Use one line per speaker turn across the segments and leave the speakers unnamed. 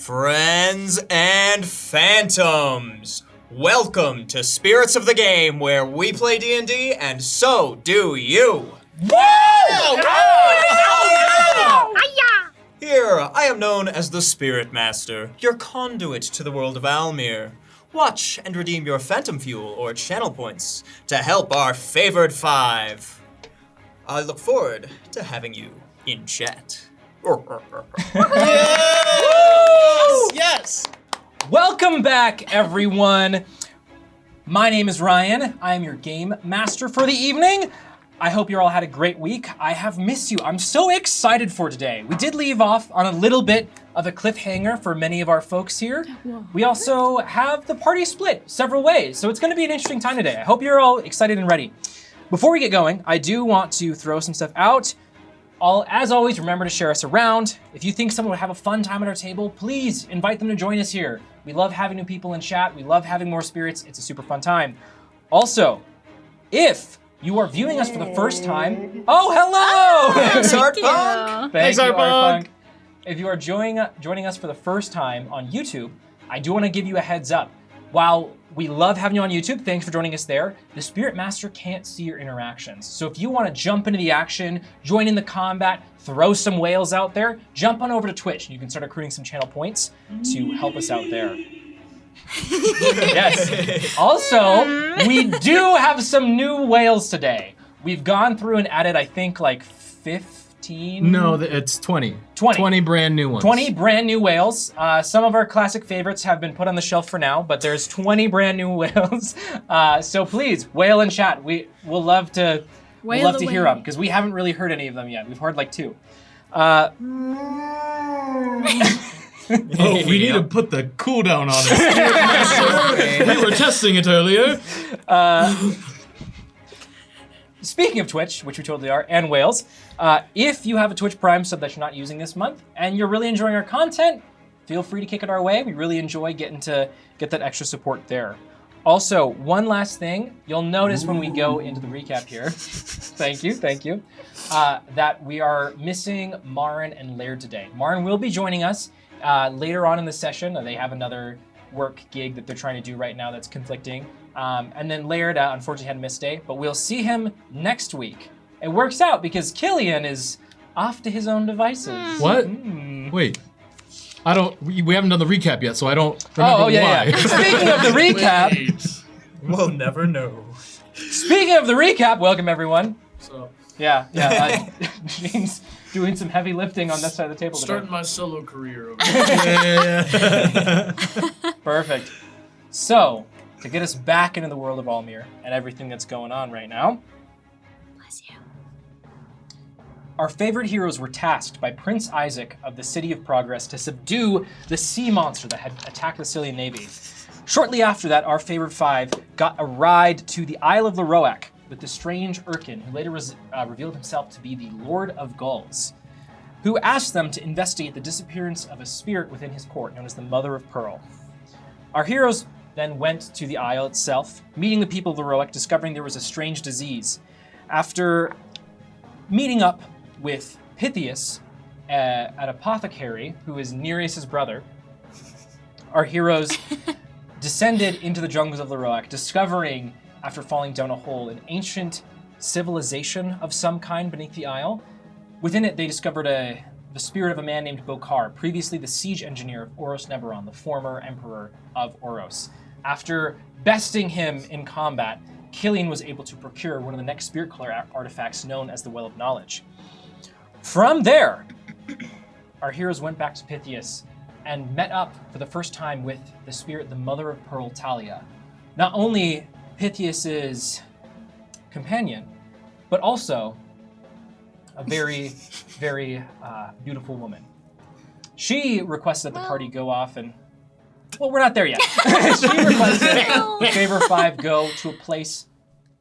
Friends and Phantoms, welcome to Spirits of the Game, where we play D&D, and so do you. Whoa! Here, I am known as the Spirit Master, your conduit to the world of Almir. Watch and redeem your Phantom Fuel or channel points to help our favored five. I look forward to having you in chat.
Yes!
Welcome back, everyone. My name is Ryan. I am your game master for the evening. I hope you all had a great week. I have missed you. I'm so excited for today. We did leave off on a little bit of a cliffhanger for many of our folks here. We also have the party split several ways, so it's going to be an interesting time today. I hope you're all excited and ready. Before we get going, I do want to throw some stuff out. As always, remember to share us around. If you think someone would have a fun time at our table, please invite them to join us here. We love having new people in chat. We love having more spirits. It's a super fun time. Also, if you are viewing us for the first time, hello!
Thanks, Artpunk!
Thanks, Artpunk! If you are joining us for the first time on YouTube, I do want to give you a heads up. While we love having you on YouTube, thanks for joining us there, the Spirit Master can't see your interactions. So if you want to jump into the action, join in the combat, throw some whales out there, jump on over to Twitch and you can start accruing some channel points to help us out there. Yes. Also, we do have some new whales today. We've gone through and added, I think, like 15?
No, it's 20.
20
brand new ones.
20 brand new whales. Some of our classic favorites have been put on the shelf for now, but there's 20 brand new whales. So please, whale in chat. We'll love to hear them, because we haven't really heard any of them yet. We've heard like 2.
We need to put the cooldown on it. We were testing it earlier.
Speaking of Twitch, which we totally are, and whales, if you have a Twitch Prime sub that you're not using this month, and you're really enjoying our content, feel free to kick it our way. We really enjoy getting to get that extra support there. Also, one last thing, you'll notice when we go into the recap here, thank you, that we are missing Marin and Laird today. Marin will be joining us later on in the session. They have another work gig that they're trying to do right now that's conflicting. And then Laird, unfortunately, had a missed day, but we'll see him next week. It works out because Killian is off to his own devices.
What? Wait. We haven't done the recap yet, so I don't remember why.
Yeah. Speaking of the recap.
We'll never know.
Speaking of the recap, welcome everyone.
So.
Yeah. James doing some heavy lifting on that side of the table today.
Starting my solo career over here.
Perfect. So, to get us back into the world of Almir and everything that's going on right now.
Bless you.
Our favorite heroes were tasked by Prince Isaac of the City of Progress to subdue the sea monster that had attacked the Cillian Navy. Shortly after that, our favorite 5 got a ride to the Isle of Laroak with the strange Urkin, who later revealed himself to be the Lord of Gulls, who asked them to investigate the disappearance of a spirit within his court known as the Mother of Pearl. Our heroes then went to the isle itself, meeting the people of Laroak, discovering there was a strange disease. After meeting up with Pythias, an apothecary who is Nereus' brother, our heroes descended into the jungles of Laroak, discovering, after falling down a hole, an ancient civilization of some kind beneath the isle. Within it, they discovered the spirit of a man named Bokar, previously the siege engineer of Oros Neberon, the former emperor of Oros. After besting him in combat, Killian was able to procure one of the next spirit color artifacts known as the Well of Knowledge. From there, our heroes went back to Pythias and met up for the first time with the spirit, the Mother of Pearl, Talia. Not only Pythias's companion, but also a very, very beautiful woman. She requested that the party go off and, well, we're not there yet. She requested the favorite 5 go to a place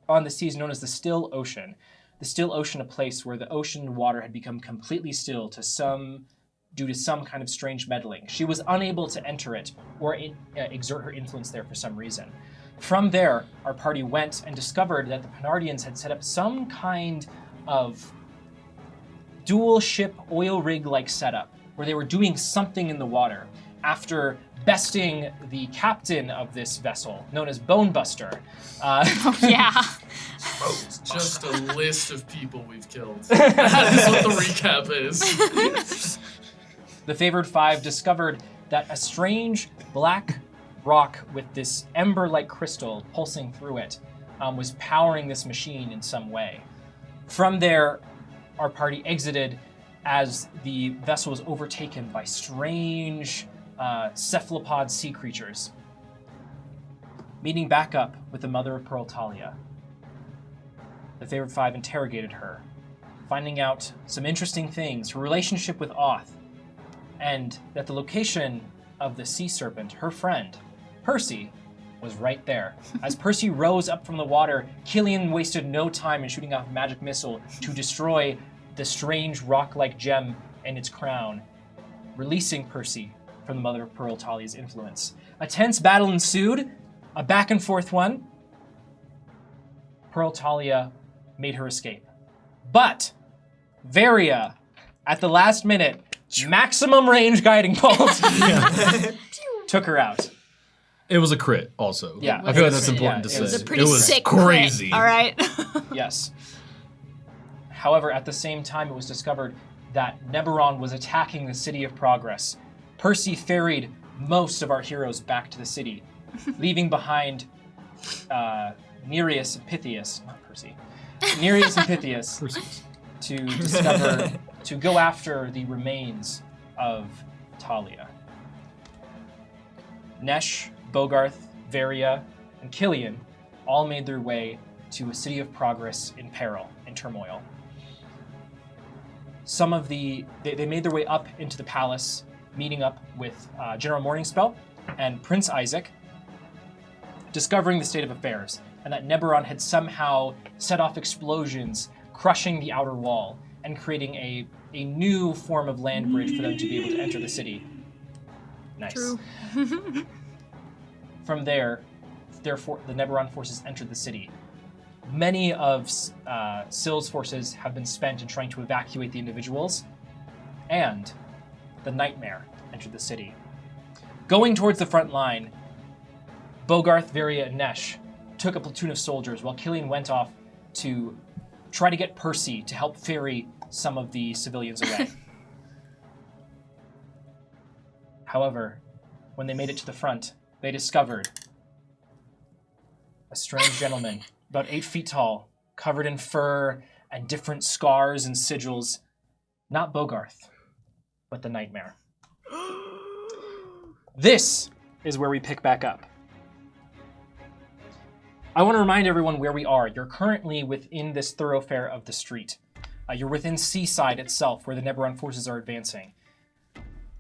on the seas known as the Still Ocean. The Still Ocean, a place where the ocean water had become completely still due to some kind of strange meddling. She was unable to enter it or exert her influence there for some reason. From there, our party went and discovered that the Penardians had set up some kind of dual ship oil rig-like setup where they were doing something in the water. after besting the captain of this vessel, known as Bonebuster.
Oh, yeah.
It's just a list of people we've killed. That is what the recap is.
The favored five discovered that a strange black rock with this ember-like crystal pulsing through it was powering this machine in some way. From there, our party exited as the vessel was overtaken by strange cephalopod sea creatures. Meeting back up with the mother of Pearl Talia, the favored five interrogated her, finding out some interesting things, her relationship with Oth, and that the location of the sea serpent, her friend, Percy, was right there. As Percy rose up from the water, Killian wasted no time in shooting off a magic missile to destroy the strange rock-like gem in its crown, releasing Percy from the Mother of Pearl Talia's influence. A tense battle ensued, a back-and-forth one. Pearl Talia made her escape. But Varia, at the last minute, maximum range guiding bolt, took her out.
It was a crit, also.
Yeah.
I feel like that's important to
Yeah,
say.
it was a
Pretty sick
crazy.
crit, all right?
Yes. However, at the same time, it was discovered that Neberon was attacking the City of Progress. Percy ferried most of our heroes back to the city, leaving behind Nereus and Pythias, not Percy, Nereus and Pythias to go after the remains of Talia. Nesh, Bogarth, Varia, and Killian all made their way to a City of Progress in peril, in turmoil. They made their way up into the palace, meeting up with General Morningspell and Prince Isaac, discovering the state of affairs, and that Neberon had somehow set off explosions, crushing the outer wall, and creating a new form of land bridge for them to be able to enter the city. Nice.
True.
From there, therefore, the Neberon forces entered the city. Many of Syl's forces have been spent in trying to evacuate the individuals, and the Nightmare entered the city. Going towards the front line, Bogarth, Varia, and Nesh took a platoon of soldiers while Killian went off to try to get Percy to help ferry some of the civilians away. However, when they made it to the front, they discovered a strange gentleman, about 8 feet tall, covered in fur and different scars and sigils. Not Bogarth, but the Nightmare. This is where we pick back up. I want to remind everyone where we are. You're currently within this thoroughfare of the street. You're within Seaside itself, where the Neberon forces are advancing.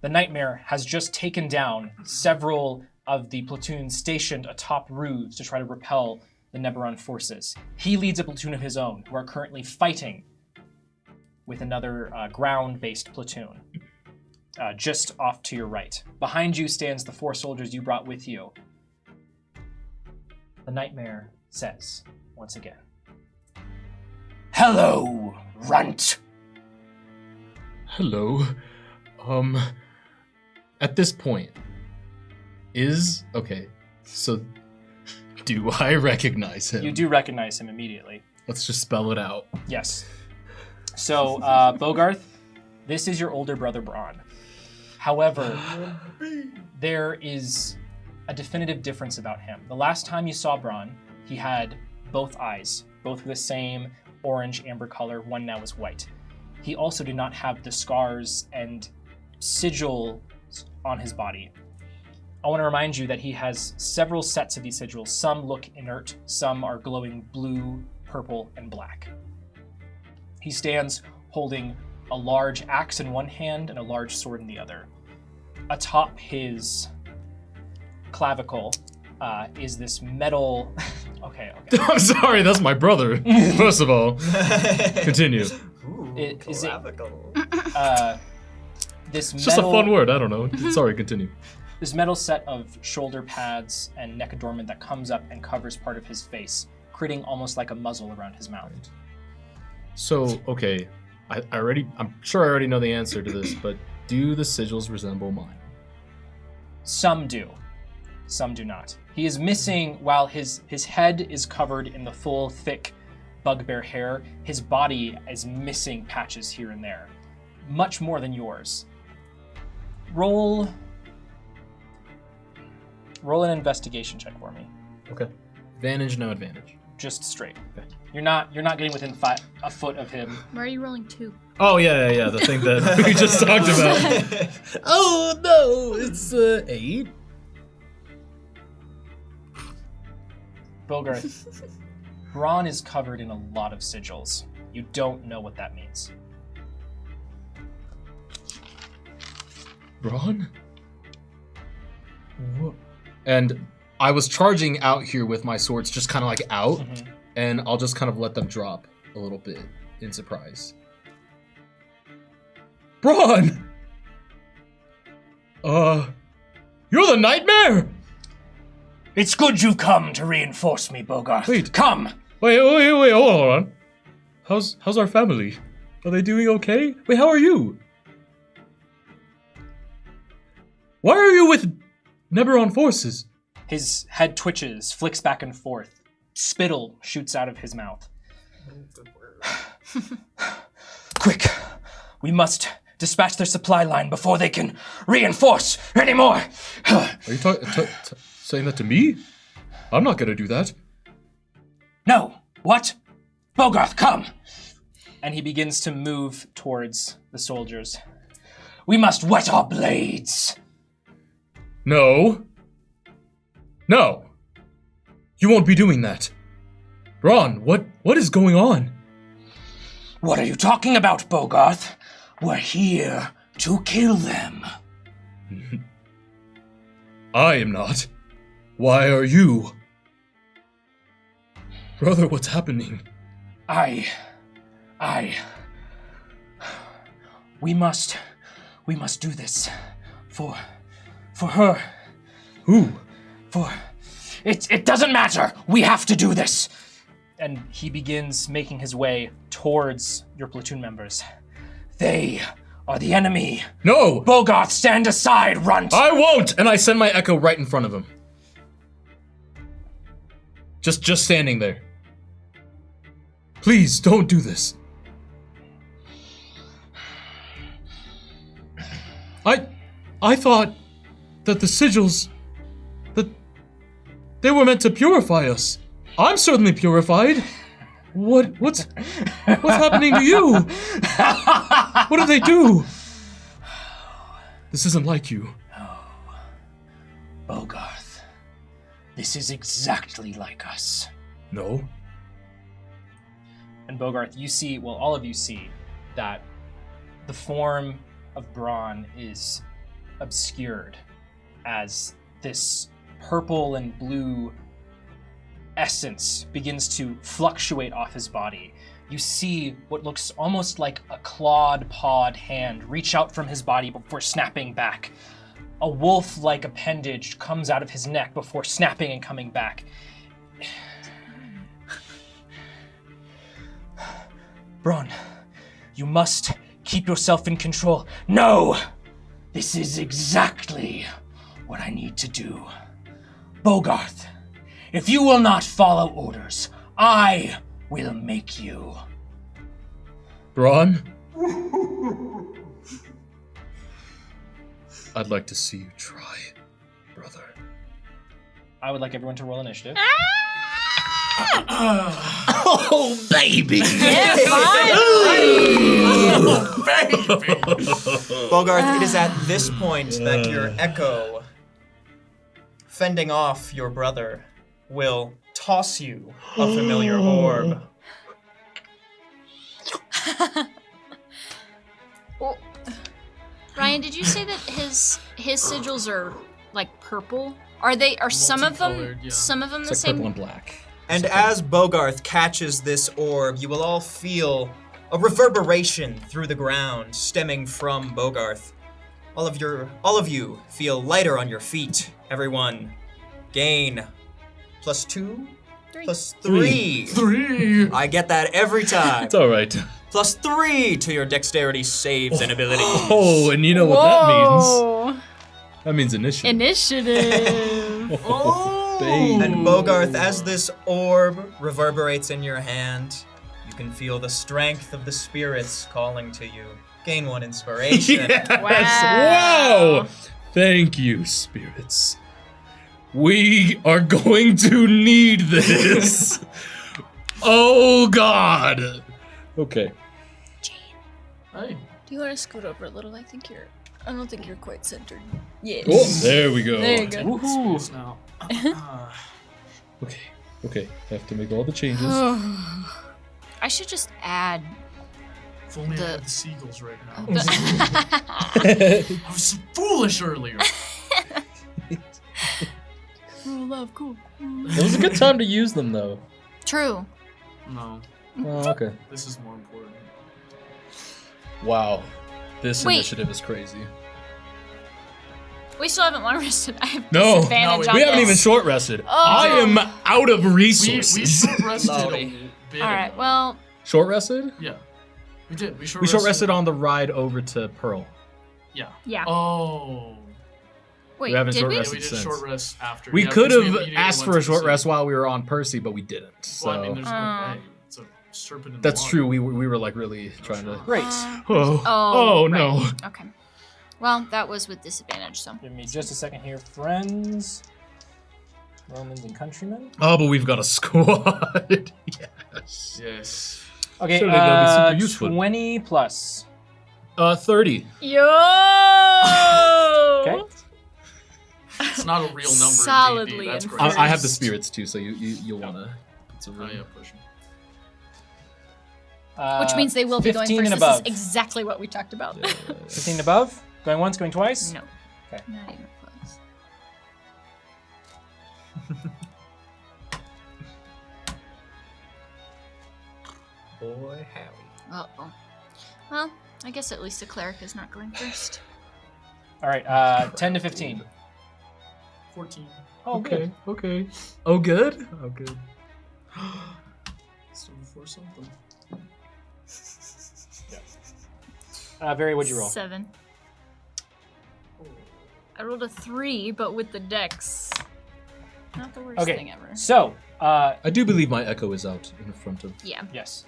The Nightmare has just taken down several of the platoons stationed atop roofs to try to repel the Neberon forces. He leads a platoon of his own, who are currently fighting with another ground-based platoon, just off to your right. Behind you stands the 4 soldiers you brought with you. The Nightmare says, once again, "Hello, runt."
Hello. At this point, so do I recognize him?
You do recognize him immediately.
Let's just spell it out.
Yes. So, Bogarth, this is your older brother, Braun. However, there is a definitive difference about him. The last time you saw Braun, he had both eyes, both were the same orange amber color, one now is white. He also did not have the scars and sigils on his body. I want to remind you that he has several sets of these sigils. Some look inert, some are glowing blue, purple, and black. He stands holding a large axe in one hand and a large sword in the other. Atop his clavicle is this metal... Okay.
I'm sorry, that's my brother, first of all. Continue.
Ooh,
Is it-
clavicle.
This
It's just a fun word, I don't know. Sorry, continue.
This metal set of shoulder pads and neck adornment that comes up and covers part of his face, creating almost like a muzzle around his mouth.
So, okay, I'm sure I already know the answer to this, but do the sigils resemble mine?
Some do. Some do not. He is missing, while his head is covered in the full, thick bugbear hair, his body is missing patches here and there. Much more than yours. Roll an investigation check for me.
Okay. Advantage, no advantage.
Just straight.
Okay.
You're not getting within a foot of him.
Why are you rolling 2?
Oh, yeah, the thing that we just talked about. Oh, no, it's 8.
Bogarth, Braun is covered in a lot of sigils. You don't know what that means.
Braun? What? And I was charging out here with my swords just kind of like out, and I'll just kind of let them drop a little bit in surprise. Braun! You're the nightmare?
It's good you've come to reinforce me, Bogarth.
Wait.
Come!
Wait, hold on. How's our family? Are they doing okay? Wait, how are you? Why are you with Neberon forces?
His head twitches, flicks back and forth. Spittle shoots out of his mouth. Quick! We must dispatch their supply line before they can reinforce anymore!
Are you saying that to me? I'm not gonna do that.
No! What? Bogarth, come! And he begins to move towards the soldiers. We must whet our blades!
No. No. You won't be doing that. Braun, what is going on?
What are you talking about, Bogarth? We're here to kill them.
I am not. Why are you? Brother, what's happening?
We must do this for her.
Who?
It doesn't matter. We have to do this. And he begins making his way towards your platoon members. They are the enemy.
No!
Bogarth, stand aside, runt.
I won't! And I send my echo right in front of him. Just standing there. Please, don't do this. I thought that the sigils, that they were meant to purify us. I'm certainly purified. What's happening to you? What did they do? This isn't like you.
Bogarth, this is exactly like us.
No.
And Bogarth, you see, well, all of you see that the form of Braun is obscured as this purple and blue essence begins to fluctuate off his body. You see what looks almost like a clawed-pawed hand reach out from his body before snapping back. A wolf-like appendage comes out of his neck before snapping and coming back. Braun, you must keep yourself in control. No! This is exactly what I need to do. Bogarth, if you will not follow orders, I will make you.
Braun? I'd like to see you try, brother.
I would like everyone to roll initiative.
Oh, baby!
Yeah,
Bogarth, it is at this point that your echo, fending off your brother, will toss you a familiar orb.
Well, Ryan, did you say that his sigils are like purple? Are some of them
Multicolored, yeah.
some of them the
It's like
same?
purple and black.
And as Bogarth catches this orb, you will all feel a reverberation through the ground stemming from Bogarth. All of you feel lighter on your feet. Everyone gain +2,
3.
+3.
3.
I get that every time.
It's all right.
+3 to your dexterity saves and abilities.
Oh, and you know what that means. That means initiative.
Initiative.
Oh!
And Bogarth, as this orb reverberates in your hand, you can feel the strength of the spirits calling to you. Gain 1 inspiration.
Yes.
Wow.
Wow. Thank you, spirits. We are going to need this. Oh, God. Okay.
Hey.
Do you want to scoot over a little? I don't think you're quite centered. Yes.
Oh, there we go.
There you go.
Woohoo! Now.
Okay. Have to make all the changes.
I should just add
If only I
The-
had the seagulls right now.
the
I was so foolish earlier.
love, cool.
It was a good time to use them, though.
True.
No,
Oh, okay.
this is more important.
Wow. This
Wait.
initiative is crazy.
We still haven't long rested. I have
No.
disadvantage
No,
on
We haven't
this.
even short rested.
Oh.
I am out of
We
resources.
short rested a
Lordy.
bit.
All right.
ago.
Well,
Short rested?
Yeah, we did. We short
We short rested on the ride over to Pearl.
Yeah.
yeah.
Oh.
Wait,
we haven't
did
short
we?
Yeah,
rested.
we did
Since.
short rest after.
We
Yeah,
could
because we
have
immediately
asked
went
for a
to
short
the
rest
sea.
while we were on Percy, but we didn't. So
Well, I mean, there's no
Um,
way. It's a serpent in the
that's
water.
true. We were like really trying to.
Great.
Oh no.
right. Okay. Well, that was with disadvantage, so.
Give me just a second here, friends, Romans and countrymen.
Oh, but we've got a squad. Yes.
Yes.
Okay,
Surely that'll be super useful.
20 plus.
30.
Yo!
Okay.
It's not a real number.
Solidly
in D&D. That's
in
great.
first.
I have the spirits too, so you'll wanna. Put some
Oh
room.
yeah, push me.
Which means they will be going
15
first.
and
This
above.
is exactly what we talked about.
15 and above. Going once, going twice.
No.
Okay.
Not even close.
Boy, howdy.
Uh-oh. Well, I guess at least a cleric is not going first.
All right, 10 to 15.
14.
Oh,
Okay.
good.
Okay. Oh, good. Oh, good.
Still before something.
Barry, what'd you roll?
7. I rolled a 3, but with the dex. Not the worst
Okay.
thing ever.
So,
I do believe my echo is out in front of.
Yeah.
yes.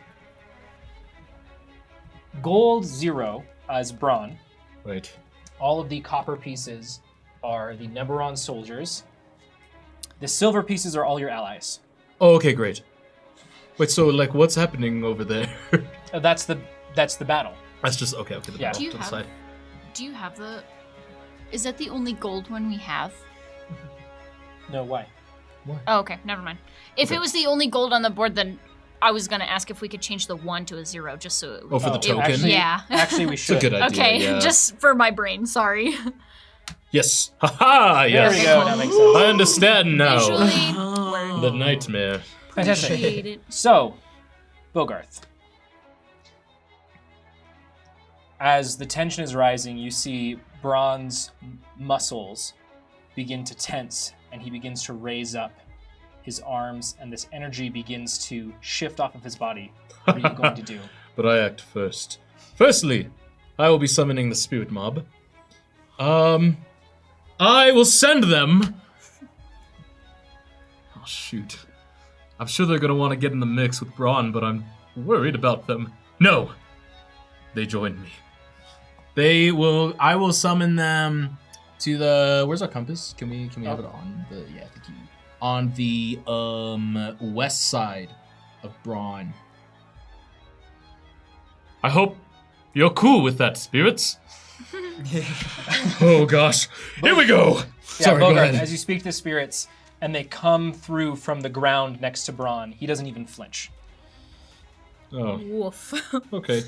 Gold 0 is Braun.
Right.
All of the copper pieces are the Neberon soldiers. The silver pieces are all your allies.
Oh, okay, great. Wait, so like, what's happening over there?
That's the battle.
That's just okay. Okay, the
Yeah.
battle
Do you
to the
have-
side.
Do you have the... Is that the only gold one we have?
No, why?
Oh, okay. Never mind. If
Okay.
it was the only gold on the board, then I was going to ask if we could change the 1 to a 0, just so it
Oh, for the
it-
token?
Actually,
Yeah.
actually, we
It's
should.
a good idea.
Okay,
yeah.
just for my brain, sorry.
Yes. Haha.
There
Yes.
we go. That makes sense.
I understand now.
Visually,
The nightmare.
Fantastic.
appreciate it.
So, Bogarth. As the tension is rising, you see Braun's muscles begin to tense, and he begins to raise up his arms, and this energy begins to shift off of his body. What are you going to do?
But I act first. Firstly, I will be summoning the spirit mob. I will send them. Oh shoot! I'm sure they're gonna want to get in the mix with Braun, but I'm worried about them. No, they join me. They will. I will summon them to the. Where's our compass? Can we have it on the? Yeah, thank you. On the west side of Braun. I hope you're cool with that, spirits. Oh gosh, here we go.
Yeah,
Sorry, go
Bogarth,
ahead.
as you speak to spirits, and they come through from the ground next to Braun, he doesn't even flinch.
Oh,
Woof.
okay.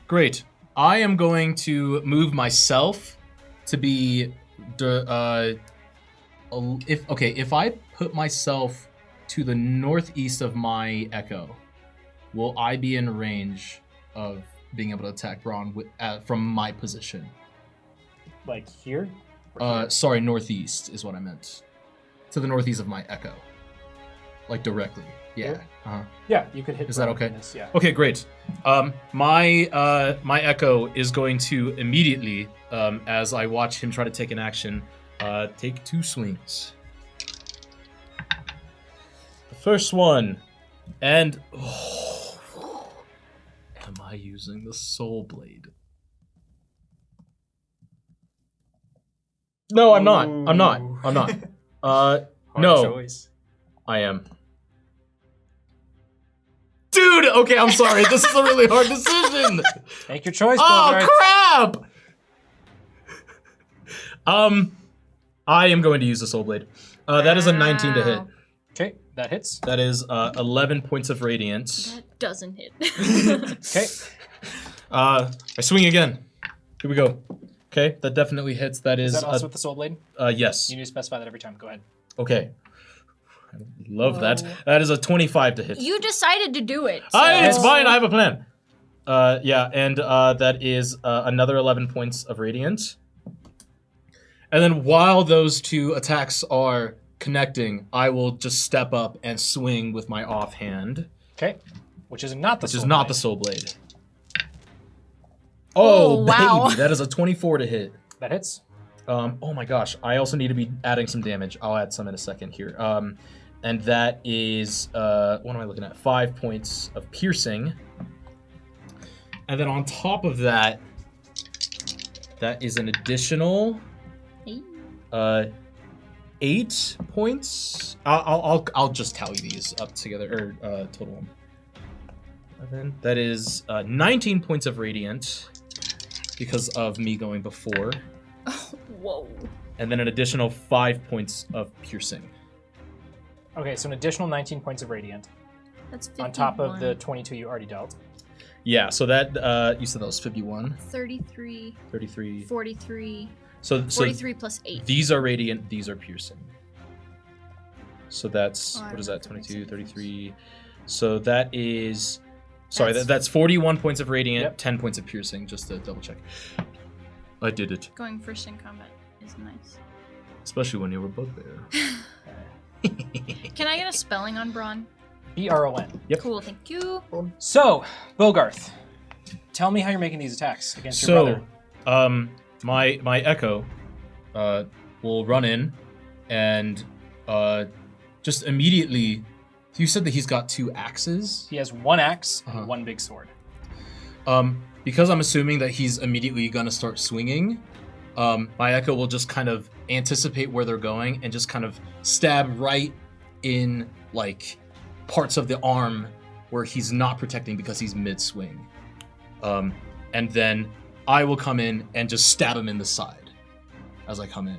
Great. I am going to move myself to be if I put myself to the northeast of my echo, will I be in range of being able to attack Braun from my position?
Like here?
Sorry, northeast is what I meant. To the northeast of my echo. like directly. Yeah. Uh-huh.
Yeah, you could hit.
Is that
Bron
okay?
in this, yeah.
Okay, great. My echo is going to immediately, as I watch him try to take an action, take 2 swings. The first one, and am I using the soul blade? No, I'm not. I'm not. I'm not. No,
Choice.
I am. Dude, okay, I'm sorry. This is a really hard decision.
Make your choice,
Oh,
Bogart.
crap! I am going to use the soul blade. That is a 19 to hit.
Okay, that hits.
That is 11 points of radiance.
That doesn't hit.
Okay.
I swing again. Here we go. Okay, that definitely hits. That
Is
is
that also with the soul blade?
yes.
You need to specify that every time. Go ahead.
Okay. I love that. That is a 25 to hit.
You decided to do it. So.
It's fine. I have a plan. Yeah, and that is another 11 points of radiance. And then while those 2 attacks are connecting, I will just step up and swing with my offhand,
Okay. Which is not the
which
soul
is not
blade.
the soul blade. Oh,
wow.
baby, that is a 24 to hit.
That hits.
Oh my gosh, I also need to be adding some damage. I'll add some in a second here. And that is, what am I looking at? 5 points of piercing. And then on top of that, that is an additional 8 points. I'll just tally these up together, or total. And then that is 19 points of radiant because of me going before.
Whoa.
And then an additional 5 points of piercing.
Okay, so an additional 19 points of radiant
That's 51.
on top of the 22 you already dealt.
Yeah, so that, you said that was 51,
33,
33.
43,
So
43 plus 8.
these are radiant, these are piercing. So that's,
Oh, I
what is
don't
that,
know if that
22,
makes
33. So that is, sorry,
That's-
that's 41 points of radiant,
Yep.
10 points of piercing, just to double check. I did it.
Going first in combat is nice.
Especially when you were bugbear.
Can I get a spelling on Braun?
B-R-O-N.
Yep.
Cool, thank you.
So, Bogarth, tell me how you're making these attacks against your brother.
My echo will run in and just immediately. You said that he's got 2 axes.
He has 1 axe
Uh-huh.
and 1 big sword.
Because I'm assuming that he's immediately gonna start swinging. My echo will just kind of anticipate where they're going and just kind of stab right in like parts of the arm where he's not protecting because he's mid-swing. And then I will come in and just stab him in the side as I come in.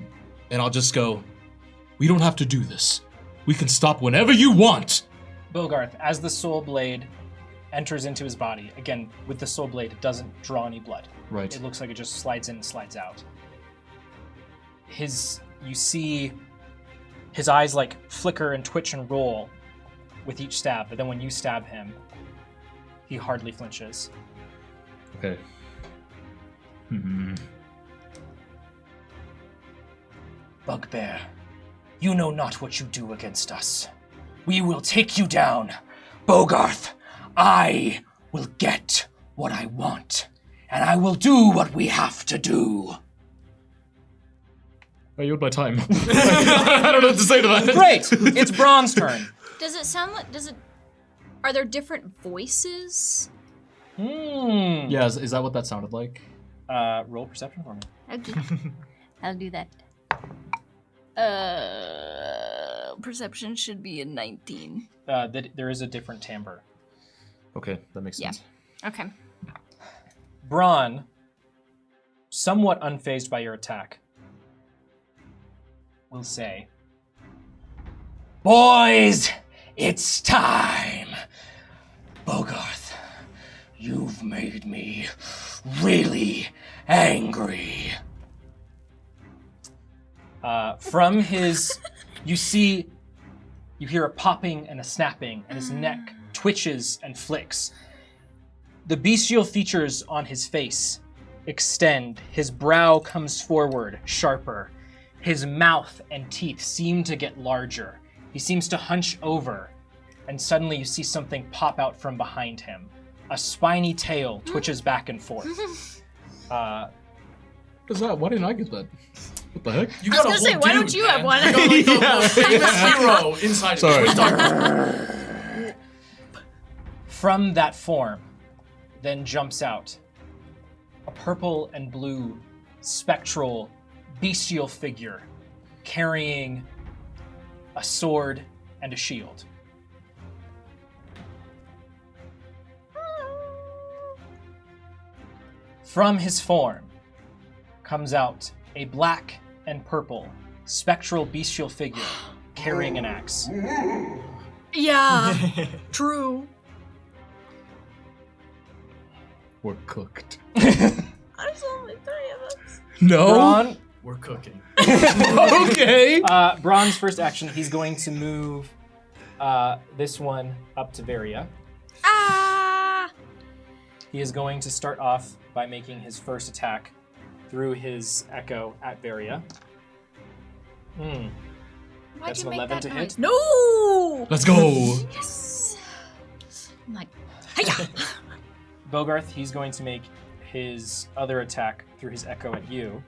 And I'll just go, "We don't have to do this. We can stop whenever you want."
Bogarth, as the soul blade enters into his body, again, with the soul blade, it doesn't draw any blood.
Right.
It looks like it just slides in and slides out. You see his eyes like flicker and twitch and roll with each stab, but then when you stab him, he hardly flinches.
Okay.
Bugbear, you know not what you do against us. We will take you down. Bogarth, I will get what I want, and I will do what we have to do.
I yield my time. I don't know what to say to that.
Great! It's Braun's turn.
Does it sound like, are there different voices?
Yeah, is that what that sounded like?
Roll perception for me.
Okay. I'll do that. Perception should be a 19.
There is a different timbre.
Okay, that makes
Yeah.
sense.
Okay.
Braun, somewhat unfazed by your attack, will say, "Boys, it's time. Bogarth, you've made me really angry." From his, you hear a popping and a snapping, and his neck twitches and flicks. The bestial features on his face extend. His brow comes forward, sharper. His mouth and teeth seem to get larger. He seems to hunch over and suddenly you see something pop out from behind him. A spiny tail twitches back and forth.
What is that? Why didn't I get that? What the heck?
You
I
got
was
a
gonna say,
whole
why
dude,
don't you
man.
have one?
You got like the most famous hero inside
Sorry.
of you.
From that form, then jumps out a purple and blue spectral bestial figure carrying a sword and a shield. From his form comes out a black and purple spectral bestial figure carrying an axe.
Yeah,
We're cooked.
there's only 3 of us.
No.
Braun,
We're cooking.
Okay.
Braun's first action, he's going to move this one up to Varia.
Ah!
He is going to start off by making his first attack through his echo at Varia.
Why'd
That's
you
an
make
11
that
to
noise?
hit.
No!
Let's go.
Yes. I'm like, hiya!
Bogarth, he's going to make his other attack through his echo at you.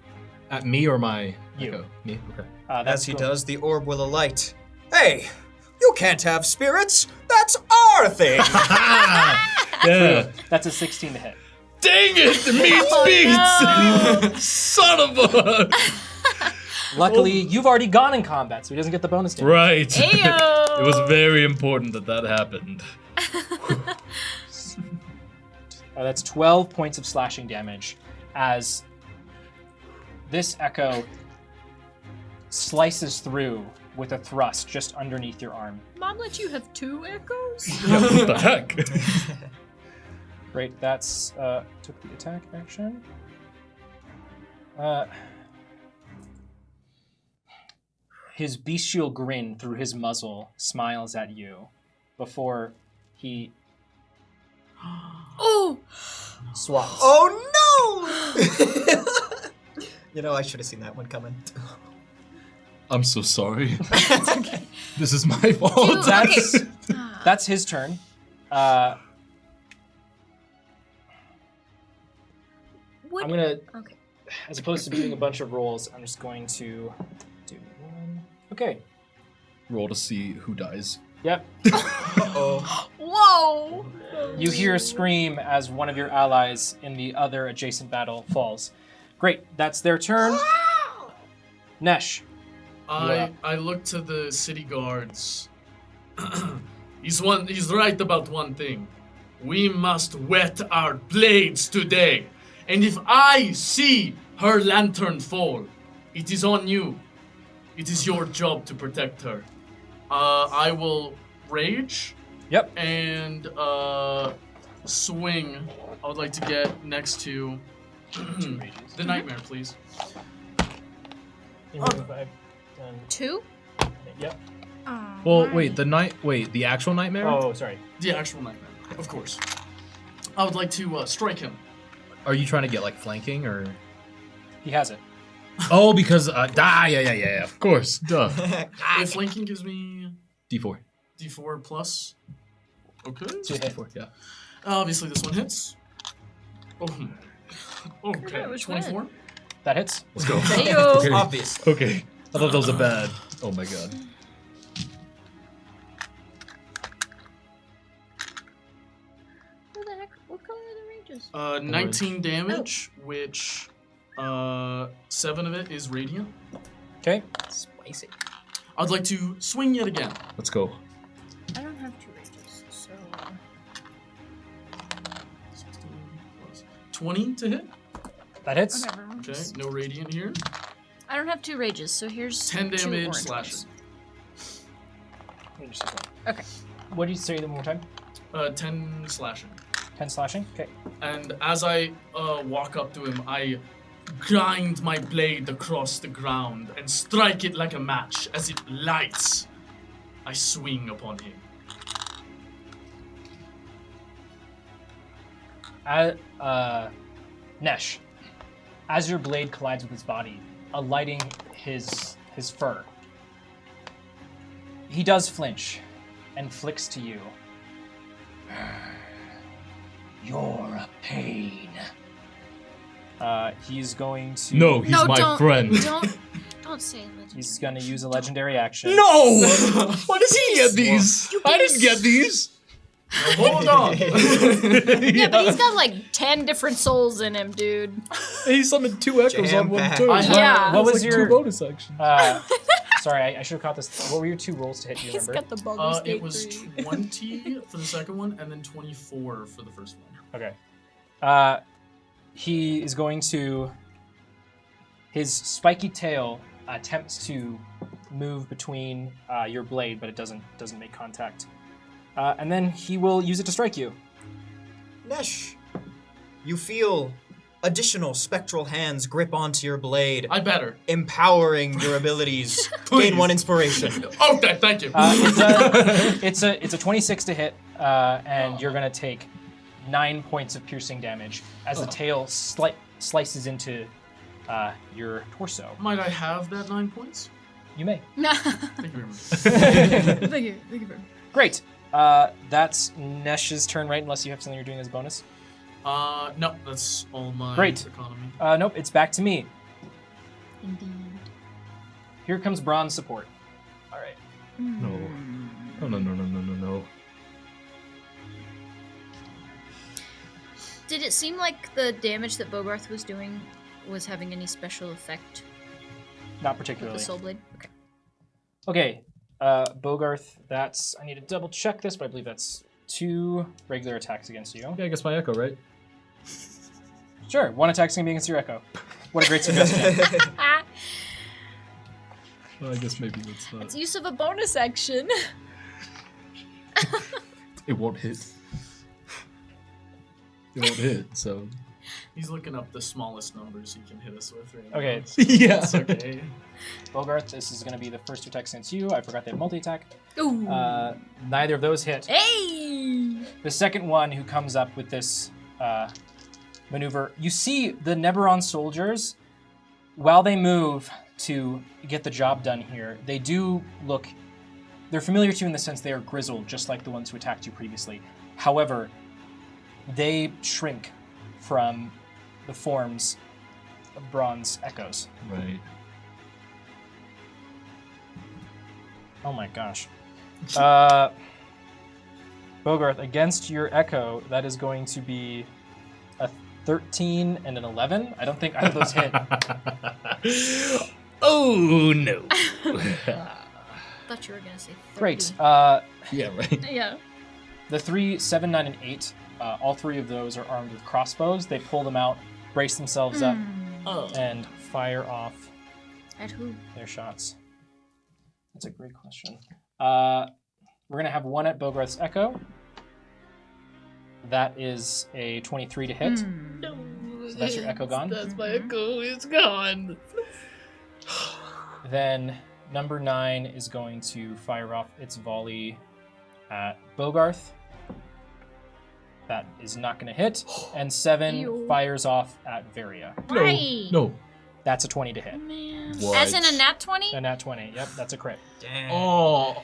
At me or my
You.
echo? Me. Okay.
That's
As he
going-
does, the orb will alight. Hey, you can't have spirits. That's our thing.
Yeah.
That's a 16 to hit.
Dang it! Meat beats. Son of a.
Luckily, you've already gone in combat, so he doesn't get the bonus damage.
Right.
Ayo!
It was very important that happened.
That's 12 points of slashing damage as this echo slices through with a thrust just underneath your arm.
Mom let you have 2 echoes?
Yeah, what the heck?
Great, that's took the attack action. His bestial grin through his muzzle smiles at you before he
Oh!
swats.
Oh no! You know, I should have seen that one coming.
I'm so sorry. This is my fault.
That's that's his turn.
Would,
I'm gonna,
okay.
as opposed to doing a bunch of rolls, I'm just going to do one. Okay.
Roll to see who dies.
Yep.
Uh-oh.
Whoa!
You hear a scream as one of your allies in the other adjacent battle falls. Great, that's their turn. Nesh.
I look to the city guards. He's right about one thing. We must wet our blades today. And if I see her lantern fall, it is on you. It is your job to protect her. I will rage
Yep.
and swing. I would like to get next to the nightmare, please.
2?
Yep.
Oh,
Well,
my.
wait, the actual nightmare?
Oh, sorry.
The actual nightmare, of course. I would like to strike him.
Are you trying to get like flanking or?
He has it.
Oh, because yeah, of course, duh.
If flanking gives me
D4.
D4 plus. Okay.
To hit.
D4, yeah.
Obviously, this one hits. Oh. Okay.
that was
24.
That hits.
Let's go.
Heyo!
Okay.
Obviously.
Okay. I thought that was a bad. Oh my god.
What the heck? What color are the ranges?
19 damage, which 7 of it is radiant.
Okay.
Spicy.
I'd like to swing yet again.
Let's go.
I don't have 2 ranges, so...
16 plus 20 to hit.
That hits.
Whatever.
Okay, no radiant here.
I don't have 2 rages, so here's
10
2
damage
orange
slashing.
ones.
Okay. What did you say one more time?
10 slashing.
10 slashing? Okay.
And as I walk up to him, I grind my blade across the ground and strike it like a match. As it lights, I swing upon him.
Nesh, as your blade collides with his body, alighting his fur, he does flinch. and flicks to you. You're a pain. He's going to.
No, he's my
don't,
friend.
Don't say legendary.
He's going to use a legendary action.
No! Why does he get these? I didn't get these.
Hold on.
Yeah, but he's got like 10 different souls in him, dude.
He summoned 2 echoes on one
Jam-packed.
turn.
Yeah.
What was
Like
your
2 bonus actions?
Sorry, I should have caught this. What were your 2 rolls to hit? Do you
He's
remember?
got the Baldur's Gate
It was
3.
20 for the second one, and then 24 for the first one.
Okay. He is going to. His spiky tail attempts to move between your blade, but it doesn't make contact. And then he will use it to strike you.
Nesh, you feel additional spectral hands grip onto your blade,
I better.
empowering your abilities.
Please.
Gain 1 inspiration.
Okay, thank you.
It's a 26 to hit, and you're gonna take 9 points of piercing damage as the tail slices into your torso.
Might I have that 9 points?
You may.
Thank you very much.
Thank you very much.
Great. That's Nesh's turn, right? Unless you have something you're doing as a bonus.
No, that's all my
Great.
economy.
Nope, it's back to me.
Indeed.
Here comes bronze support. All right.
No.
Did it seem like the damage that Bogarth was doing was having any special effect
Not
with
particularly.
the soul blade? Okay.
Okay. Bogarth, that's. I need to double check this, but I believe that's 2 regular attacks against you.
Yeah, I guess my echo, right?
Sure, 1 attack's gonna be against your echo. What a great suggestion.
Well, I guess maybe that's not.
It's use of a bonus action.
It won't hit. It won't hit, so.
He's looking up the smallest numbers he can hit us with right now.
Okay.
Yeah.
It's okay.
Bogarth, this is gonna be the first 2 attacks against you. I forgot they have multi-attack.
Ooh.
Neither of those hit.
Hey!
The second one who comes up with this maneuver, you see the Neberon soldiers, while they move to get the job done here, they do look, they're familiar to you in the sense they are grizzled, just like the ones who attacked you previously. However, they shrink from the forms of bronze echoes.
Right.
Oh my gosh. Bogarth, against your echo, that is going to be a 13 and an 11. I don't think either of those hit.
Oh no.
Thought you were gonna say 30.
Great.
Yeah, right.
Yeah.
The 3, 7, 9, and 8, all 3 of those are armed with crossbows. They pull them out, brace themselves up, and fire off
At who?
their shots. That's a great question. We're going to have 1 at Bogarth's Echo. That is a 23 to hit. So that's your Echo gone.
That's my echo. It's gone.
Then number 9 is going to fire off its volley at Bogarth. That is not going to hit. And 7
Ew.
fires off at Varia.
Why?
No.
That's a 20 to hit.
Man.
What?
As in a nat 20?
A nat 20. Yep, that's a crit.
Damn.
Oh.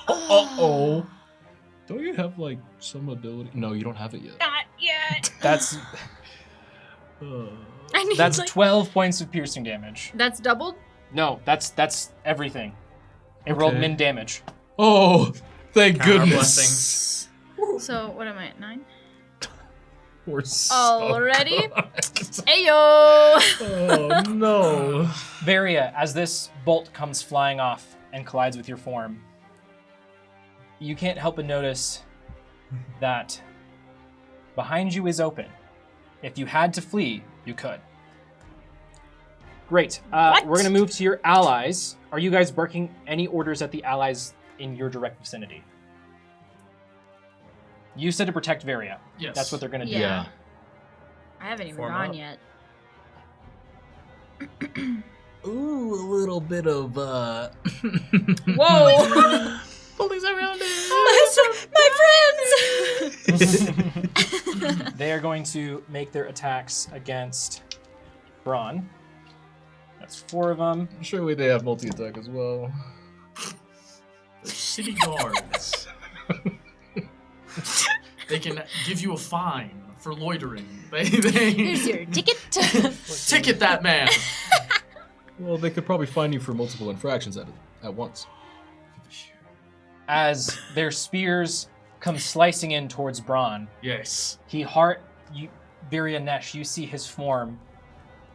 Uh-oh. Don't you have, like, some ability? No, you don't have it yet.
Not yet.
That's
I need
that's
like,
12 points of piercing damage.
That's doubled?
No, that's everything. It rolled
Okay.
min damage.
Oh, thank
Counter
goodness.
So what am I at? 9?
We're so
Already?
fucked.
Ayo!
Oh no.
Varia, as this bolt comes flying off and collides with your form, you can't help but notice that behind you is open. If you had to flee, you could. Great.
What?
We're going to move to your allies. Are you guys barking any orders at the allies in your direct vicinity? You said to protect Varia.
Yes.
That's what they're going to do.
Yeah. I haven't even
Form
gone
up.
yet.
Ooh, a little bit of
Whoa!
Police around
My friends!
They are going to make their attacks against Braun. That's 4 of them.
Surely they have multi-attack as well.
City guards. They can give you a fine for loitering.
Here's your ticket.
Ticket that man.
Well, they could probably fine you for multiple infractions at once.
As their spears come slicing in towards Braun,
Yes.
Virya Nesh, you see his form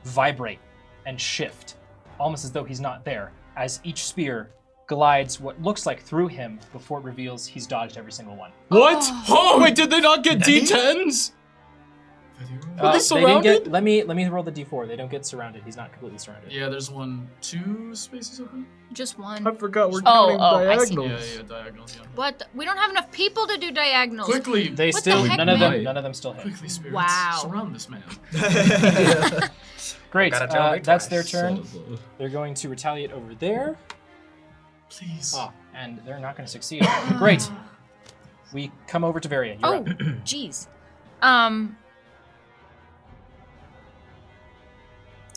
vibrate and shift, almost as though he's not there, as each spear glides what looks like through him before it reveals he's dodged every single one.
What? Oh, wait, did they not get D10s? Were they surrounded?
Let me roll the d4. They don't get surrounded. He's not completely surrounded.
Yeah, there's 2 spaces open.
Just one.
I forgot we're
Oh,
doing
I see.
diagonals.
Yeah, diagonals. Yeah.
What? We don't have enough people to do diagonals.
Quickly,
They
What
still
the heck,
none of
man?
them still hit.
quickly, spirits.
Wow.
Surround this man.
Great.
Gotta tell me
That's
twice.
their turn. They're going to retaliate over there.
Please.
Oh, and they're not going to succeed. Great. We come over to Virya. You're
Oh,
up.
jeez.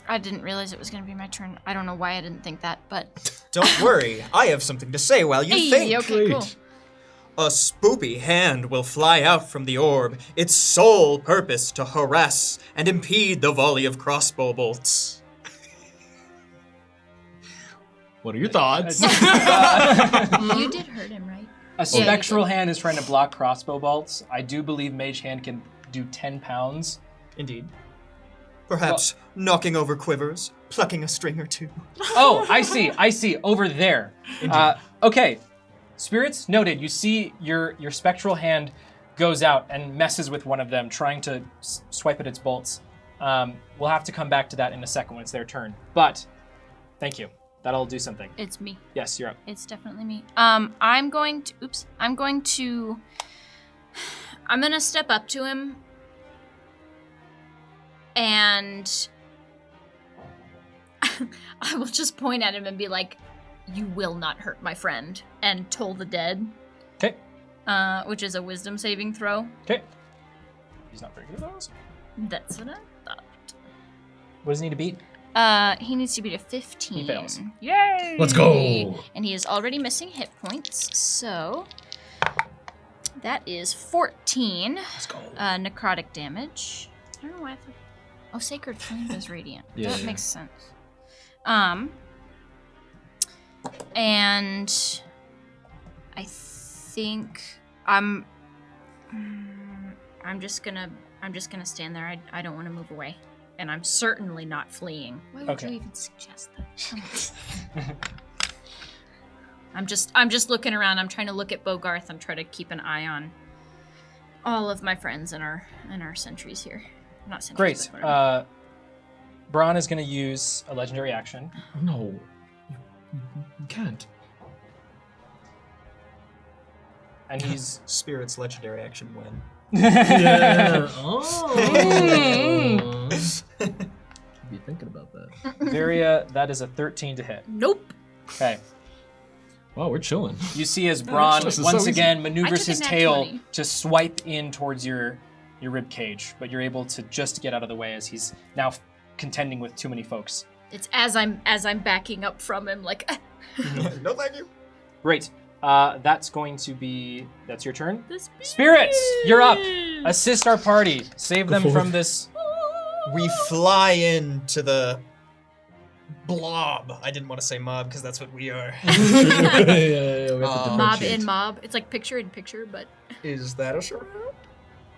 I didn't realize it was going to be my turn. I don't know why I didn't think that, but...
Don't worry, I have something to say while you
Hey,
think.
okay, cool.
A spoopy hand will fly out from the orb, its sole purpose to harass and impede the volley of crossbow bolts.
What are your thoughts?
You did hurt him, right?
A spectral hand is trying to block crossbow bolts. I do believe Mage Hand can do 10 pounds.
Indeed. Perhaps knocking over quivers, plucking a string or two.
Oh, I see. Over there. Okay. Spirits, noted. You see your spectral hand goes out and messes with one of them, trying to swipe at its bolts. We'll have to come back to that in a second when it's their turn. But, thank you. That'll do something.
It's me.
Yes, you're up.
It's definitely me. I'm going to step up to him and I will just point at him and be like, "You will not hurt my friend," and toll the dead.
Okay.
Which is a wisdom saving throw.
Okay. He's not very good at those.
That's what I thought.
What does he need to beat?
He needs to beat a 15.
He fails.
Yay!
Let's go.
And he is already missing hit points, so that is 14.
Let's go.
Necrotic damage. I don't know why I thought. Oh, Sacred Flame is radiant.
Yeah,
That
yeah.
makes sense. And I think I'm just gonna stand there. I don't want to move away, and I'm certainly not fleeing. Why would
Okay.
you even suggest that? Come on. I'm just looking around. I'm trying to look at Bogarth. I'm trying to keep an eye on all of my friends and our sentries here. Not sentries.
Great.
but whatever.
Braun is going to use a legendary action.
No. You can't.
And he's...
Spirit's legendary action win.
Yeah. Oh. Be thinking about that.
Virya, that is a 13 to hit.
Nope.
Okay.
Wow, we're chilling.
You see as Braun
This is
once
so easy.
again
I
maneuvers
took a
his
nat
tail
20.
to swipe in towards your rib cage, but you're able to just get out of the way as he's now contending with too many folks.
It's as I'm backing up from him, like.
No, thank you.
Great. That's your turn. Spirits, you're up. Assist our party. Save them from this.
We fly into the blob. I didn't want to say mob because that's what we are.
yeah, we have to
Mob
Mob
differentiate.
in mob. It's like picture in picture, but
Is that a short?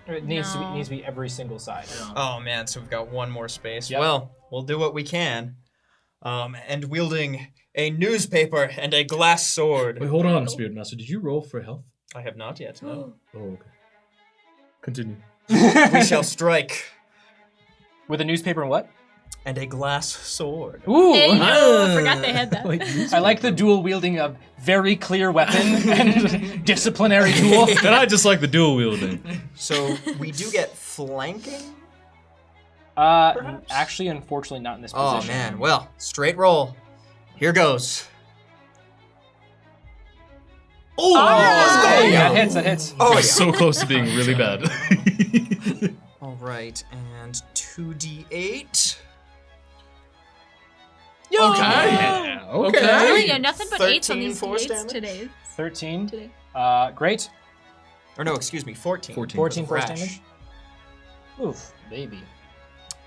It needs
No.
to be every single side.
Oh man, so we've got one more space.
Yep.
Well, we'll do what we can. And wielding a newspaper and a glass sword.
Wait, hold on, Spirit Master. Did you roll for health?
I have not yet. No.
Oh, okay. Continue.
We shall strike.
With a newspaper and what?
And a glass sword.
Ooh.
Hey, I forgot they had that.
I like the dual wielding of very clear weapon and disciplinary tool.
And I just like the dual wielding.
So we do get flanking.
Actually, unfortunately, not in this
Oh
position.
man. Well, straight roll. Here goes.
Oh,
Ah!
Yeah, that hits.
Oh yeah.
So close to being really bad.
All right, and 2d8.
Okay.
Okay.
Telling you, nothing but 8s on
13
these
force
d8s
damage?
today.
13.
Today.
Great.
Or no, excuse me, 14.
14 force
Rash.
damage. Oof, baby.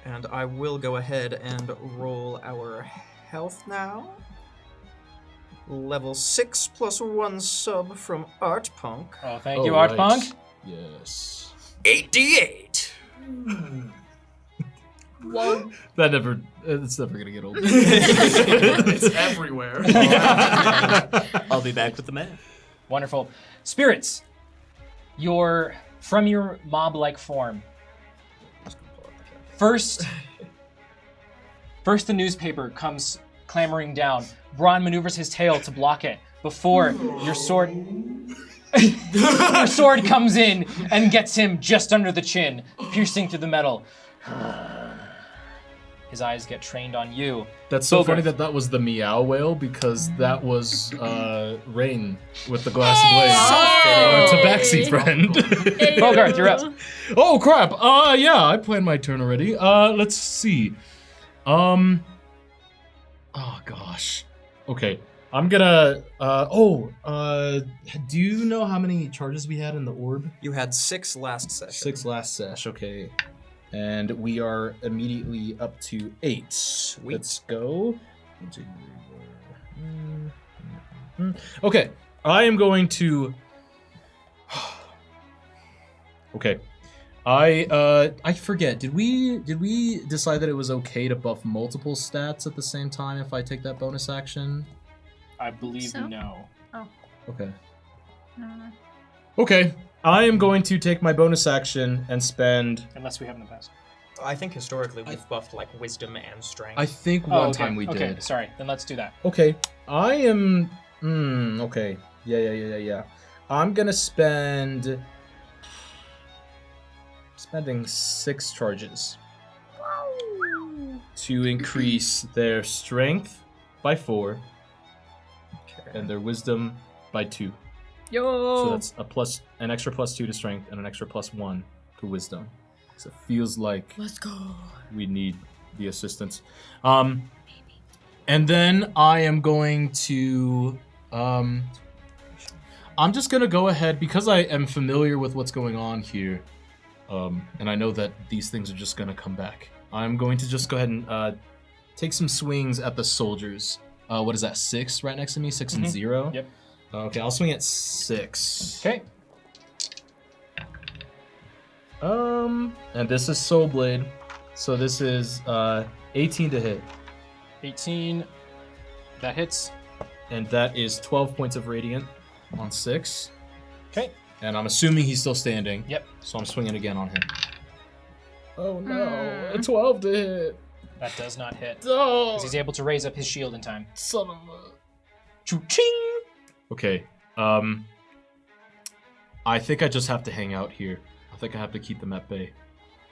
And I will go ahead and roll our health now. Level 6 plus 1 sub from Art Punk.
Oh, thank you, Art Punk.
Yes.
8d8.
Whoa.
It's never gonna get old.
It's everywhere.
I'll be back with the math.
Wonderful. Spirits, from your mob-like form. First the newspaper comes clamoring down. Braun maneuvers his tail to block it before your sword comes in and gets him just under the chin, piercing through the metal. His eyes get trained on you.
That's so
Bogart.
funny that was the meow whale because that was Rain with the glass blade. Our tabaxi friend.
Bogart, you're up.
Oh crap! Yeah, I planned my turn already. Let's see. Oh gosh. Okay, I'm gonna. Do you know how many charges we had in the orb?
You had 6 last session.
6 last sesh. Okay, and we are immediately up to 8.
Sweet.
Let's go. Okay, I am going to. Okay. I forget. Did we decide that it was okay to buff multiple stats at the same time if I take that bonus action?
I believe
So?
no.
Okay.
No.
Okay. I am going to take my bonus action and spend.
Unless we have in the past.
I think historically we've buffed like wisdom and strength.
I think
Oh,
one
okay.
time we
Okay,
did.
sorry. Then let's do that.
Okay. I am. Okay. Yeah. I'm gonna spending 6 charges to increase their strength by 4 and their wisdom by 2.
Yo.
So that's an extra plus 2 to strength and an extra plus 1 to wisdom. So it feels like
Let's go.
we need the assistance. And then I am going to I'm just gonna go ahead because I am familiar with what's going on here. And I know that these things are just gonna come back. I'm going to just go ahead and take some swings at the soldiers. What is that? 6 right next to me? 6 and 0.
Yep.
Okay, I'll swing at 6.
Okay.
And this is Soul Blade, so this is 18 to hit,
18. That hits.
and that is 12 points of radiant on 6.
Okay.
And I'm assuming he's still standing.
Yep.
So I'm swinging again on him. Oh no, a 12 to hit.
That does not hit.
Oh,
'Cause he's able to raise up his shield in time.
son of a.
Choo-ching!
Okay. I think I just have to hang out here. I think I have to keep them at bay.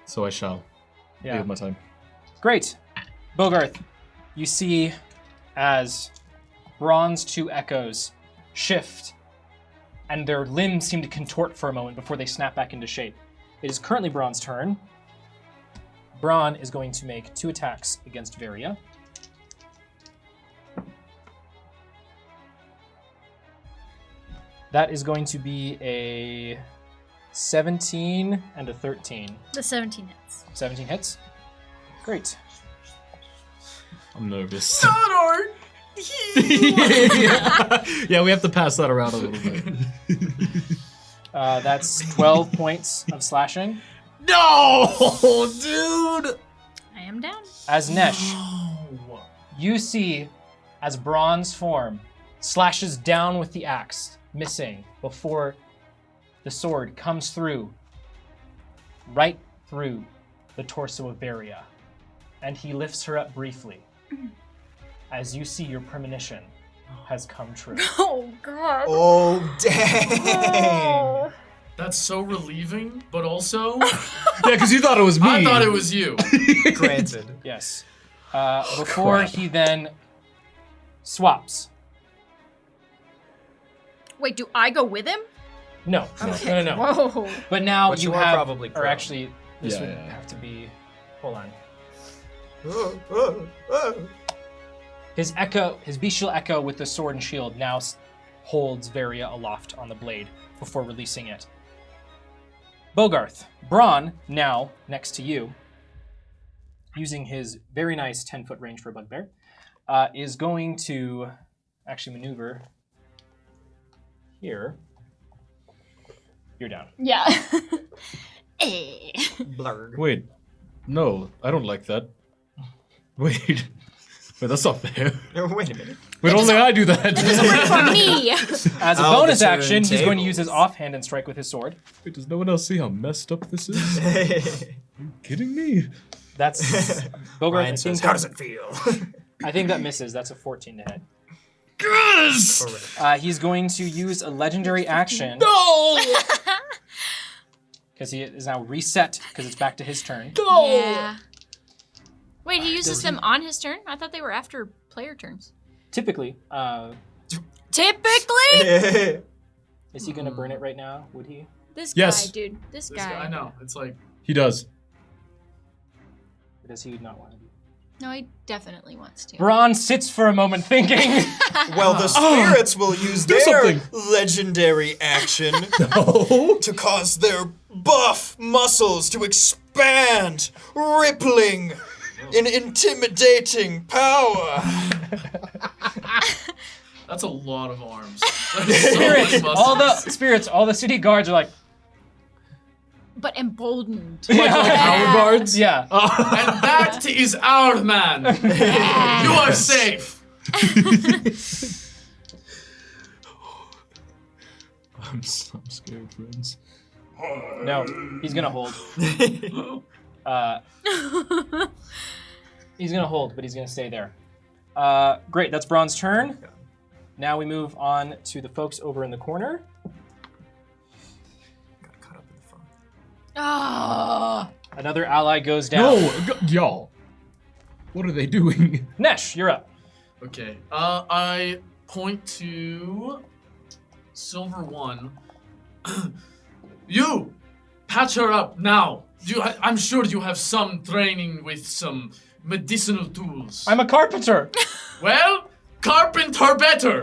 So I shall.
Yeah.
Give my time.
Great. Bogarth, you see as Braun's 2 echoes shift, and their limbs seem to contort for a moment before they snap back into shape. It is currently Braun's turn. Braun is going to make 2 attacks against Varia. That is going to be a 17 and a 13.
The 17 hits.
17 hits. Great.
I'm nervous.
Honor!
Yeah, we have to pass that around a little bit.
That's 12 points of slashing.
No, dude.
I am down.
As Nesh, you see as Braun's form slashes down with the axe, missing before the sword comes through, right through the torso of Varia. And he lifts her up briefly as you see your premonition has come true.
Oh god.
Oh, dang.
That's so relieving, but also,
Yeah, because you thought it was me.
I thought it was you.
Granted.
Yes. Before
crap.
he then swaps.
Wait, do I go with him?
No. No.
Whoa.
But now
But
you
you are
have,
probably
or
prone.
actually, this
Yeah,
would
yeah.
have to be. Hold on.
Oh.
His echo, his bestial echo with the sword and shield now holds Varia aloft on the blade before releasing it. Bogarth. Braun, now next to you, using his very nice 10-foot range for a bugbear, is going to actually maneuver here. You're down.
Yeah. Eh.
Blurg.
Wait. No, I don't like that. Wait, that's not fair.
Wait a minute.
Wait, only I do that.
For me.
As a
Oh,
bonus
the
action, he's going to use his
turntables.
offhand and strike with his sword.
Wait, does no one else see how messed up this is? Are you kidding me?
That's Bogarth.
Ryan says, how does it feel?
I think that misses. That's a 14 to hit.
Yes!
He's going to use a legendary action
No!
because he is now reset because it's back to his turn.
No!
Yeah. Wait, he uses them on his turn? I thought they were after player turns.
Typically,
Typically?
is he going to burn it right now? Would he?
This
Yes.
guy, dude. This
This
guy.
guy, I know. It's like,
He does.
Or does he not want to?
No, he definitely wants to.
Braun sits for a moment thinking.
Well, the spirits will use
Do
their
something.
legendary action
No.
to cause their buff muscles to expand, rippling in intimidating power.
that's a lot of arms. That's so many
Spirits, all the city guards are like,
But emboldened.
Like our guards?
yeah.
And that is our man. You are safe.
I'm scared, friends.
No, he's gonna hold. He's gonna hold, but he's gonna stay there. Great, that's Braun's turn. Now we move on to the folks over in the corner.
Got caught up in the fun.
Oh.
Another ally goes down.
No, y'all. What are they doing?
Nesh, you're up.
Okay. I point to Silver One. You patch her up now. I'm sure you have some training with some medicinal tools.
I'm a carpenter.
Well, carpenter better.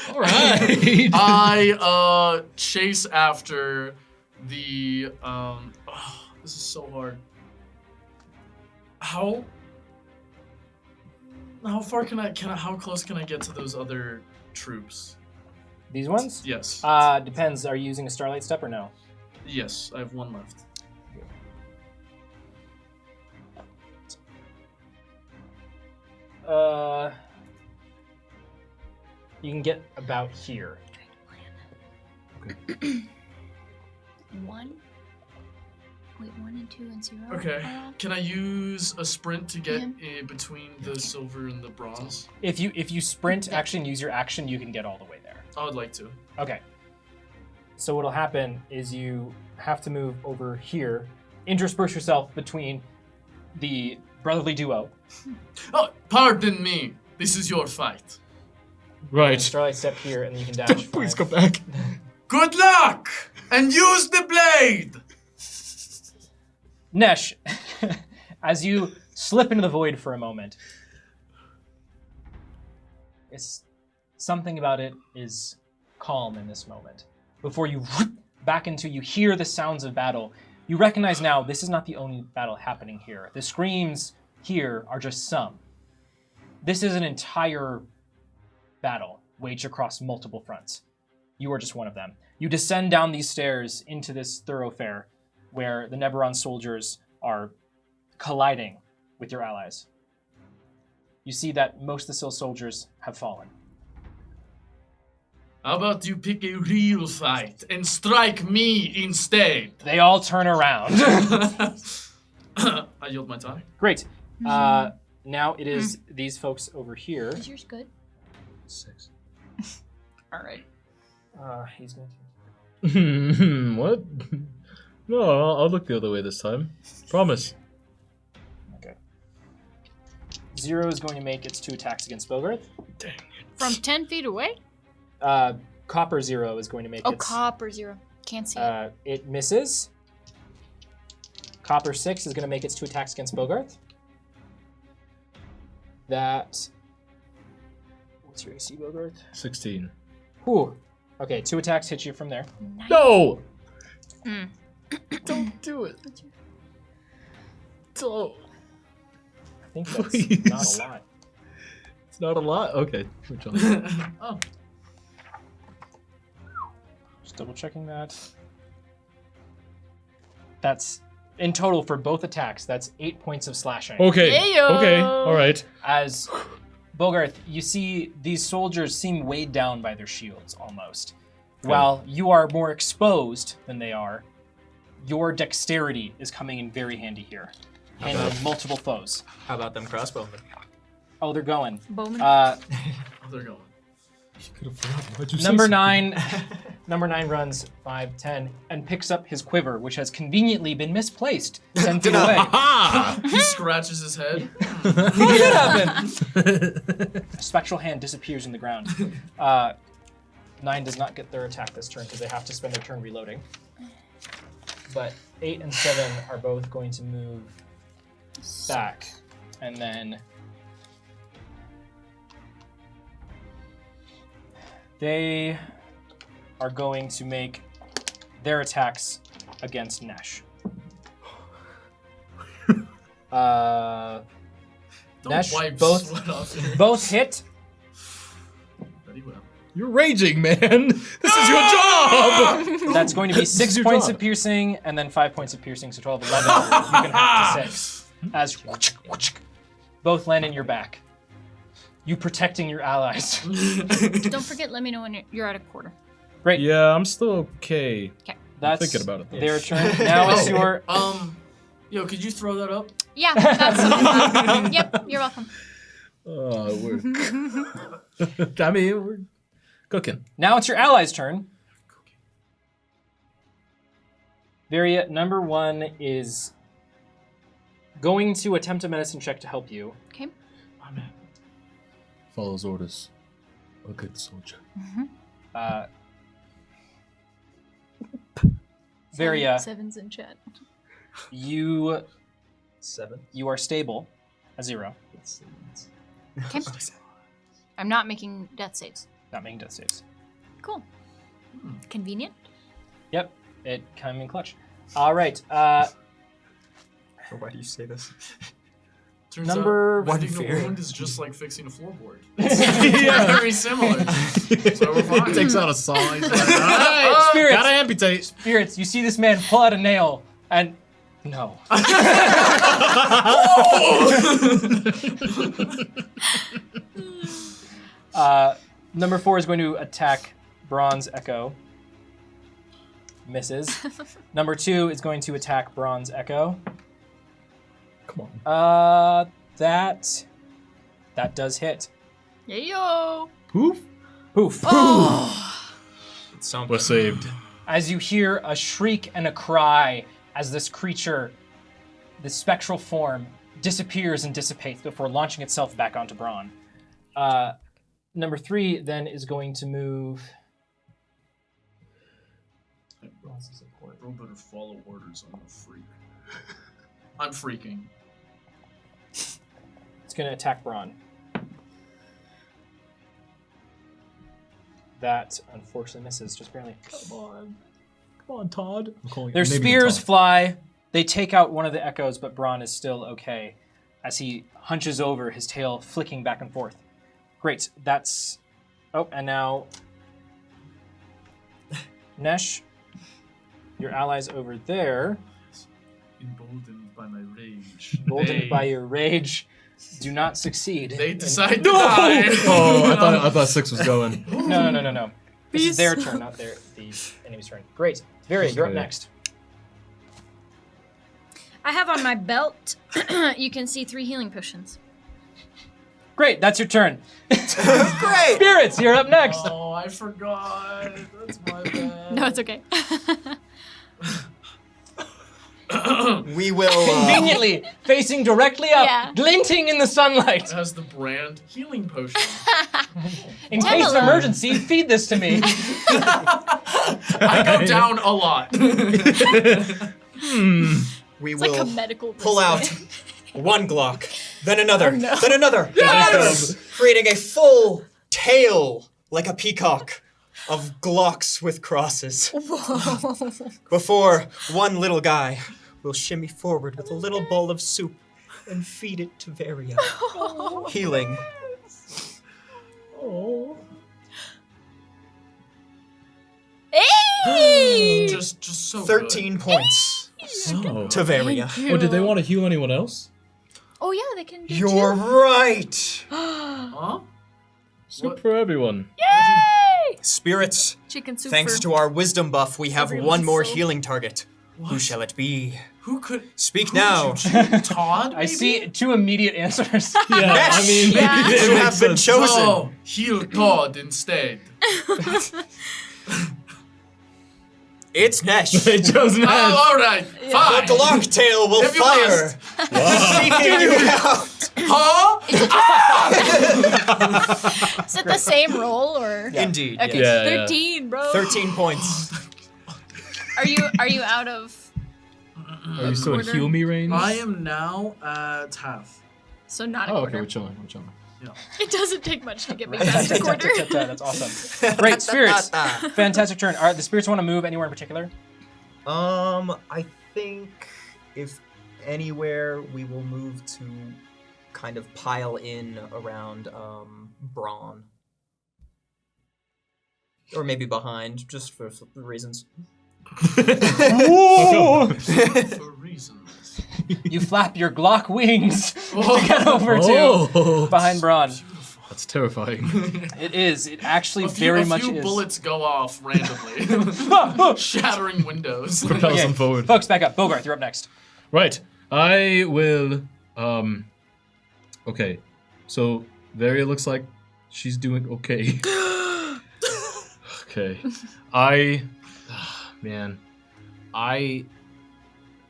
All right.
I chase after the this is so hard. How far how close can I get to those other troops?
These ones?
Yes.
Depends. Are you using a Starlight Step or no?
Yes, I have one left.
You can get about here.
One? Wait, 1 and 2 and 0?
Okay. Can I use a sprint to get
Mhm.
between the silver and the bronze?
If you sprint action, use your action, you can get all the way there.
I would like to.
Okay. So what'll happen is you have to move over here, intersperse yourself between the brotherly duo.
Oh, pardon me. This is your fight.
Right.
Starlight Step here, and then you can dash.
Please
5.
come back.
Good luck, and use the blade.
Nesh, as you slip into the void for a moment, it's something about it is calm in this moment. Before you back into, you hear the sounds of battle. You recognize now this is not the only battle happening here. The screams here are just some. This is an entire battle waged across multiple fronts. You are just one of them. You descend down these stairs into this thoroughfare where the Neberon soldiers are colliding with your allies. You see that most of the Syl soldiers have fallen.
How about you pick a real fight and strike me instead?
They all turn around.
I yield my time.
Great. Now it is these folks over here.
Is yours good?
6.
All right.
He's going to...
What? No, I'll look the other way this time. Promise.
Okay. 0 is going to make its 2 attacks against Bogarth.
Dang it.
From 10 feet away?
Copper 0 is going to make
Oh,
its...
copper 0. Can't see it.
It misses. Copper 6 is going to make its 2 attacks against Bogarth. That... What's your AC, Bogarth?
16.
Whew. Okay, 2 attacks hit you from there.
No!
Don't do it. Don't.
I think that's
Please.
not a lot.
It's not a lot? Okay. Which one?
Oh.
Just double checking that. That's in total for both attacks. That's 8 points of slashing.
Okay.
Yayo!
Okay. All right.
As Bogarth, you see these soldiers seem weighed down by their shields almost. While you are more exposed than they are, your dexterity is coming in very handy here. Handling multiple foes.
How about them crossbowmen?
Oh, they're going.
Bowman.
Oh, they're going.
Could have forgotten. Why'd you say
Number
something?
9. Number 9 runs 5, 10, and picks up his quiver, which has conveniently been misplaced 10 feet away.
He scratches his head.
What did happen? A spectral hand disappears in the ground. 9 does not get their attack this turn because they have to spend their turn reloading. But 8 and 7 are both going to move back. And then they are going to make their attacks against Nesh.
Don't
Nesh,
wipe
both
sweat off your
hit.
Very well.
You're raging, man. This is your job.
That's going to be
This
6
is your
points
job.
of piercing and then 5 points of piercing, so 12, 11. You can hack to 6. As both land in your back. You protecting your allies.
Don't forget, let me know when you're at a quarter.
Great.
Yeah, I'm still okay.
Okay.
That's
thinking about it, though.
their turn. Now it's your.
Yo, could you throw that up?
Yeah, that's fine. Yep, you're welcome.
Oh, we're. I mean, we're cooking.
Now it's your allies' turn. Varia, number 1 is going to attempt a medicine check to help you.
Okay.
My man.
Follows orders. A good soldier.
Varia,
Seven's in chat.
you
7.
are stable at 0,
Okay. I'm not making death saves.
not making death saves.
Cool. Convenient.
Yep, it came in clutch. All right,
Why do you say this?
Turns
Number
out
one
mending
fear.
a wound is just like fixing a floorboard. Very similar. So we're fine.
Takes out a saw. He's like, all right,
Spirits.
gotta amputate.
Spirits, you see this man pull out a nail, and no. Number 4 is going to attack Bronze Echo. Misses. Number 2 is going to attack Bronze Echo.
Come on.
That does hit.
Yayo!
Poof.
Poof.
We're saved.
As you hear a shriek and a cry as this creature, this spectral form, disappears and dissipates before launching itself back onto Braun. Number 3 then is going to move.
Bro better follow orders. I'm a freak. I'm freaking.
It's going to attack Braun. That unfortunately misses, just barely.
Come on, Todd.
Their spears fly. They take out one of the echoes, but Braun is still okay as he hunches over, his tail flicking back and forth. Great, that's... Oh, and now... Nesh, your allies over there,
Emboldened by my rage.
emboldened by your rage, do not succeed.
They decide to
No!
die.
Oh, I thought 6 was going.
No. This is their turn, not the enemy's turn. Great. Varia, you're up
Okay.
next.
I have on my belt, you can see 3 healing potions.
Great, that's your turn.
Great!
Spirits, you're up next.
Oh, I forgot. That's my bad.
No, it's okay.
We will.
Conveniently facing directly up,
Yeah.
glinting in the sunlight.
It has the brand healing potion.
In case of emergency, feed this to me.
I go down a lot.
We
It's
will
like a medical
pull out
display.
one Glock, then another,
no.
then another, then another, creating a full tail like a peacock of Glocks with crosses.
Whoa.
Before one little guy will shimmy forward with a little bowl of soup and feed it to Varia. Healing.
Oh.
Hey!
Just so
13 points
Oh.
to Varia.
Thank
Oh, did they
you.
want to heal anyone else?
Oh yeah, they can do
You're
too.
right.
good. Huh?
Soup
What?
for everyone.
Yay!
Spirits,
Chicken soup.
thanks
for
to our wisdom buff, we have
everyone's
one more
soul.
healing target. Who
What?
shall it be?
Who could?
Speak
who
now.
would you choose? Todd?
I
maybe?
see 2 immediate answers.
Yeah,
Yes!
I mean,
Yeah.
maybe it
You
makes
have been
sense.
chosen.
No, heal Todd instead.
It's Nesh.
They chose
Oh,
Nash.
all right,
The
fine.
Glocktail will
If you
fire. Seeking you out.
Huh?
Is it the same roll or?
Indeed.
Okay,
yes.
Yeah, yeah.
13, bro.
13 points.
Are you out of?
Are you still in
Order.
heal me range?
I am now at half.
So not a
Oh, okay,
quarter.
we're chilling. We're chilling.
It doesn't take much to get me past a quarter.
That's awesome. Great, spirits. Fantastic turn. All right, the spirits want to move anywhere in particular?
I think if anywhere we will move to kind of pile in around Braun. Or maybe behind, just for reasons.
For reasons.
You flap your Glock wings
Oh.
to get over to
Oh,
behind Braun.
that's terrifying.
It is. It actually
A
very
few
much
is.
is.
Bullets go off randomly, shattering windows.
Propels
Okay,
them forward.
folks, back up. Bogart, you're up next.
Right. I will. Okay. So Varia looks like she's doing okay. Okay.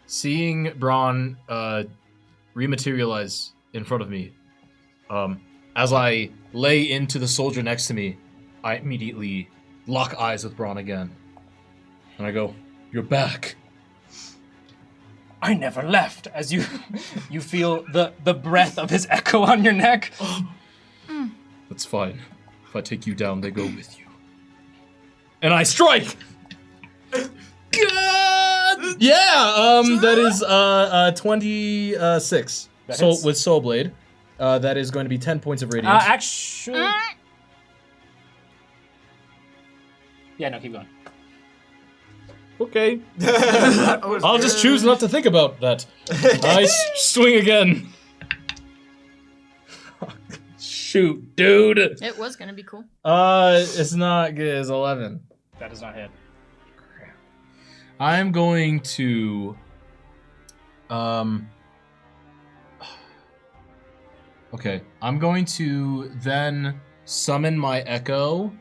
Seeing Braun rematerialize in front of me, as I lay into the soldier next to me, I immediately lock eyes with Braun again. And I go, "You're back."
I never left. As you feel the breath of his echo on your neck.
That's fine. If I take you down, they go with you. And I strike! God! Yeah, that is 26.
That
Soul,
hits.
with Soul Blade. That is going to be 10 points of radiance.
Actually. Yeah, no, keep going.
Okay. I'll just choose not to think about that. I swing again. Shoot, dude.
It was gonna be cool.
It's not good. It's 11.
That does not hit.
I'm going to okay, I'm going to then summon my echo.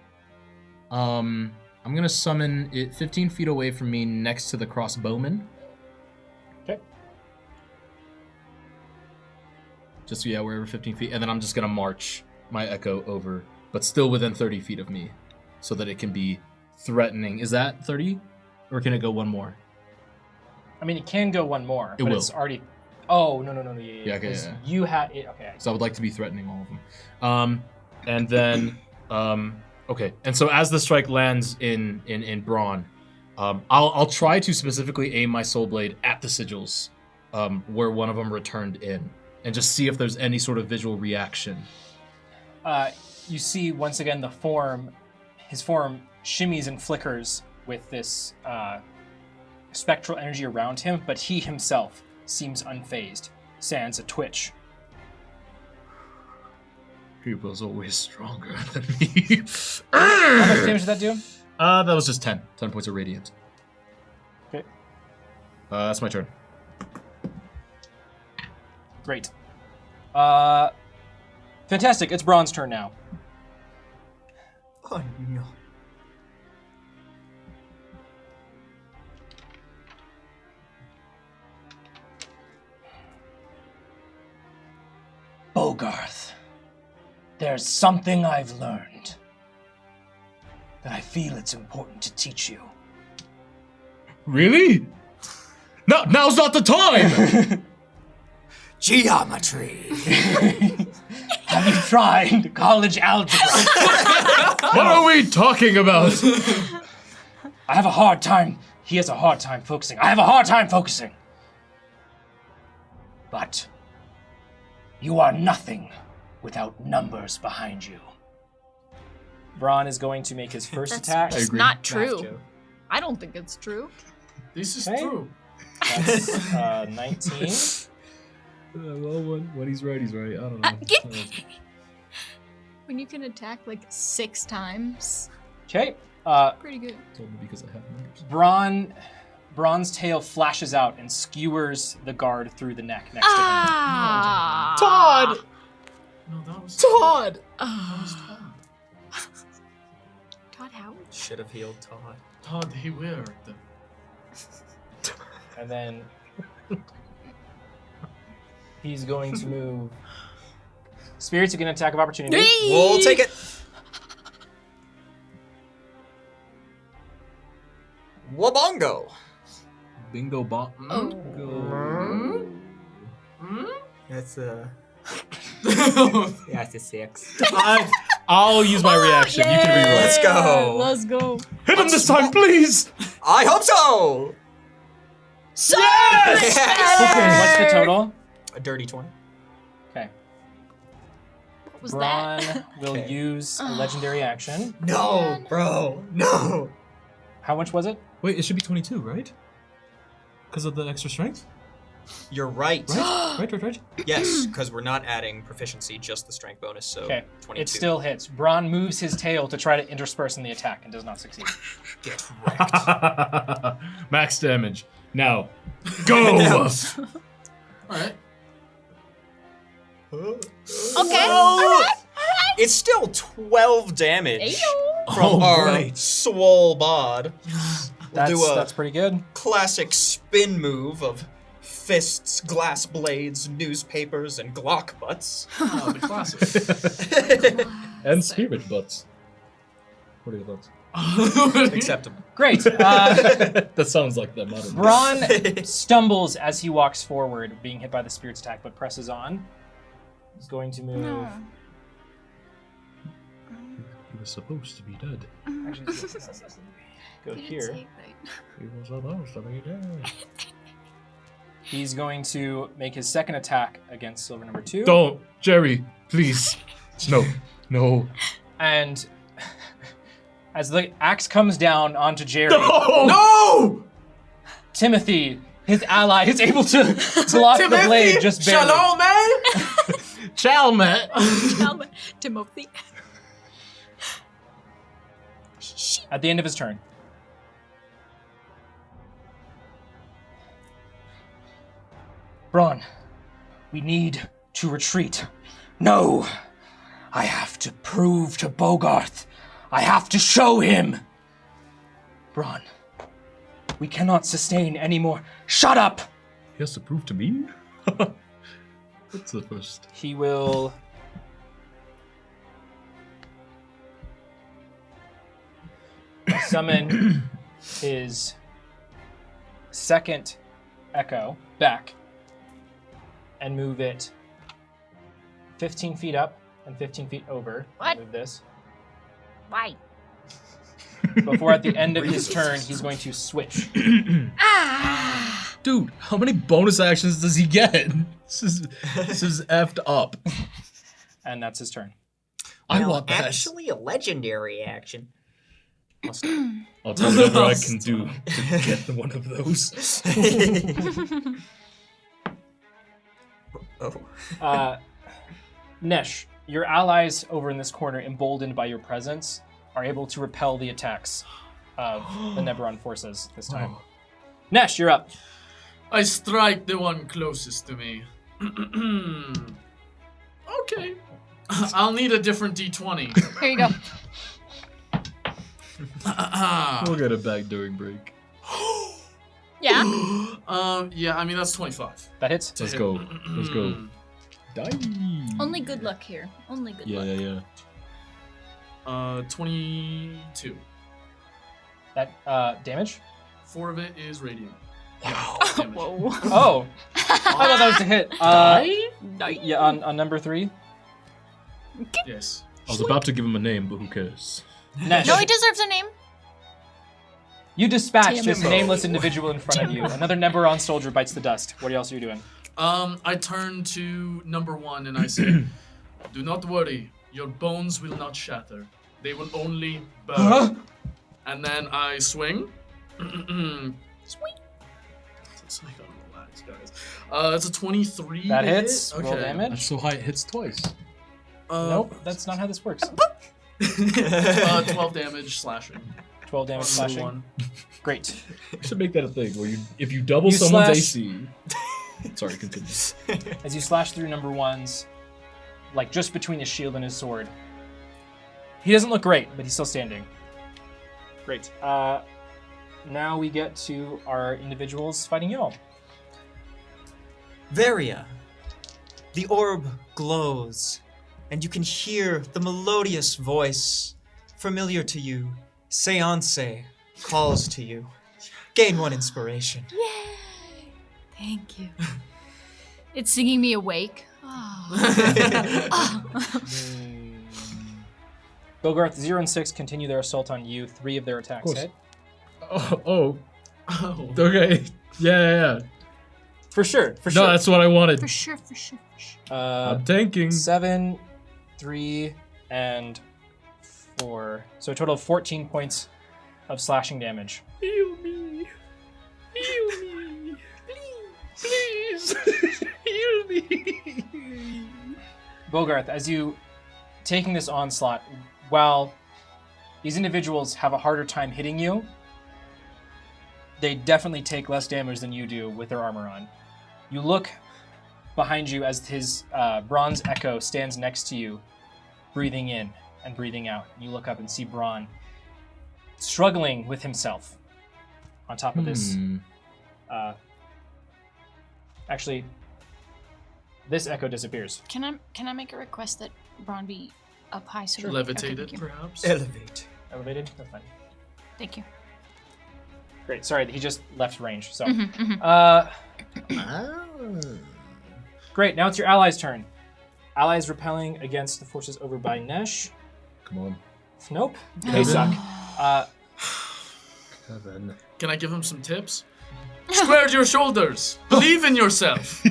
I'm gonna summon it 15 feet away from me next to the crossbowman.
Okay.
Just wherever 15 feet, and then I'm just gonna march my echo over, but still within 30 feet of me, so that it can be threatening. Is that 30? Or can it go one more?
I mean, it can go one more,
It
but
will.
it's already. Oh no!
Yeah, okay,
'cause
yeah.
You had it. Okay.
So I would like to be threatening all of them. And then, okay. And so as the strike lands in Braun, I'll try to specifically aim my soul blade at the sigils, where one of them returned in, and just see if there's any sort of visual reaction.
You see once again his form shimmies and flickers with this spectral energy around him, but he himself seems unfazed, sans a twitch.
People's always stronger than me.
How much damage did that do?
That was just 10. 10 points of radiant.
Okay.
That's my turn.
Great. Fantastic. It's Braun's turn now.
Oh no.
Bogarth, there's something I've learned that I feel it's important to teach you.
Really? No, now's not the time!
Geometry.
Have you tried college algebra.
What are we talking about?
I have a hard time. He has a hard time focusing. I have a hard time focusing. But you are nothing without numbers behind you. Braun is going to make his first attack.
That's not true. I don't think it's true.
This is
Okay.
true.
That's 19.
Well, when he's right, he's right. I don't know.
When you can attack like 6 times,
Okay.
pretty good.
It's only because I have numbers.
Braun's tail flashes out and skewers the guard through the neck next to him.
Ah,
Todd!
No, that was
Todd!
That was Todd.
Todd Howard.
Should have healed Todd.
Todd, he worked.
And then he's going to move. Spirits, you get an attack of opportunity.
We'll take it. Wabongo.
Bingo bot.
Oh.
That's that's a 6.
I'll use my reaction. You can reroll.
Let's go.
Let's go.
Hit him this time, please!
I hope so.
Yes!
What's the total?
A dirty 20.
Okay.
What was
Braun
that?
will
Okay.
use a legendary action.
No, bro. No.
How much was it?
Wait, it should be 22, right? Because of the extra strength?
You're right.
Right.
Yes, because we're not adding proficiency, just the strength bonus. So
Okay.
22.
It still hits. Braun moves his tail to try to intersperse in the attack and does not succeed.
Get wrecked.
Max damage. Now, go!
Alright.
Okay. Alright.
It's still 12 damage
Ayo.
from our
Alright.
swole bod. We'll do a
That's pretty good.
classic spin move of fists, glass blades, newspapers, and Glock butts.
Oh, the classic.
And spirit butts. What are your thoughts?
Acceptable.
Great.
That sounds like them. I don't know.
Braun stumbles as he walks forward, being hit by the spirit's attack, but presses on. He's going to move.
No.
He was supposed to be dead.
Actually, go
You didn't
here.
say it right.
He was supposed to be dead.
He's going to make his second attack against silver number 2.
Don't, Jerry, please. No.
And as the axe comes down onto Jerry,
No!
Timothy, his ally, is able to block the blade just barely.
Shalom, man!
Chalmet.
Timothy.
At the end of his turn. Braun, we need to retreat. No! I have to prove to Bogarth. I have to show him! Braun, we cannot sustain anymore. Shut up!
He has to prove to me? What's the first?
He will... summon his second echo back and move it 15 feet up and 15 feet over.
What?
Move this.
Why?
Before at the end of his turn, he's going to switch.
Ah.
Dude, how many bonus actions does he get? This is effed up.
And that's his turn.
I want that.
Actually, a legendary action.
I'll tell you whatever I can do to get one of those.
Oh.
Nesh, your allies over in this corner, emboldened by your presence, are able to repel the attacks of the Neberon forces this time. Nesh, you're up.
I strike the one closest to me. Okay. I'll need a different D20.
Here you go.
We'll get it back during break.
Yeah.
Yeah, I mean, that's 25.
That hits.
Let's go. Let's go. Die.
Only good luck here. Only good luck.
Yeah.
22.
That damage?
4 of it is radiant.
Whoa.
Oh, I thought that was a hit.
Die?
Yeah, on number 3.
Yes.
I was about to give him a name, but who cares?
Nesh,
No, he deserves a name.
you dispatch this
Timbo.
nameless individual in front of you. Another Neberon soldier bites the dust. What else are you doing?
I turn to number 1 and I say, "Do not worry. Your bones will not shatter. They will only burn." And then I swing.
Swing.
It's like, relax, guys. It's a 23.
That
to
hits.
hit.
Roll
Okay.
damage.
That's so high it hits twice.
Nope, that's not how this works.
12 damage slashing.
12 damage
Number
slashing.
1.
Great.
We should make that a thing where if you double
You
someone's
slash-
AC. Sorry, continue.
As you slash through number 1's, like just between his shield and his sword. He doesn't look great, but he's still standing. Great. Now we get to our individuals fighting y'all.
Varia. The orb glows, and you can hear the melodious voice familiar to you. Seance calls to you. Gain 1 inspiration.
Yay! Thank you. It's singing me awake. Oh.
Bogarth, 0 and 6 continue their assault on you. 3 of their attacks
course.
hit.
Oh.
Okay. Yeah.
For sure.
No, that's what I wanted.
For sure, for sure, for sure.
I'm tanking.
7, 3, and 4. So a total of 14 points of slashing damage.
Heal me. Heal me. Please. Heal me.
Bogarth, as you taking this onslaught, while these individuals have a harder time hitting you, they definitely take less damage than you do with their armor on. You look behind you as his bronze echo stands next to you, breathing in and breathing out. You look up and see Braun struggling with himself on top of this. Actually, this echo disappears.
Can I make a request that Braun be up high? So that-
Levitated,
okay, thank you.
perhaps?
Elevate.
Elevated? That's fine.
Thank you.
Great. Sorry, he just left range. So, great. Now it's your allies' turn. Allies repelling against the forces over by Nesh.
Come on.
Nope. They suck.
Kevin.
Can I give him some tips? Square your shoulders. Believe in yourself.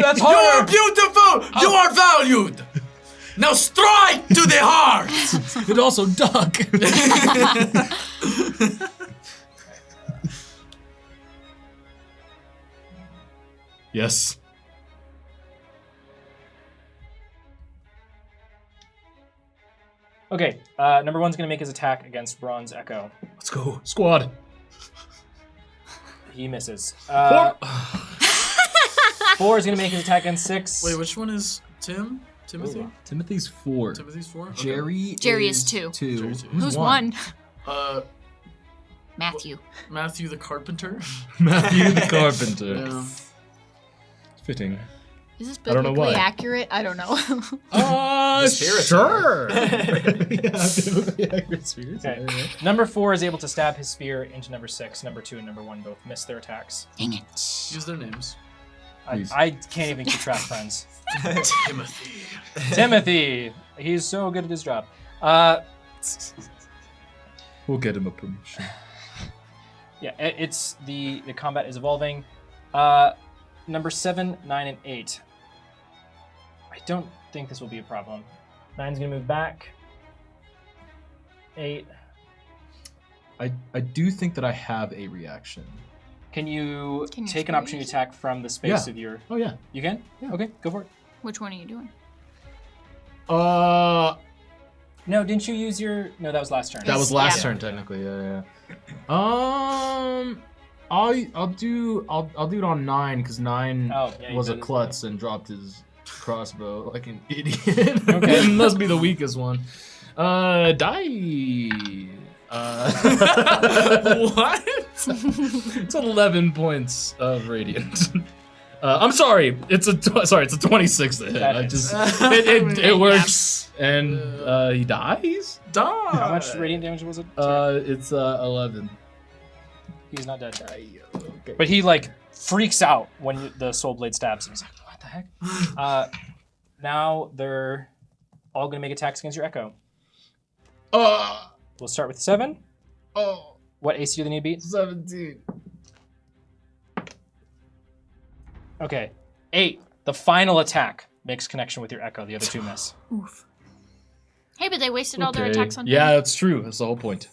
That's
You are beautiful. You are valued. Now strike to the heart.
And also duck. Yes.
Okay. Number 1's gonna make his attack against Braun's Echo.
Let's go. Squad.
He misses. 4 is gonna make his attack against 6.
Wait, which one is Tim? Timothy?
Timothy's 4.
Timothy's 4? Okay.
Jerry
is 2.
Jerry's 2.
Who's one? Matthew.
Matthew the carpenter.
Matthew the carpenter.
Yeah.
Fitting.
Is this
I don't know
biblically
why.
accurate? I don't know.
The spirits
sure. Biblically accurate spirits.
Okay.
Yeah.
Number 4 is able to stab his spear into number 6. Number 2 and number 1 both miss their attacks.
Dang it.
Use their names.
Please.
I can't even keep track, friends.
Timothy.
Timothy! He's so good at his job.
We'll get him a promotion.
Yeah, it's the combat is evolving. Number 7, 9, and 8. I don't think this will be a problem. 9's gonna move back. 8.
I do think that I have a reaction.
Can you
Can you
take an
spare
opportunity
yours?
attack from the space
Yeah.
of your?
Oh yeah.
You can?
Yeah.
Okay, go for it.
Which one are you doing?
No, didn't you use your? No, that was last turn.
That was last
Yeah.
turn technically. Yeah. I'll do it on 9 because 9
Oh, yeah, you
was a
did it.
klutz and dropped his crossbow like an idiot.
Okay.
It must be the weakest one. Die.
What?
It's 11 points of radiant. I'm sorry. It's a 26 to hit.
That
I
hits.
just it works and he dies.
Die.
How much radiant damage was it?
It's 11.
He's not dead.
Okay.
But he like freaks out when the soul blade stabs him. He's like, "What the heck?" Now they're all going to make attacks against your Echo.
Oh.
We'll start with 7.
Oh.
What AC do they need to beat?
17.
Okay. 8. The final attack makes connection with your Echo. The other 2 miss.
Oof. Hey, but they wasted all their attacks on
Yeah,
him.
that's true. That's the whole point.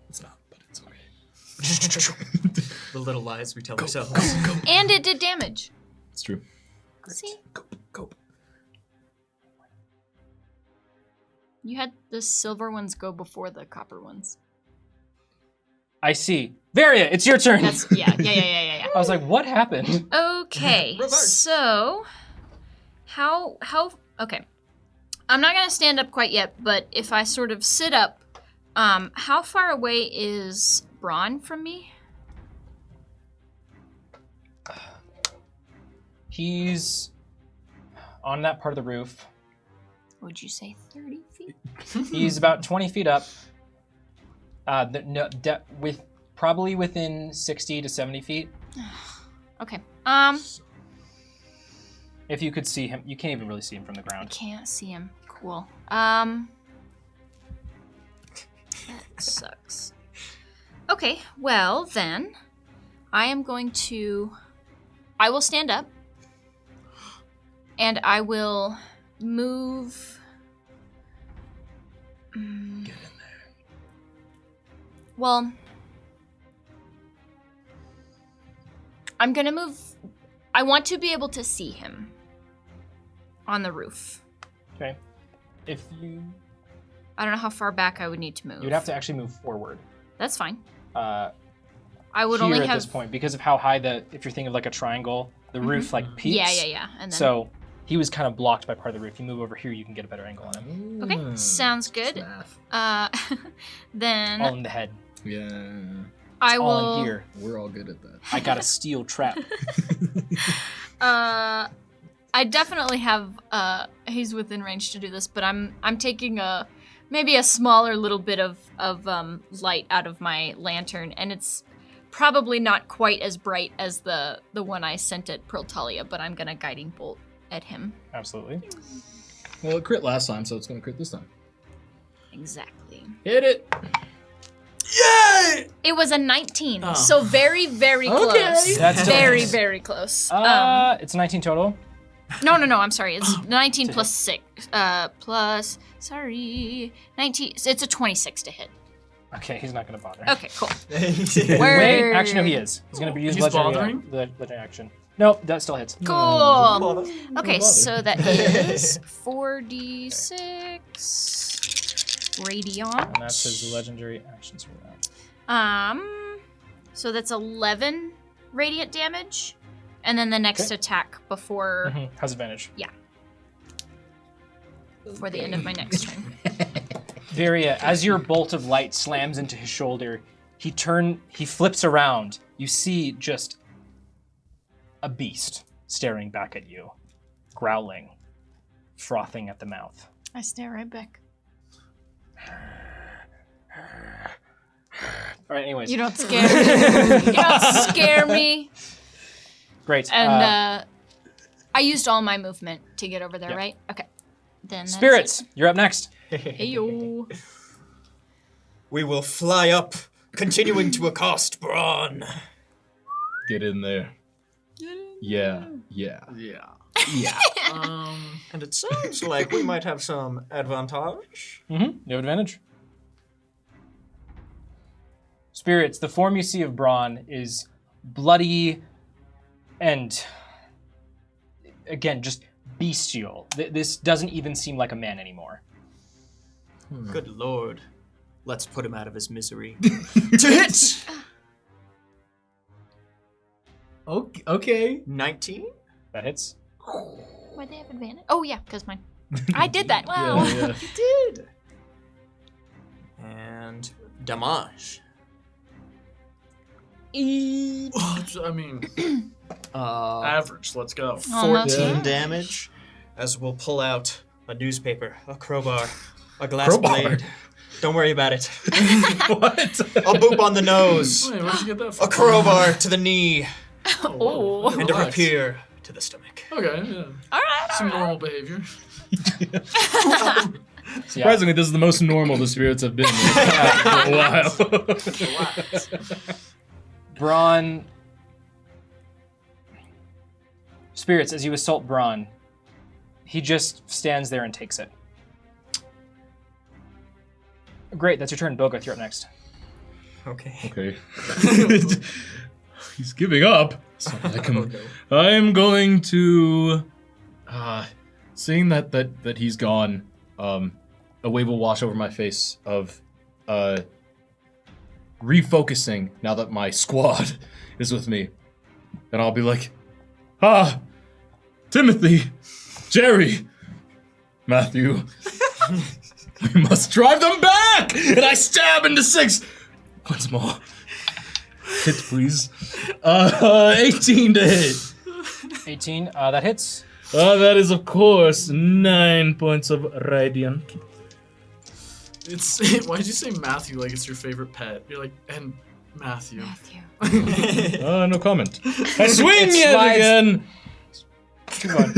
It's not, but it's okay.
The little lies we tell ourselves.
And it did damage.
It's true.
See?
Go.
You had the silver ones go before the copper ones.
I see. Varia, it's your turn.
That's yeah.
I was like, what happened?
Okay, so how okay. I'm not gonna stand up quite yet, but if I sort of sit up, how far away is Braun from me?
He's on that part of the roof.
Would you say 30 feet?
He's about 20 feet up. With probably within 60 to 70 feet.
Okay.
If you could see him, you can't even really see him from the
I
ground.
can't see him. Cool. That sucks. Okay, well then, I will stand up, and I will move.
Get in there.
Well, I'm gonna move. I want to be able to see him on the roof.
Okay. If you,
I don't know how far back I would need to move.
you would have to actually move forward.
That's fine.
I
I would
here
only
at
have.
this point because of how high if you're thinking of like a triangle, the roof like peaks.
Yeah. And then.
So he was kind of blocked by part of the roof. You move over here, you can get a better angle on him.
Okay, sounds good.
Math.
Then
All in the head.
Yeah.
I will.
All in here.
We're all good at that.
I got a steel trap.
I definitely have. He's within range to do this, but I'm taking maybe a smaller little bit of light out of my lantern, and it's probably not quite as bright as the one I sent at Pearl Talia, but I'm gonna guiding bolt at him.
Absolutely.
Well, it crit last time, so it's going to crit this time.
Exactly.
Hit it.
Yay!
It was a 19,
Oh.
so very, very
Okay.
close.
That's still
very,
nice.
very close.
It's 19 total.
No, I'm sorry. It's 19 plus 6. Plus, sorry. 19. It's a 26 to hit.
Okay, he's not going to bother.
Okay, cool.
Wait,
Word.
actually, no, he is. He's going to use
He's
legendary, legendary action. Nope, that still hits.
Cool. Okay,
bother.
so that is 4d6 radiant.
And that's his legendary actions for that.
So that's 11 radiant damage, and then the next
Okay.
attack before
Has advantage.
before the end of my next turn.
Varia, as your bolt of light slams into his shoulder, he flips around. You see just a beast staring back at you, growling, frothing at the mouth.
I stare right back.
All right, anyways.
You don't scare me. You don't scare me.
Great.
And I used all my movement to get over there,
Yeah.
right? Okay. Then that's
Spirits, you're up next.
it. Heyo.
We will fly up, continuing to accost Braun.
Get in there. Yeah.
Yeah.
Yeah.
And it sounds like we might have some advantage.
You have advantage. Spirits, the form you see of Braun is bloody and, again, just bestial. This doesn't even seem like a man anymore.
Good lord. Let's put him out of his misery. To hit!
Okay.
19?
That hits.
Why they have advantage? Oh yeah, because mine. I did that. Wow.
Yeah.
You did. And damage.
I mean, average. Let's go.
14
Yeah.
damage, as we'll pull out a newspaper, a crowbar, a glass
Crowbar?
blade. Don't worry about it.
What?
A boop on the nose,
Wait, where'd you get that
a
from?
crowbar to the knee,
Oh.
and a
Relax.
rapier to the stomach.
Okay, yeah.
All right.
Some normal behavior.
Surprisingly, this is the most normal the spirits have been for a while.
Braun. Spirits, as you assault Braun, he just stands there and takes it. Great, that's your turn. Bogarth, you're up next.
Okay.
Okay. He's giving up. So I'm going to, seeing that he's gone, a wave will wash over my face of refocusing now that my squad is with me. And I'll be like, Timothy, Jerry, Matthew, we must drive them back! And I stab into 6. Once more. Hit, please. 18 to hit.
18, that hits.
That is, of course, 9 points of radiant.
Why did you say Matthew like it's your favorite pet? You're like, and Matthew.
No comment. I swing
It
yet
slides-
again.
Keep going.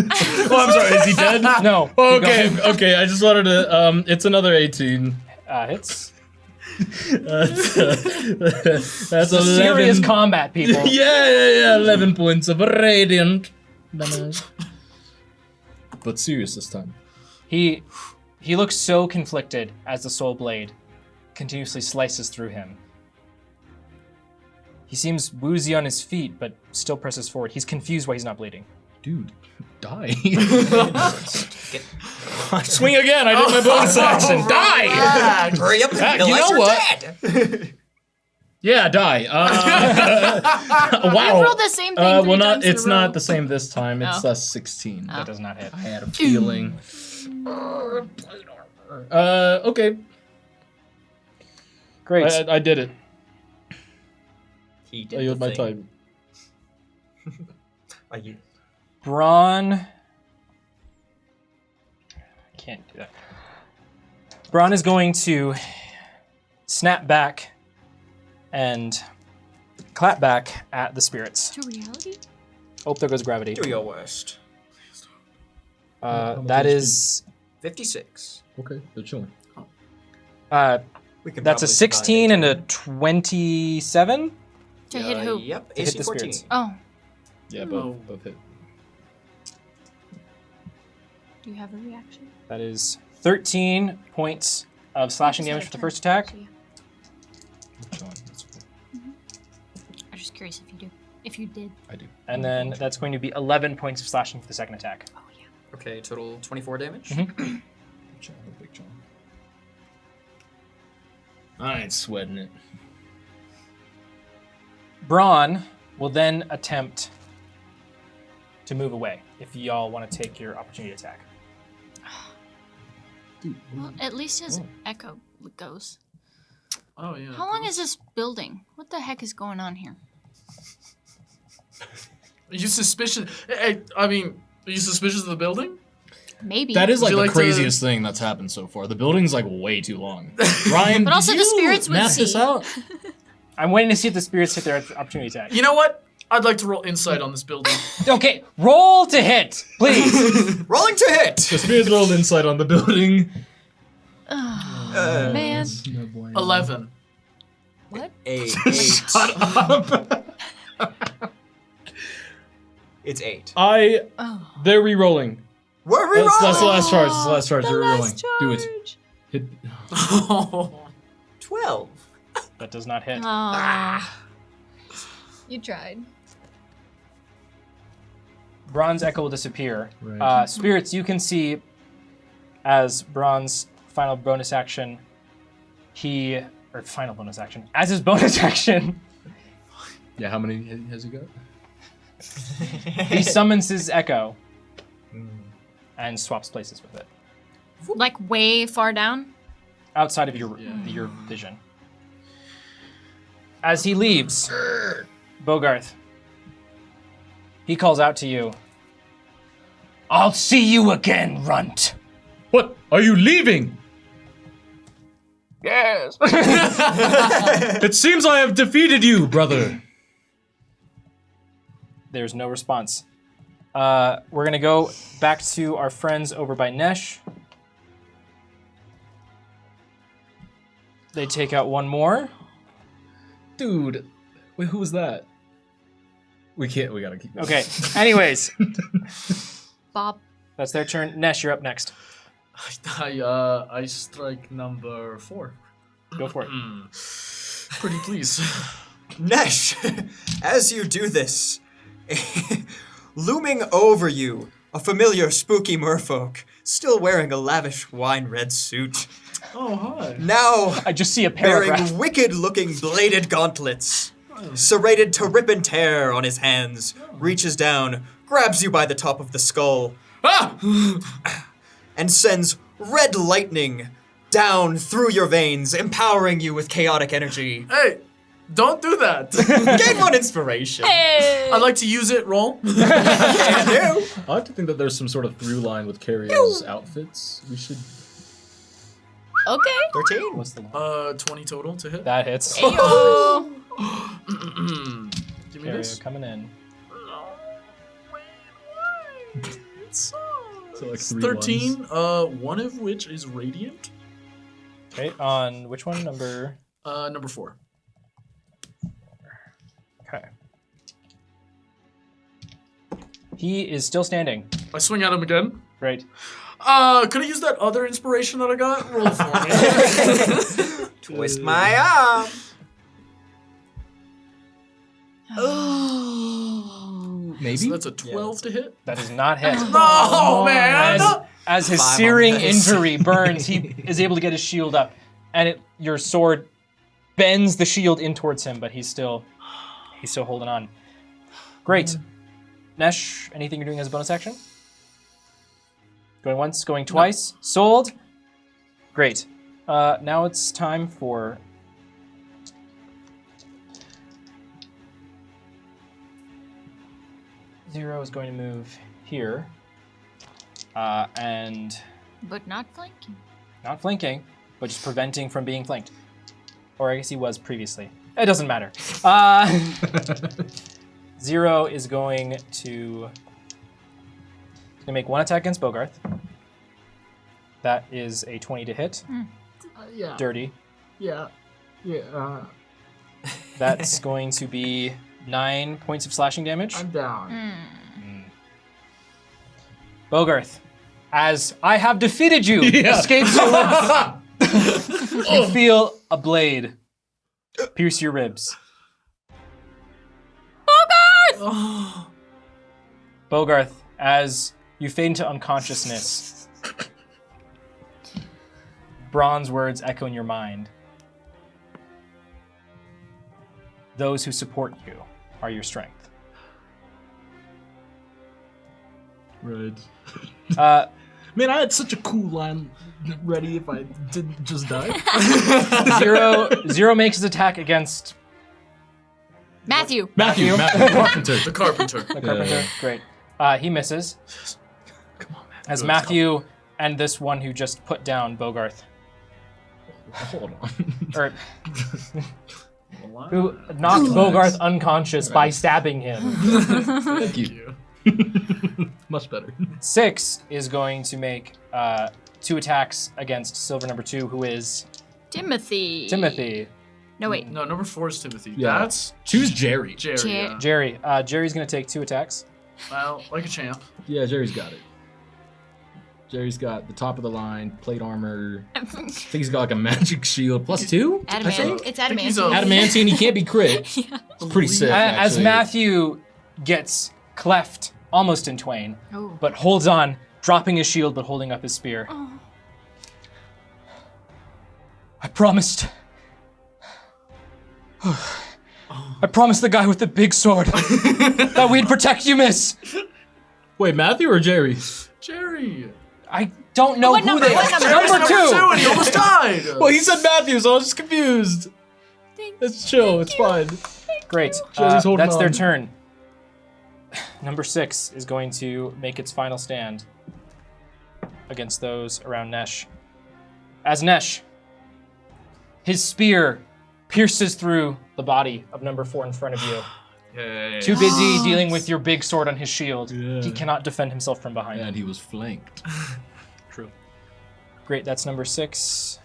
Oh, I'm sorry. Is he dead?
No.
Oh,
keep
okay,
going.
okay. I just wanted to. It's another 18.
Hits.
That's
It's
11.
serious combat, people.
Yeah. 11 points of radiant damage. But serious this time.
He looks so conflicted as the soul blade continuously slices through him. He seems woozy on his feet, but still presses forward. He's confused why he's not bleeding.
Dude, die. Swing again. I did my bonus action. Die.
Hurry up and
You
realize
know
you're
what?
dead.
Yeah, die. Wow.
You rolled the same thing three
well,
times in a
it's not
row.
the same this time. It's
Oh.
16.
That does not hit.
I had a feeling. Okay.
Great.
I did it.
He
I
did
yield
the
my
thing.
time.
Braun. I can't do that. Braun is going to snap back and clap back at the spirits.
To reality?
Oh, there goes gravity.
Do your worst.
That is
56.
Okay, they're chilling.
We can
that's a
probably
16
survive
and a 27.
To hit who?
Yep,
To hit
AC
the
14.
spirits.
Oh,
Yeah,
Oh.
both hit.
do you have a reaction?
That is 13 points of slashing damage for the first attack.
So, yeah.
They're chilling. That's cool.
I'm just curious if you do. If you did.
I do.
And then that's going to be 11 points of slashing for the second attack.
Oh, yeah.
Okay, total 24 damage.
Mhm.
Big chunk. I ain't sweating it.
Braun will then attempt to move away if y'all want to take your opportunity attack.
Dude,
Well, at least his echo goes.
Oh yeah.
How long is this building? What the heck is going on here?
Are you suspicious? I mean, are you suspicious of the building?
Maybe.
that is
Would
like
you
the
like to-
craziest thing that's happened so far. The building's like way too long. Ryan,
But also
did
the
you
spirits would
map
see.
this out?
I'm waiting to see if the spirits hit their opportunity attack.
You know what? I'd like to roll insight on this building.
Okay, roll to hit, please.
Rolling to hit!
The spirits rolled insight on the building.
Man.
11.
What?
8.
Shut up.
It's 8.
Oh.
They're re-rolling.
We're rerolling!
That's the last charge. That's the last charge.
The
They're re-rolling.
last
Do it.
charge.
Hit.
12.
That does not hit.
Aw. You tried.
Braun's echo will disappear.
Right.
Spirits, you can see as Braun's final bonus action, as his bonus action,
Yeah, how many has he got?
he summons his echo and swaps places with it.
Like way far down?
Outside of your vision. As he leaves, Bogarth, he calls out to you. I'll see you again, Runt.
What? Are you leaving?
Yes.
It seems I have defeated you, brother.
There's no response. We're gonna go back to our friends over by Nesh. They take out one more.
Dude, wait, who was that? We gotta keep going.
Okay. Anyways,
Bob.
that's their turn. Nesh, you're up next.
I strike number 4.
Go for it.
Pretty please.
Nesh, as you do this, looming over you, a familiar spooky merfolk, still wearing a lavish wine-red suit.
Oh, hi.
Now
I just see a paragraph.
bearing wicked-looking bladed gauntlets, serrated to rip and tear on his hands, reaches down, grabs you by the top of the skull, and sends red lightning down through your veins, empowering you with chaotic energy.
Hey, don't do that.
Gain 1 inspiration.
Hey!
I'd like to use it. Roll.
Can do.
I like to think that there's some sort of through line with Carrier's outfits. We should.
Okay.
13.
What's the one?
20 total to hit.
That hits.
Ayo.
Give me
Carrier
this.
coming in.
It's
So like 3
13.
ones.
One of which is radiant.
Okay, on which one? Number.
Number 4.
Okay. He is still standing.
I swing at him again.
Great.
Could I use that other inspiration that I got? Roll for me.
Twist my arm.
Maybe?
So that's a 12 to hit.
That is not hit.
Oh, man!
As his
5 on
searing
the dice.
injury burns, he is able to get his shield up, and your sword bends the shield in towards him, but he's still holding on. Great. Nesh, anything you're doing as a bonus action? Going once, going twice. Sold. Great. Now it's time for. Zero is going to move here. And
But not flanking.
not flanking, but just preventing from being flanked. Or I guess he was previously. It doesn't matter. Zero is going to make one attack against Bogarth. That is a 20 to hit.
Yeah.
Dirty.
Yeah. Yeah.
That's going to be 9 points of slashing damage.
I'm down.
Bogarth, as I have defeated you, escapes your lips. You feel a blade pierce your ribs.
Bogarth!
Bogarth, as you fade into unconsciousness, Bronze words echo in your mind. Those who support you are your strength.
Right.
Man, I had such a cool line ready if I didn't just die.
Zero makes his attack against
Matthew.
Matthew Carpenter.
The carpenter.
the carpenter. Great. He misses.
Come on, man.
As
Good.
Matthew and this one who just put down Bogarth,
Hold on.
or who knocked Bogarth unconscious by stabbing him.
Thank you. Much better.
6 is going to make 2 attacks against Silver number 2, who is
Timothy.
Timothy.
No, wait.
No, number 4 is Timothy.
Yeah.
That's
Choose Jerry.
Jerry.
Jer-
Yeah.
Jerry. Jerry's going to take 2 attacks.
Well, like a champ.
Yeah, Jerry's got it. Jerry's got the top of the line, plate armor. I think he's got like a magic shield. +2? I
Adamant.
think?
It's
think he's
adamant.
a-
Adamantine, he can't be crit. It's pretty sick,
As
actually.
Matthew gets cleft almost in twain,
Oh.
but holds on, dropping his shield but holding up his spear. I promised. I promised the guy with the big sword that we'd protect you, miss.
Wait, Matthew or Jerry?
Jerry.
I don't know
What
who
number?
they
What
are.
number?
Number 2.
and he almost died.
Well, he said Matthew, so I was just confused. It's chill, it's fine.
Great.
Jerry's holding
That's their
on.
turn. Number 6 is going to make its final stand against those around Nesh. As Nesh, his spear pierces through the body of number 4 in front of you.
Yeah.
Too busy dealing with your big sword on his shield.
Yeah.
He cannot defend himself from behind.
And he was flanked.
True. Great, that's number 6.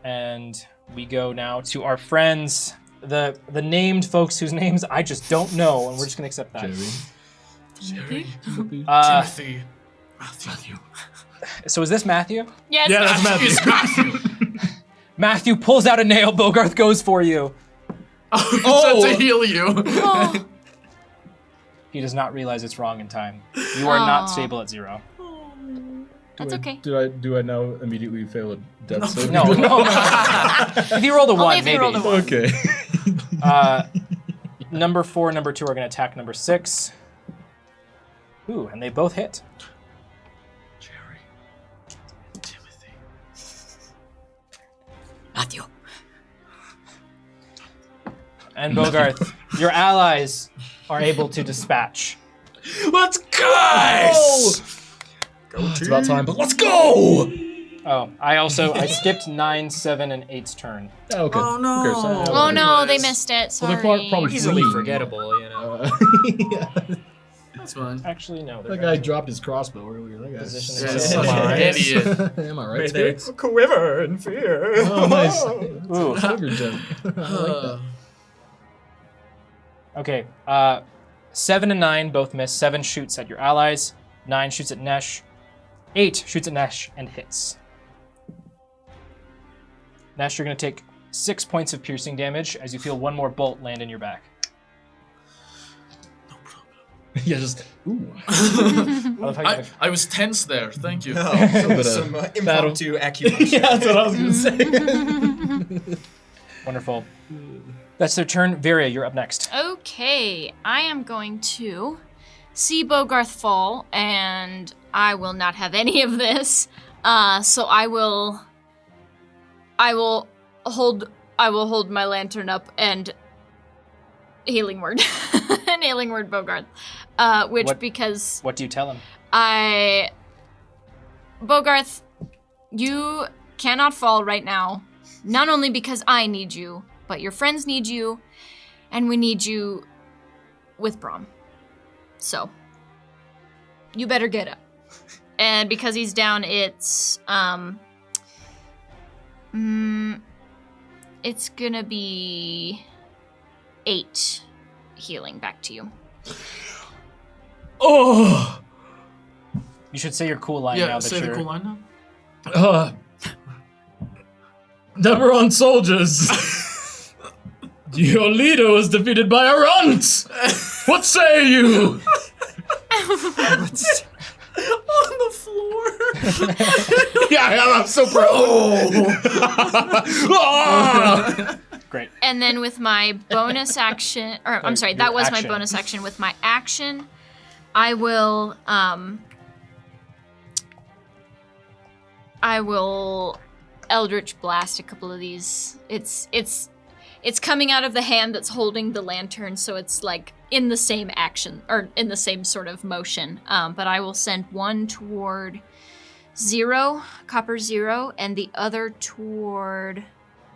And we go now to our friends, the named folks whose names I just don't know, and we're just gonna accept that.
Jerry.
Timothy.
Matthew.
So is this Matthew?
Yes.
Yeah, that's Matthew.
It's Matthew.
Matthew pulls out a nail. Bogarth goes for you.
Oh, to heal you.
Oh.
He does not realize it's wrong in time. You are not
Aw.
stable at 0.
That's okay.
Do I now immediately fail a death save?
No. If you rolled a 1,
Only if you
maybe.
rolled a 1.
Okay.
Number 4 and number 2 are going to attack number 6. Ooh, and they both hit.
Jerry. Timothy.
Matthew.
And Bogarth, your allies are able to dispatch.
Let's go! It's about time, but let's go!
Oh, I skipped 9, 7, and 8's turn.
Okay.
Oh, no.
Who cares?
Oh no, they
Nice.
missed it.
Well,
Sorry.
they're probably
Easily
fleeing.
forgettable, you know.
Yeah.
That's fine.
Actually, no.
That guy dropped his crossbow earlier. That guy's
Position
Yes.
himself.
Am I right?
Idiot.
Am I right,
They
spirits?
quiver in fear.
Oh, nice.
Ooh.
Quiver gem. I like that.
Okay, 7 and 9 both miss. 7 shoots at your allies. 9 shoots at Nesh. 8 shoots at Nesh and hits. Nesh, you're going to take 6 points of piercing damage as you feel one more bolt land in your back.
Yeah, just ooh.
I love how you
I was tense there. Thank you.
Some impromptu acupuncture.
Yeah, that's what I was gonna say.
Wonderful. That's their turn. Varia, you're up next.
Okay, I am going to see Bogarth fall, and I will not have any of this. So I will hold my lantern up and healing word, an healing word, Bogarth. Because
What do you tell him?
Bogarth, you cannot fall right now. Not only because I need you, but your friends need you, and we need you with Braum. So, you better get up. And because he's down, it's gonna be 8 healing back to you.
Oh.
You should say your cool line
Yeah,
now that
say
you're...
the cool line now.
Never on soldiers. Your leader was defeated by a runt. What say you?
On the floor.
Yeah, I'm so proud. Ah!
Great.
And then with my bonus action, or I'm sorry,
your
that was my
action.
bonus action. With my action, I will Eldritch Blast a couple of these. It's coming out of the hand that's holding the lantern, so it's like in the same action or in the same sort of motion. But I will send one toward 0, copper 0, and the other toward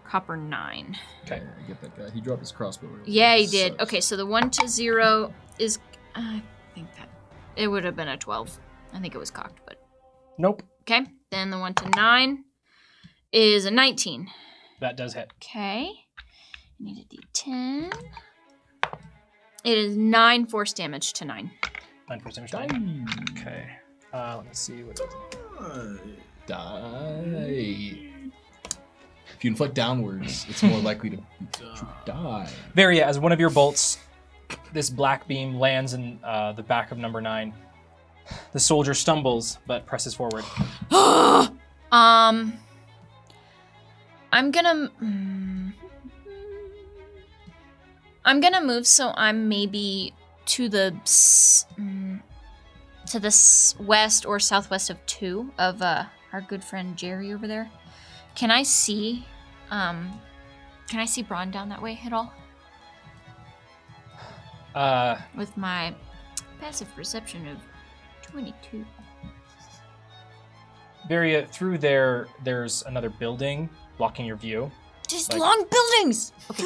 copper 9.
Okay, I get that guy. He dropped his crossbow earlier.
Yeah, he did.
Sucks.
Okay, so the 1 to 0 is, I think that it would have been a 12. I think it was cocked, but
Nope.
okay. Then the 1 to 9 is a 19.
That does hit.
Okay. I need a d10. It is 9 force damage to 9.
9 force damage. 9. Okay. Let me see. What
Die. If you inflict downwards, it's more likely to die.
Varia, as one of your bolts, this black beam lands in the back of number 9. The soldier stumbles, but presses forward.
I'm gonna move so I'm maybe to the west or southwest of 2 of our good friend Jerry over there. Can I see Braun down that way at all? With my passive perception of 22.
Varia, through there, there's another building blocking your view.
These long buildings. Okay.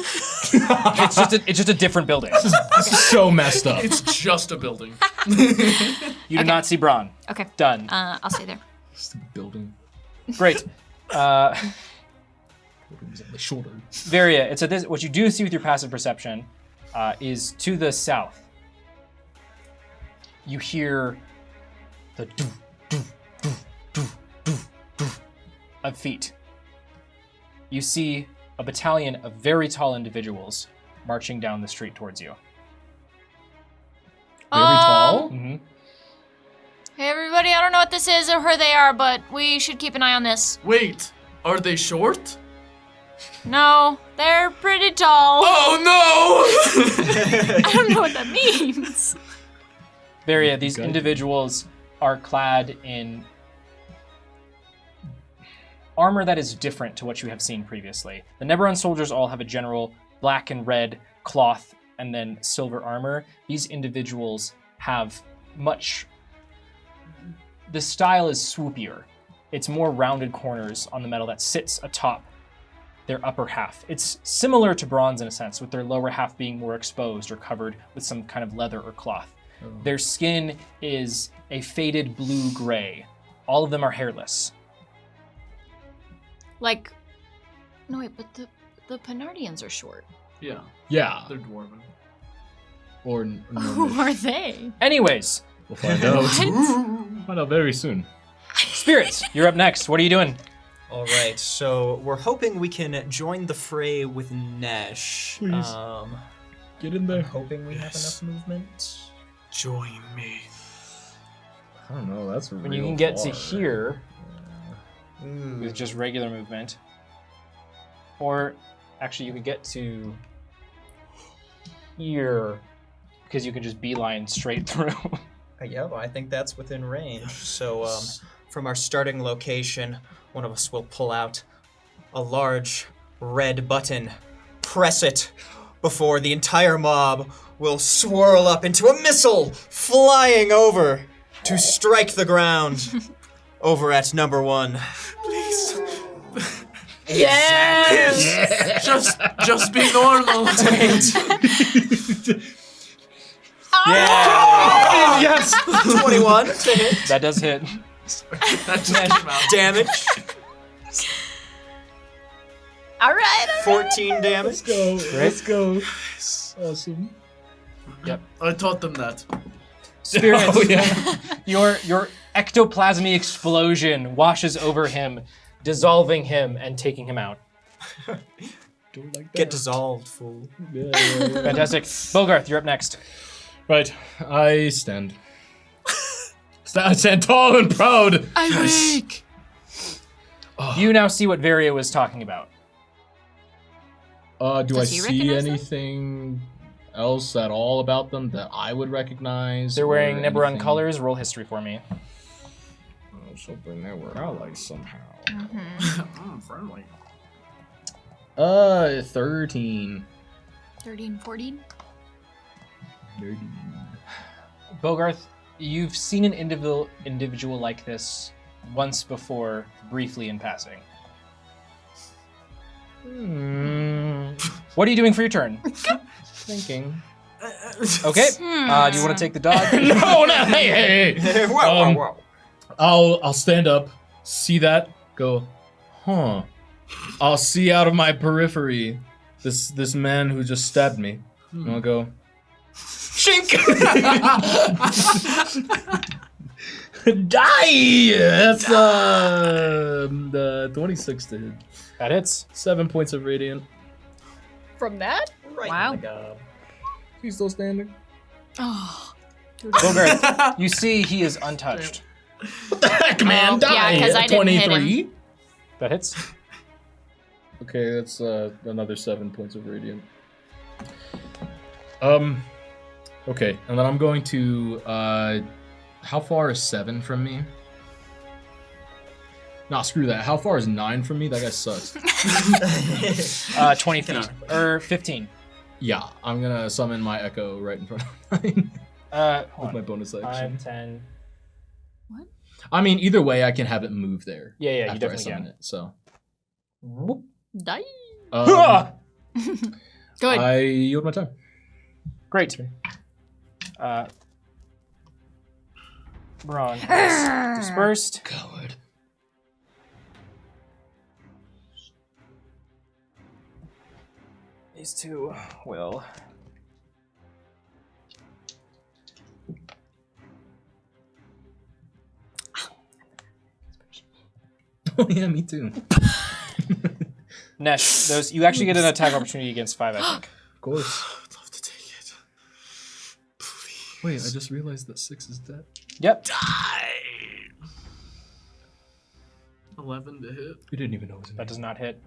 It's just a different building.
This is so messed up.
It's just a building.
You do not see Braun.
Okay.
Done.
I'll stay there.
Stupid building.
Great.
Building's on my shoulder.
Varia, what you do see with your passive perception is to the south. You hear the doo, doo, doo, doo, doo, doo of feet. You see a battalion of very tall individuals marching down the street towards you.
Very tall.
Mm-hmm.
Hey everybody, I don't know what this is or who they are, but we should keep an eye on this.
Wait, are they short?
No, they're pretty tall.
Oh no!
I don't know what that means.
Varia, these
Good.
individuals are clad in armor that is different to what you have seen previously. The Neberon soldiers all have a general black and red cloth and then silver armor. These individuals have much... The style is swoopier. It's more rounded corners on the metal that sits atop their upper half. It's similar to bronze in a sense, with their lower half being more exposed or covered with some kind of leather or cloth.
Oh.
Their skin is a faded blue-gray. All of them are hairless.
Like, no wait, but the Penardians are short.
Yeah,
Yeah.
they're dwarven.
Or
Who
no.
are they?
Anyways,
We'll find out.
What?
Find out very soon.
Spirits, you're up next. What are you doing?
All right, so we're hoping we can join the fray with Nesh.
Please. Get in there.
Hoping we have enough movement.
Join me.
I don't know. That's
When you can get to
far.
here
Ooh.
with just regular movement, or actually you could get to here because you can just beeline straight through.
Yeah, well, I think that's within range. So, from our starting location, one of us will pull out a large red button, press it before the entire mob will swirl up into a missile flying over to strike the ground over at number 1.
Please.
Yes!
Just be normal.
Yeah!
Yes.
21 to hit.
That does hit.
That just came out.
Damage.
All right.
14 damage.
Go. Let's go. Awesome.
I taught them that.
Spirits,
Oh yeah.
your ectoplasmy explosion washes over him, dissolving him and taking him out.
Don't like that.
Get dissolved, fool.
Yeah.
Fantastic. Bogarth, you're up next.
Right. I stand. I stand tall and proud.
Awake.
You now see what Varia was talking about.
Do
Does
I
he
see
recognize them?
anything else at all about them that I would recognize?
They're wearing
or
Neberon
anything?
colors. Roll history for me.
Oh, something they were allies somehow.
Friendly.
13.
13, 14.
13.
Bogarth, you've seen an individual like this once before, briefly in passing. What are you doing for your turn?
Thinking.
Okay. Do you want to take the dodge?
No, no, hey, hey.
Whoa.
I'll stand up, see that, go, huh. I'll see out of my periphery this man who just stabbed me. And I'll go, shink! Die! That's the 26 to hit.
That hits.
7 points of radiant.
From that?
Right
Wow.
in the gob.
He's still standing.
Oh.
Bogarth, you see he is untouched.
What the heck, man?
Oh,
Die!
yeah, 'cause I didn't hit him.
23.
That hits.
Okay, that's another 7 points of radiant. Okay, and then I'm going to, how far is 7 from me? Nah, screw that. How far is 9 from me? That guy sucks.
20 feet. Or 15.
Yeah, I'm gonna summon my echo right in front of mine
Hold
with my
on.
bonus action.
5, 10.
I mean, either way, I can have it move there.
Yeah, you
after I
definitely
summon
can.
it, so.
Whoop.
Die. Good.
I yield my time.
Great. Braun is dispersed.
Coward.
These two will.
Oh yeah, me too.
Nesh, those you actually get an attack opportunity against 5, I think.
Of course.
I would love to take it. Please.
Wait, I just realized that 6 is dead.
Yep.
Die. 11 to hit.
We didn't even know it was in
That does not hit.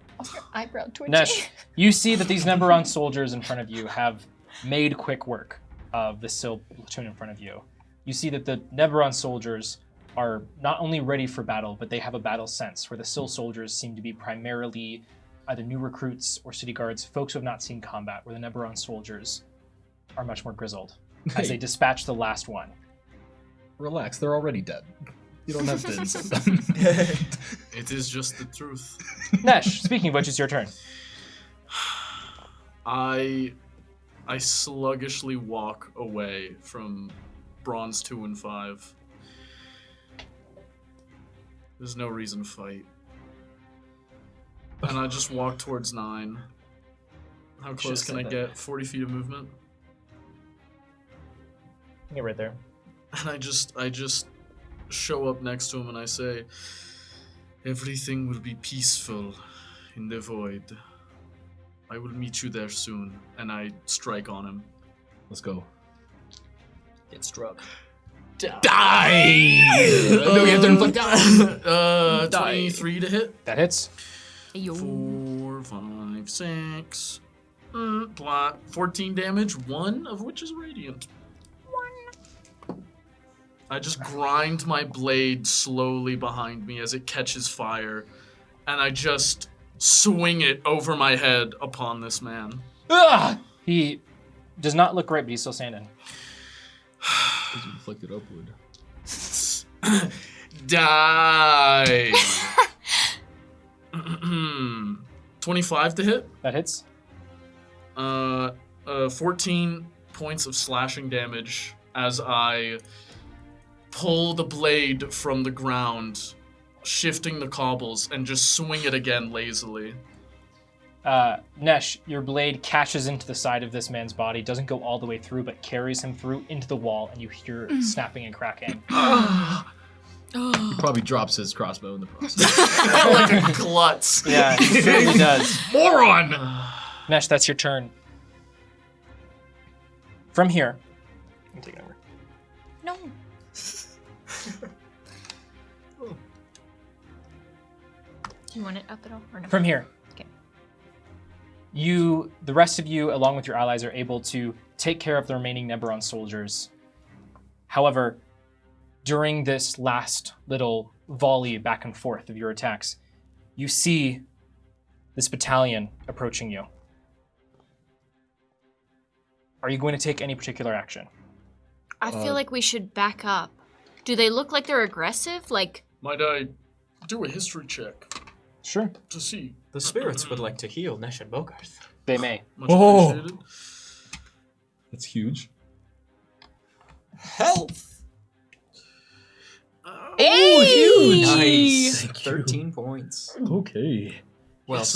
Eyebrow twitching.
Nesh, you see that these Neberon soldiers in front of you have made quick work of the Syl platoon in front of you. You see that the Neberon soldiers are not only ready for battle, but they have a battle sense, where the Syl soldiers seem to be primarily either new recruits or city guards, folks who have not seen combat, where the Neberon soldiers are much more grizzled as they dispatch the last one.
Relax, they're already dead. You don't have to insult them.
It is just the truth.
Nesh, speaking of which, it's your turn.
I sluggishly walk away from bronze 2 and 5. There's no reason to fight. And I just walk towards 9. How close can I get? 40 feet of movement?
Get right there.
And I just show up next to him and I say, everything will be peaceful in the void. I will meet you there soon. And I strike on him.
Let's go.
Get struck.
Die! No, you have to inflict damage.
23 to hit.
That hits.
Yo.
4, 5, 6. 14 damage, 1 of which is radiant. I just grind my blade slowly behind me as it catches fire, and I just swing it over my head upon this man.
Ah! He does not look great, but he's still standing.
He's inflicted upward.
Die! 25 to hit.
That hits.
14 points of slashing damage as I pull the blade from the ground, shifting the cobbles, and just swing it again lazily.
Nesh, your blade catches into the side of this man's body, doesn't go all the way through, but carries him through into the wall, and you hear snapping and cracking.
He probably drops his crossbow in the process.
Like a klutz.
Yeah, he certainly does.
Moron!
Nesh, that's your turn. From here, I'm taking over.
No. Do you want it up at all or no?
From here.
Okay.
The rest of you, along with your allies, are able to take care of the remaining Neberon soldiers. However, during this last little volley back and forth of your attacks, you see this battalion approaching you. Are you going to take any particular action?
I feel like we should back up. Do they look like they're aggressive? Like,
Might I do a history check
Sure.
to see?
The spirits would like to heal Nesh and Bogarth.
They may.
Much
Oh.
appreciated.
That's huge.
Health!
hey!
Nice.
Thank you.
13 points.
Okay.
Well,
It's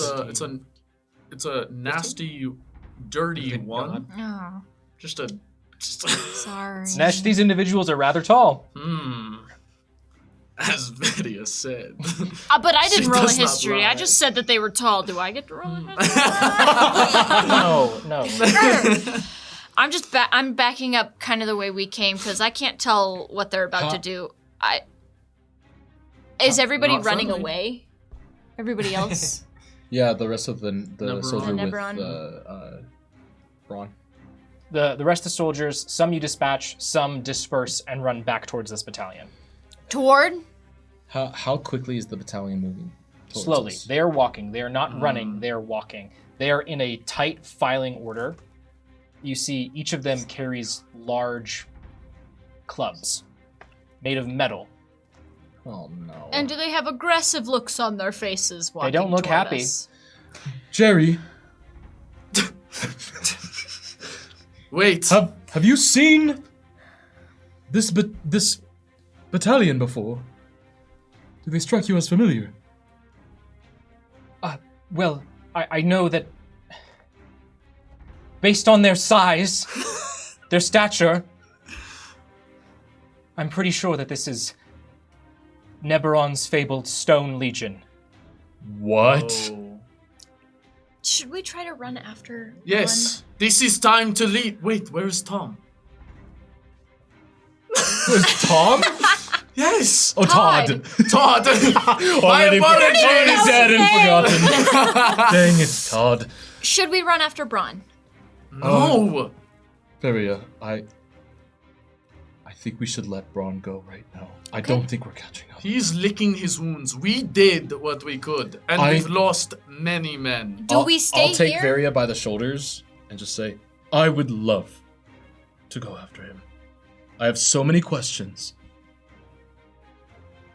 a nasty, dirty
Thank
one.
Oh,
Just a.
sorry.
Nesh, these individuals are rather tall.
As Vidya said.
But I didn't
She
roll a
does not
history. I
lie.
just said that they were tall. Do I get to roll a history?
No.
I'm backing up kind of the way we came because I can't tell what they're about to do. Is everybody
Not
running
friendly.
away? Everybody else?
Yeah, the rest of the
Neberon.
soldier with
Neberon.
Braun.
The rest of the soldiers, some you dispatch, some disperse and run back towards this battalion.
Toward?
How quickly is the battalion moving? towards
Slowly.
us?
They are walking. They are not running. They are walking. They are in a tight filing order. You see each of them carries large clubs made of metal.
Oh no.
And do they have aggressive looks on their faces walking
don't look
toward
happy.
us?
Jerry,
Wait.
have you seen this battalion before? Do they strike you as familiar?
Well, I know that based on their size, their stature, I'm pretty sure that this is Neberon's fabled Stone Legion.
What?
Oh.
Should we try to run after
Yes. This is time to lead. Wait, where is Tom?
Where's Tom?
Yes.
Oh, Todd.
Todd. My
Already
apologies.
dead and forgotten. Dang it, Todd.
Should we run after Braun?
No.
Feria, I think we should let Braun go right now. I don't think we're catching up.
He's licking his wounds. We did what we could, and we've lost many men.
Do we stay
I'll take
here?
Varia by the shoulders and just say, I would love to go after him. I have so many questions.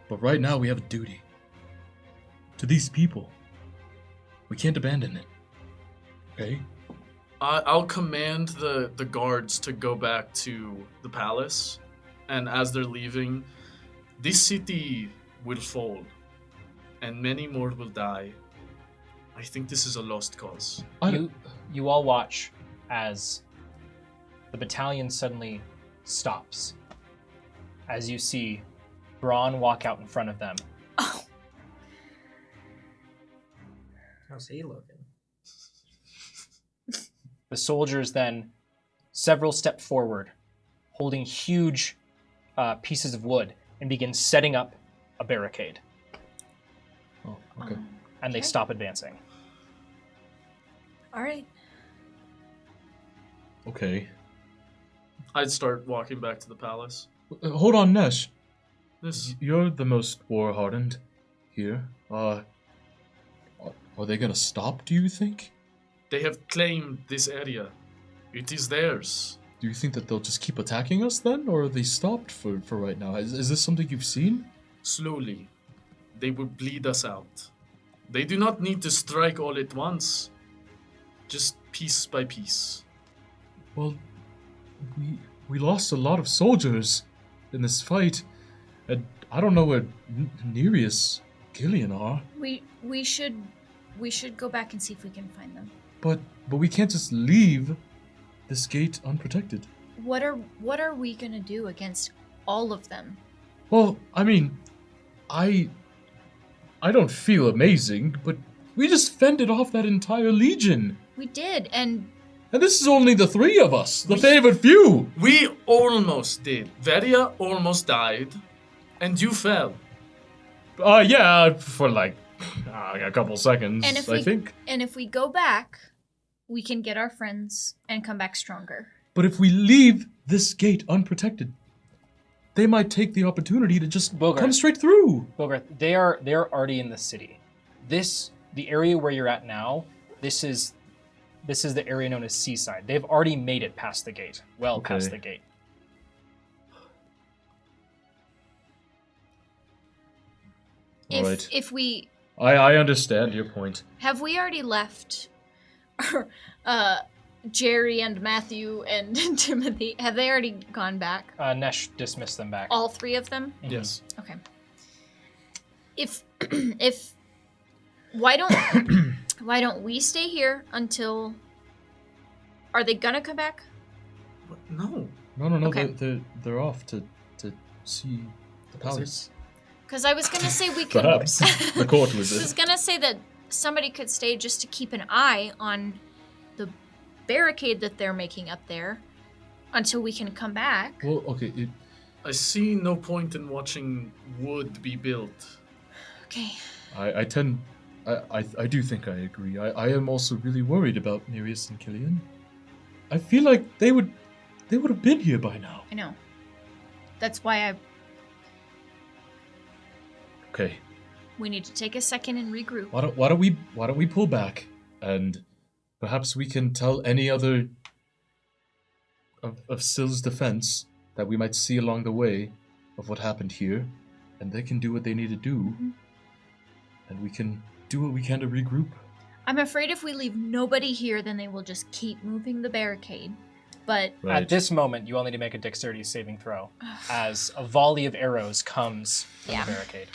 But right now we have a duty. To these people. We can't abandon it. Okay?
I'll command the guards to go back to the palace, and as they're leaving, this city will fall, and many more will die. I think this is a lost cause.
You all watch as the battalion suddenly stops. As you see Braun walk out in front of them.
How's he looking?
The soldiers then several step forward, holding huge pieces of wood, and begin setting up a barricade.
Oh, okay.
And they stop advancing.
All right.
Okay.
I'd start walking back to the palace.
Hold on, Nesh.
This
You're the most war-hardened here. Are they gonna stop, do you think?
They have claimed this area. It is theirs.
Do you think that they'll just keep attacking us then? Or are they stopped for right now? Is this something you've seen?
Slowly, they will bleed us out. They do not need to strike all at once. Just piece by piece.
Well, we lost a lot of soldiers in this fight. And I don't know where Nereus, Gillian are.
We should go back and see if we can find them.
But we can't just leave this gate unprotected.
What are we gonna do against all of them?
Well, I mean, I don't feel amazing, but we just fended off that entire legion.
We did, and
this is only the three of us, the favored few.
We almost did. Varia almost died, and you fell.
Yeah, for like a couple seconds,
and if
I think.
And if we go back, we can get our friends and come back stronger.
But if we leave this gate unprotected, they might take the opportunity to just
Bogart.
come straight through.
Bogart, they're already in the city. The area where you're at now, this is the area known as Seaside. They've already made it past the gate. Well past the gate.
Alright.
If we
I understand your point.
have we already left Jerry and Matthew and Timothy, have they already gone back?
Nesh dismissed them back.
All three of them?
Yes.
Okay. If why don't we stay here until are they gonna come back?
What? No.
No.
Okay.
They're off to see the palace.
Because I was gonna say we could
Perhaps the court was
I was
it.
gonna say that somebody could stay just to keep an eye on the barricade that they're making up there until we can come back.
Well, okay.
I see no point in watching wood be built.
Okay.
I do think I agree. I am also really worried about Nereus and Killian. I feel like they would have been here by now.
I know. That's why
Okay.
we need to take a second and regroup.
Why don't we pull back and perhaps we can tell any other of Sill's defense that we might see along the way of what happened here, and they can do what they need to do, and we can do what we can to regroup.
I'm afraid if we leave nobody here, then they will just keep moving the barricade. But
Right.
At this moment, you all need to make a dexterity saving throw as a volley of arrows comes from
Yeah.
the barricade.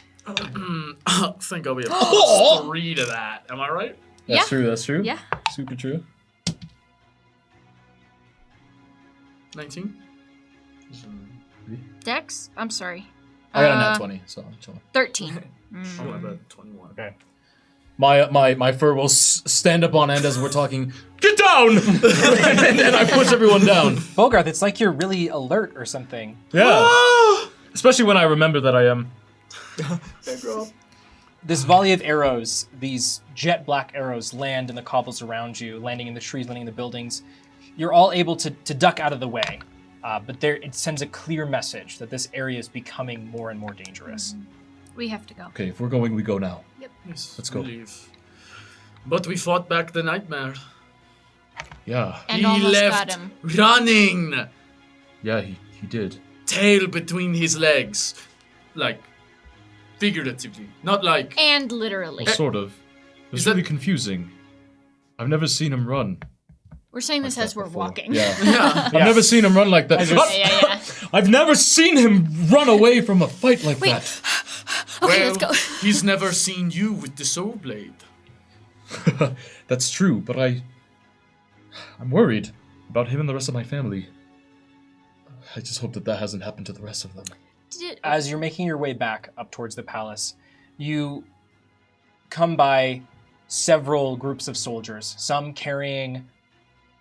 I think I'll be a +3 to that. Am I right?
That's
Yeah.
true. That's true.
yeah,
Super true.
19?
Dex. I'm sorry.
I got a nat 20, so I'm chilling.
13.
Oh, I bet 21.
Okay.
My fur will stand up on end as we're talking. Get down! and I push everyone down.
Bogarth, it's like you're really alert or something.
Yeah. Especially when I remember that I am.
This volley of arrows, these jet black arrows, land in the cobbles around you, landing in the trees, landing in the buildings. You're all able to duck out of the way, but it sends a clear message that this area is becoming more and more dangerous.
We have to go.
Okay, if we're going, we go now.
Yes,
Let's go.
we leave. But we fought back the nightmare.
Yeah.
And
he
almost
left
got him.
running,
Yeah, he did.
tail between his legs, like figuratively, not like.
And literally.
Well, sort of. It was
Is that-
really confusing. I've never seen him run.
We're saying this
like
as
that
we're
before.
walking.
Yeah.
Yeah.
I've never seen him run like that.
yeah.
I've never seen him run away from a fight like
Wait.
that.
Okay,
well,
let's go.
he's never seen you with the soul blade.
That's true, but I'm worried about him and the rest of my family. I just hope that hasn't happened to the rest of them.
As you're making your way back up towards the palace, you come by several groups of soldiers, some carrying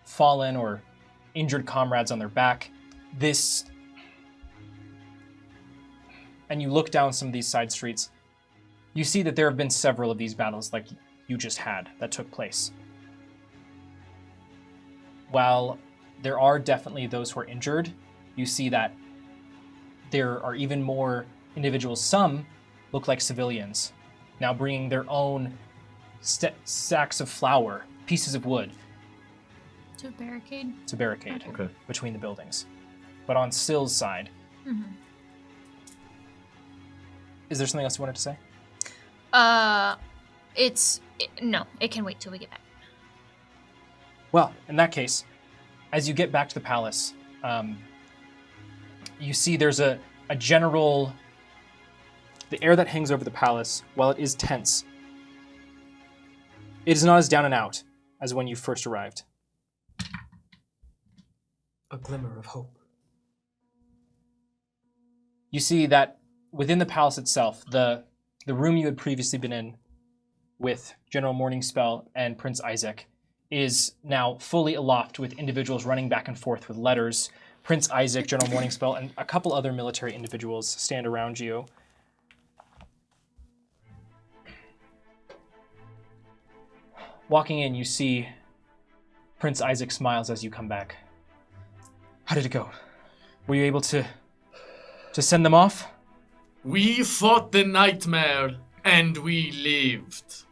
fallen or injured comrades on their back. And you look down some of these side streets, you see that there have been several of these battles like you just had that took place. While there are definitely those who are injured, you see that there are even more individuals. Some look like civilians, now bringing their own sacks of flour, pieces of wood,
To a barricade.
to barricade
Okay.
between the buildings. But on Sill's side, is there something else you wanted to say?
No, it can wait till we get back.
Well, in that case, as you get back to the palace, you see there's a general. The air that hangs over the palace, while it is tense, it is not as down and out as when you first arrived.
A glimmer of hope.
You see that within the palace itself, the room you had previously been in with General Morningspell and Prince Isaac is now fully aloft with individuals running back and forth with letters. Prince Isaac, General Morningspell, and a couple other military individuals stand around you. Walking in, you see Prince Isaac smiles as you come back. How did it go? Were you able to send them off?
We fought the nightmare and we lived.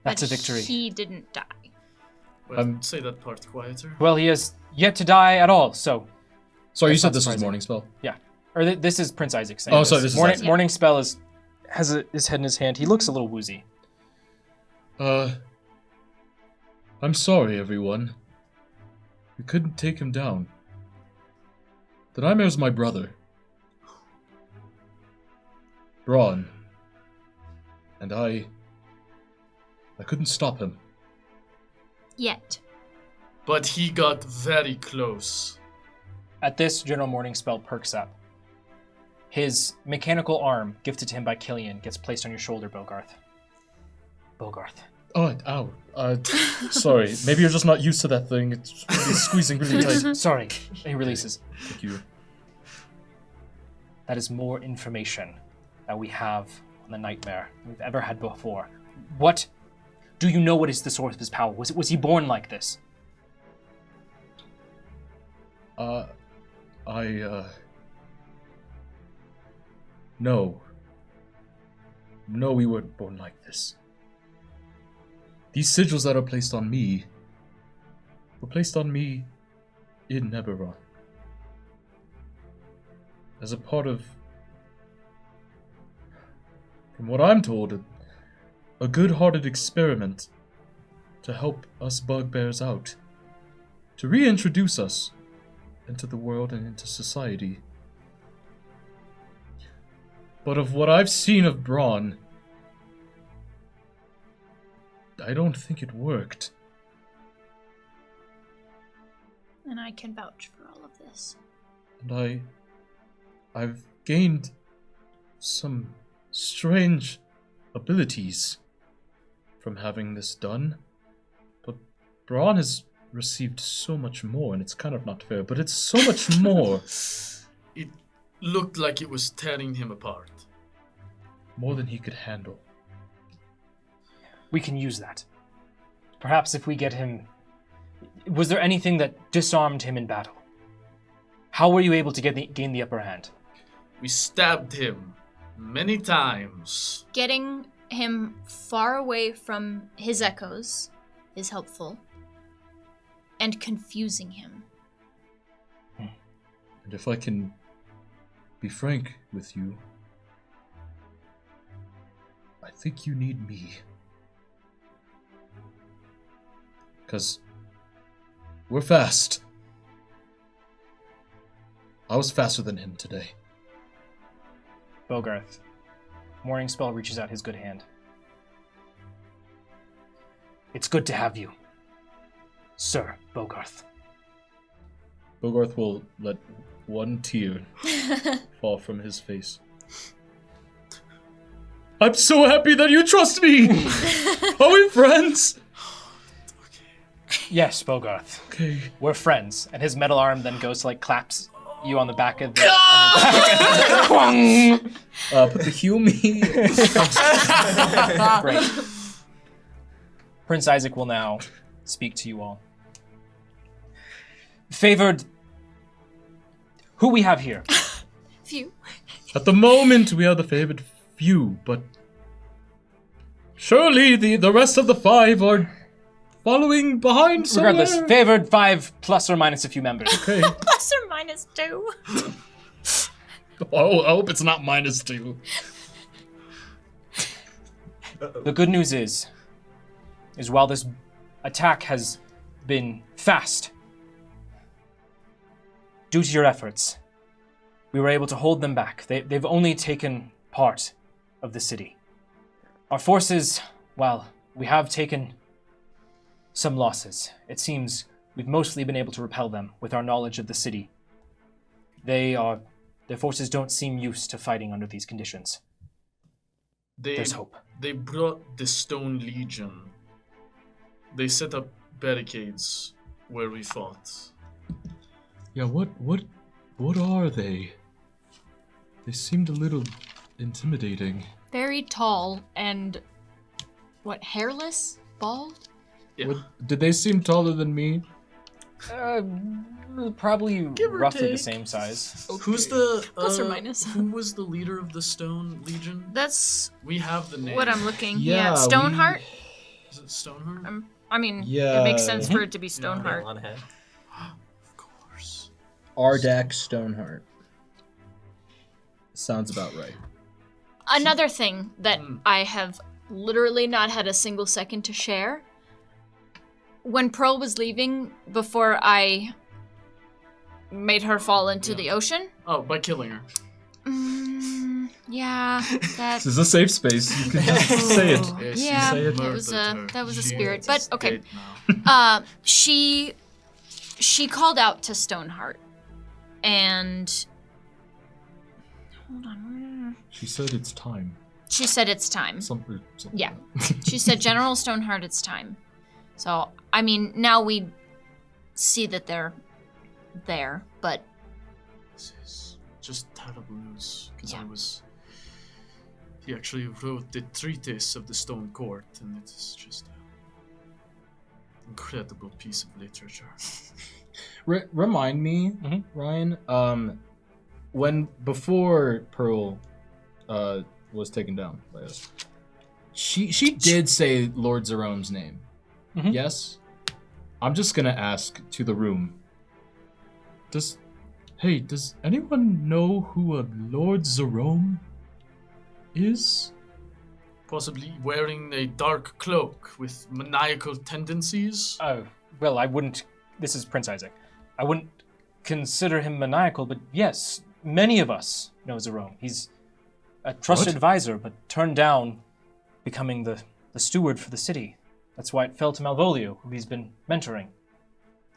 That's
But
a victory.
He didn't die.
Well, say that part quieter.
Well, he has yet to die at all, so...
Sorry, you
That's
said
not
this was
surprising.
Morning Spell.
Yeah. Or this is Prince Isaac saying
Oh, sorry, this is
Morning,
Isaac.
Morning Spell has his head in his hand. He looks a little woozy.
I'm sorry, everyone. We couldn't take him down. The Nightmare's my brother. Braun. And I couldn't stop him.
Yet.
But he got very close.
At this, General Morningspell perks up. His mechanical arm, gifted to him by Killian, gets placed on your shoulder, Bogarth. Bogarth.
Oh, ow. Sorry. Maybe you're just not used to that thing. It's really squeezing really tight.
Sorry. He releases.
Thank you.
That is more information that we have on the nightmare than we've ever had before. What? Do you know what is the source of his power? Was he born like this?
No. No, we weren't born like this. These sigils that are placed on me were placed on me in Neberon. As a part of, from what I'm told, a good-hearted experiment
to help us bugbears out, to reintroduce us into the world and into society. But of what I've seen of Braun, I don't think it worked.
And I can vouch for all of this.
And I've gained some strange abilities from having this done. But Braun has received so much more, and it's kind of not fair, but it's so much more.
It looked like it was tearing him apart.
More than he could handle.
We can use that. Perhaps if we get him... Was there anything that disarmed him in battle? How were you able to gain the upper hand?
We stabbed him many times.
Getting him far away from his echoes is helpful. And confusing him.
And if I can be frank with you, I think you need me. Because we're fast. I was faster than him today.
Bogarth. Morning Spell reaches out his good hand. It's good to have you, Sir Bogarth.
Bogarth will let one tear fall from his face. I'm so happy that you trust me! Are we friends?
Yes, Bogarth.
Okay.
We're friends. And his metal arm then goes to claps you on the back of the...
Put the heal me.
Great. Prince Isaac will now speak to you all. Favored... Who we have here?
Phew.
At the moment, we are the favored few, but surely the rest of the 5 are following behind somewhere.
Regardless, favored 5 plus or minus a few members.
Okay.
Plus or minus 2.
Oh, I hope it's not -2.
The good news is while this attack has been fast, due to your efforts, we were able to hold them back. They've only taken part of the city. Our forces, well, we have taken some losses. It seems we've mostly been able to repel them with our knowledge of the city. Their forces don't seem used to fighting under these conditions. There's hope.
They brought the Stone Legion. They set up barricades where we fought.
Yeah, what are they? They seemed a little intimidating.
Very tall and... hairless? Bald?
Yeah.
Did they seem taller than me?
Probably
or
roughly the
take.
same size.
Who's the
Plus or minus.
Who was the leader of the Stone Legion?
That's
We have the name.
what I'm looking.
Yeah,
Yeah, Stoneheart.
Is it Stoneheart?
I mean,
Yeah.
it makes sense for it to be
Nail
Stoneheart.
on head.
Of course.
Ardak Stoneheart. Sounds about right.
Another thing that I have literally not had a single second to share. When Pearl was leaving, before I made her fall into the ocean.
Oh, by killing her.
Yeah, that.
This is a safe space. You can just say it.
Yeah,
Say it.
that was
Murdered her.
that was a
She
spirit.
is
But okay,
dead now.
she called out to Stoneheart, and hold on,
She said it's time.
she said it's time.
Something.
Yeah. She said, General Stoneheart, it's time. So, I mean, now we see that they're there, but
This is just terrible news. Because
Yeah.
he actually wrote the treatise of the Stone Court, and it is just an incredible piece of literature.
Remind me, Ryan, before Pearl was taken down by us, she did say Lord Zerome's name. Yes? I'm just gonna ask to the room.
Does anyone know who a Lord Zerome is?
Possibly wearing a dark cloak with maniacal tendencies?
Oh, well, I wouldn't. This is Prince Isaac. I wouldn't consider him maniacal, but yes, many of us know Zerome. He's a trusted
What?
advisor, but turned down becoming the steward for the city. That's why it fell to Malvolio, who he's been mentoring.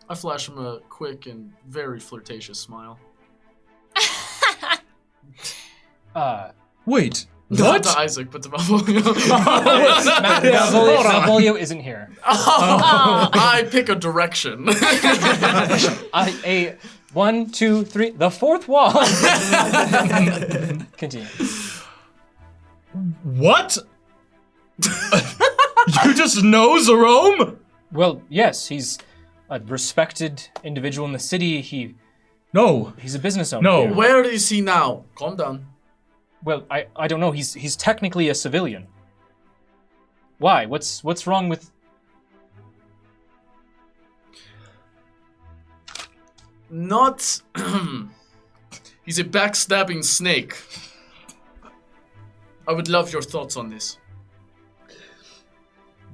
I flash him a quick and very flirtatious smile.
Wait,
Not
what?
to Isaac, but to Malvolio.
Malvolio isn't here.
I pick a direction.
A 1, 2, 3, the fourth wall. Continue.
What? You just know Zerome?
Well, yes, he's a respected individual in the city.
No.
He's a business owner.
No.
here.
Where is he now? Calm down.
Well, I don't know. He's technically a civilian. Why? What's wrong with?
Not. He's a backstabbing snake. I would love your thoughts on this.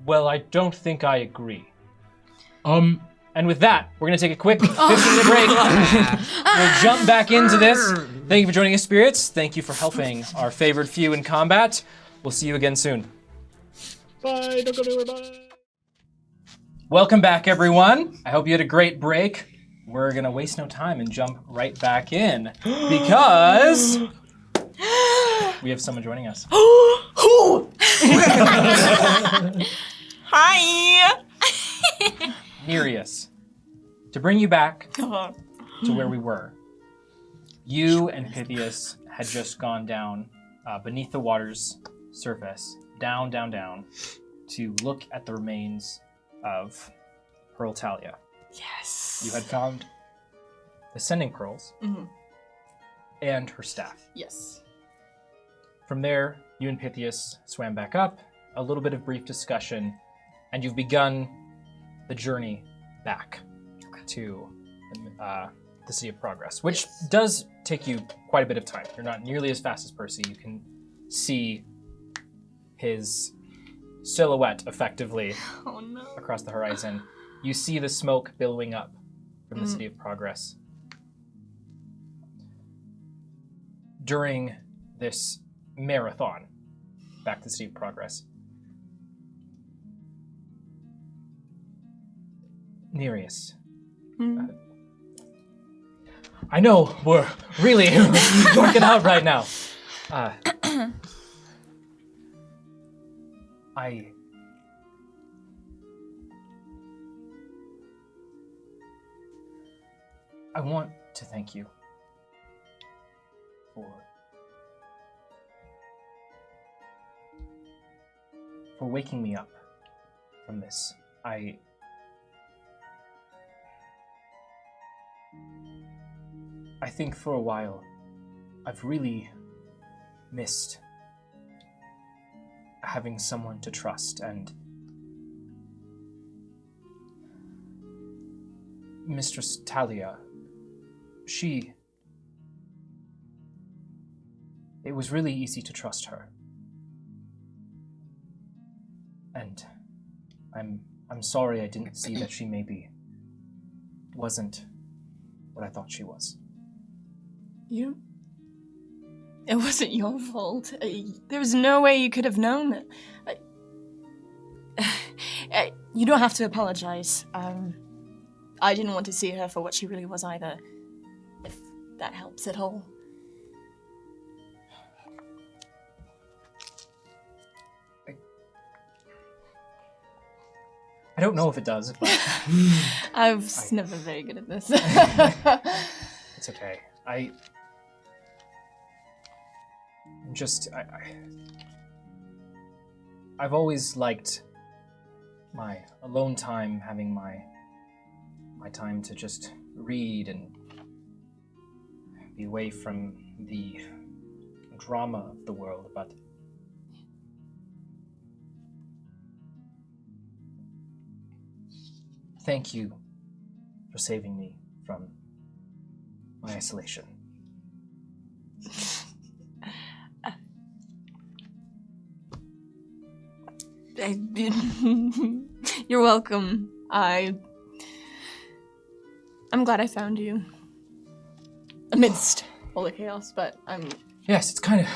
Well, I don't think I agree.
And
with that, we're gonna take a quick 15-minute break. We'll jump back into this. Thank you for joining us, spirits. Thank you for helping our favored few in combat. We'll see you again soon.
Bye. Don't go anywhere. Bye.
Welcome back, everyone. I hope you had a great break. We're gonna waste no time and jump right back in because we have someone joining us.
Hi.
Nereus, to bring you back to where we were. You and Pythias had just gone down beneath the water's surface, down, to look at the remains of Pearl Talia.
Yes.
You had found the sending pearls and her staff.
Yes.
From there, you and Pythias swam back up, a little bit of brief discussion, and you've begun the journey back to the City of Progress, which does take you quite a bit of time. You're not nearly as fast as Percy. You can see his silhouette effectively across the horizon. You see the smoke billowing up from the City of Progress. During this marathon back to the City of Progress, Nereus, I know we're really working out right now. I want to thank you for waking me up from this. I think for a while I've really missed having someone to trust, and Mistress Talia, it was really easy to trust her. And I'm sorry I didn't see that she maybe wasn't what I thought she was.
It wasn't your fault. There was no way you could have known that. You don't have to apologize. I didn't want to see her for what she really was either, if that helps at all.
I don't know if it does, but
I was never very good at this.
it's okay. I've always liked my alone time, having my time to just read and be away from the drama of the world, but thank you for saving me from my isolation.
You're welcome. I'm glad I found you. Amidst all the chaos, but I'm...
Yes, it's kind of...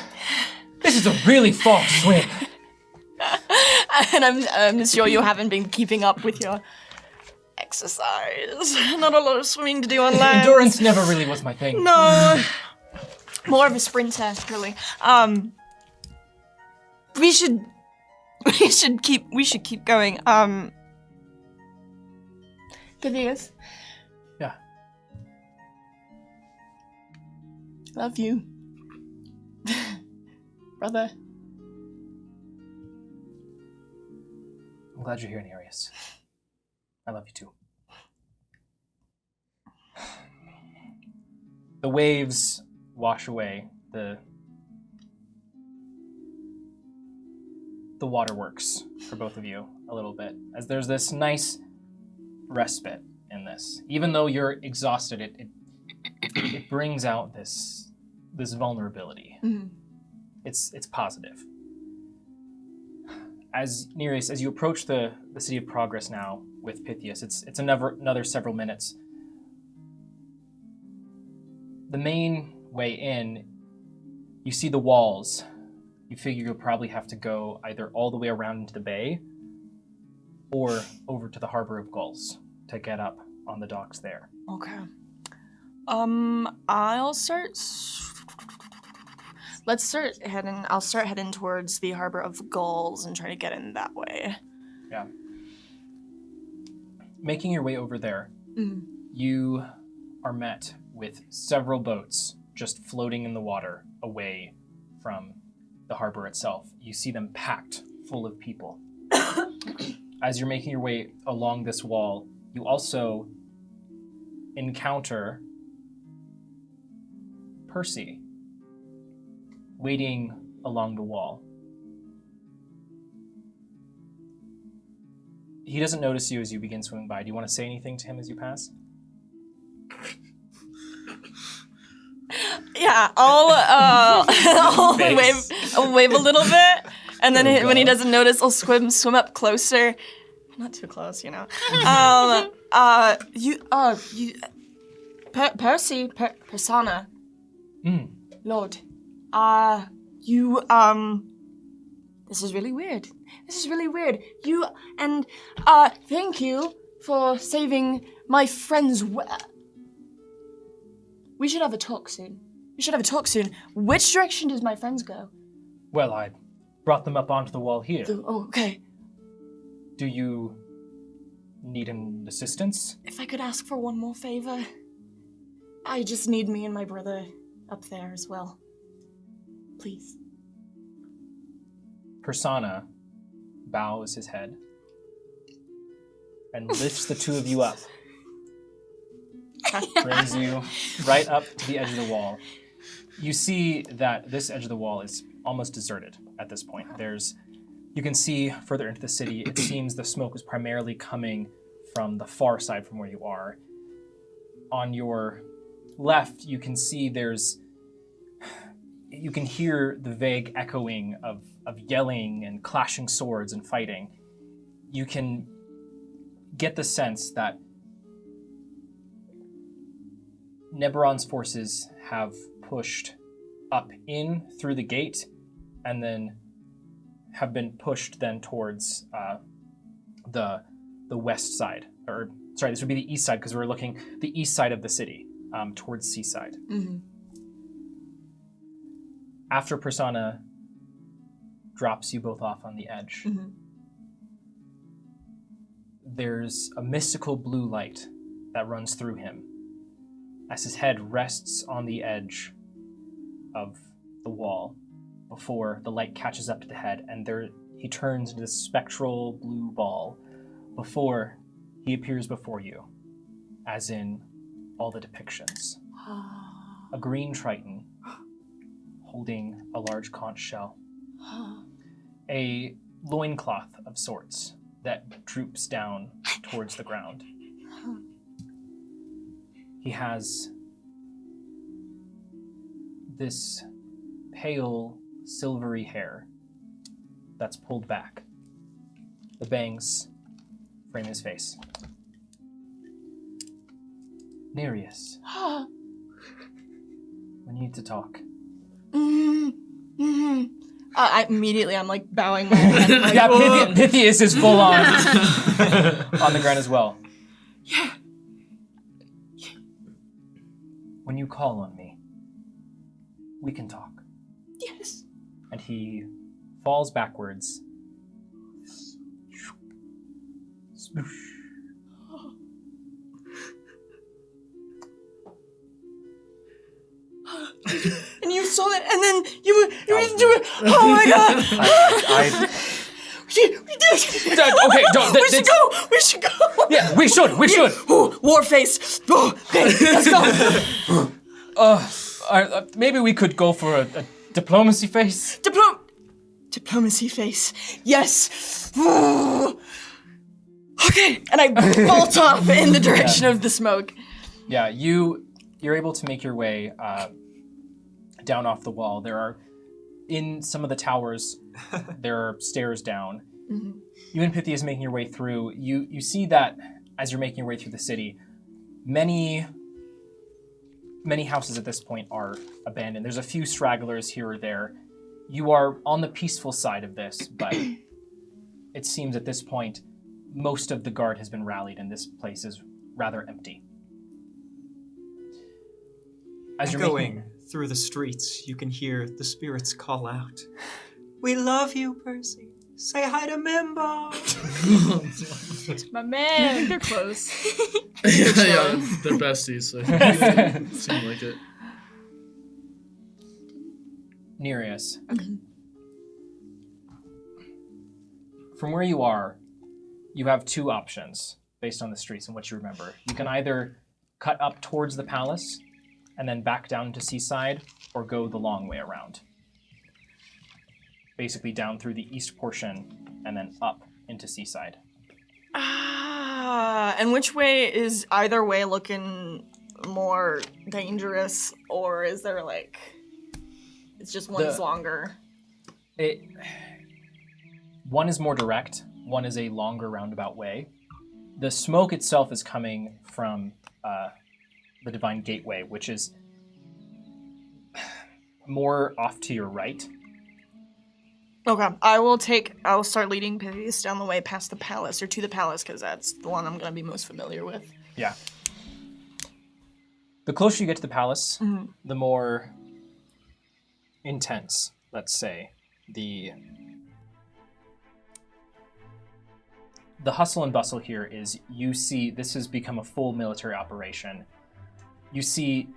This is a really far swim.
And I'm sure you haven't been keeping up with your exercise. Not a lot of swimming to do on land.
Endurance never really was my thing.
No. More of a sprinter, really. We should keep going. Phineas.
Yeah.
Love you. Brother.
I'm glad you're here, Nereus. I love you too. The waves wash away the waterworks for both of you a little bit, as there's this nice respite in this. Even though you're exhausted, it brings out this vulnerability.
Mm-hmm.
It's positive. As Nereus, as you approach the City of Progress now with Pythias, it's another several minutes. The main way in, you see the walls. You figure you'll probably have to go either all the way around into the bay or over to the Harbor of Gulls to get up on the docks there.
Okay. I'll start. I'll start heading towards the Harbor of Gulls and try to get in that way.
Yeah. Making your way over there,
Mm.
you are met with several boats just floating in the water away from the harbor itself. You see them packed full of people. As you're making your way along this wall, you also encounter Percy waiting along the wall. He doesn't notice you as you begin swimming by. Do you want to say anything to him as you pass?
Yeah, I'll wave a little bit, and then when he doesn't notice, I'll swim up closer. Not too close, you know. Percy, Persona.
Mm.
Lord. This is really weird. Thank you for saving my friend's We should have a talk soon. Which direction does my friends go?
Well, I brought them up onto the wall here.
Oh, okay.
Do you need an assistance?
If I could ask for one more favor. I just need me and my brother up there as well. Please.
Persona bows his head and lifts the two of you up. Brings you right up to the edge of the wall. You see that this edge of the wall is almost deserted at this point. You can see further into the city, it seems the smoke is primarily coming from the far side from where you are. On your left, you can see you can hear the vague echoing of yelling and clashing swords and fighting. You can get the sense that Neberon's forces have pushed up in through the gate and then have been pushed then towards the west side. Or, sorry, this would be the east side because we're looking the east side of the city towards Seaside.
Mm-hmm.
After Persona drops you both off on the edge,
Mm-hmm.
there's a mystical blue light that runs through him as his head rests on the edge of the wall before the light catches up to the head, and there he turns into this spectral blue ball before he appears before you, as in all the depictions. A green triton holding a large conch shell. A loincloth of sorts that droops down towards the ground. He has this pale, silvery hair that's pulled back. The bangs frame his face. Nereus, we need to talk.
I'm like bowing my head. Like,
Yeah, Pythias is full on on the ground as well.
Yeah.
When you call on me, we can talk.
Yes.
And he falls backwards. Smoosh.
And you saw it, and then you were do it. Oh my god! we did.
Okay,
We should go. We should go.
Yeah, we should.
Oh, war face. Oh, okay, let's go.
Maybe we could go for a diplomacy face.
Diplomacy face. Yes. Okay, and I bolt off in the direction of the smoke.
Yeah, you're able to make your way down off the wall. There are, in some of the towers, there are stairs down.
Mm-hmm.
You and Pythia is making your way through. You see that as you're making your way through the city, many houses at this point are abandoned. There's a few stragglers here or there. You are on the peaceful side of this, but it seems at this point most of the guard has been rallied and this place is rather empty. As you're
Going through the streets, you can hear the spirits call out, "We love you, Percy. Say hi to Mimbo."
My man. They're close.
Yeah, they're besties. So seem like it.
Nereus. From where you are, you have two options based on the streets and what you remember. You can either cut up towards the palace and then back down to Seaside, or go the long way around. Basically down through the east portion and then up into Seaside.
And which way is either way looking more dangerous, or is there like, it's just one's longer?
One is more direct, one is a longer roundabout way. The smoke itself is coming from the Divine Gateway, which is more off to your right.
Okay, I will start leading Pythias down the way past the palace, or to the palace, because that's the one I'm going to be most familiar with.
Yeah. The closer you get to the palace, the more intense, let's say, the hustle and bustle here is, you see, this has become a full military operation. You see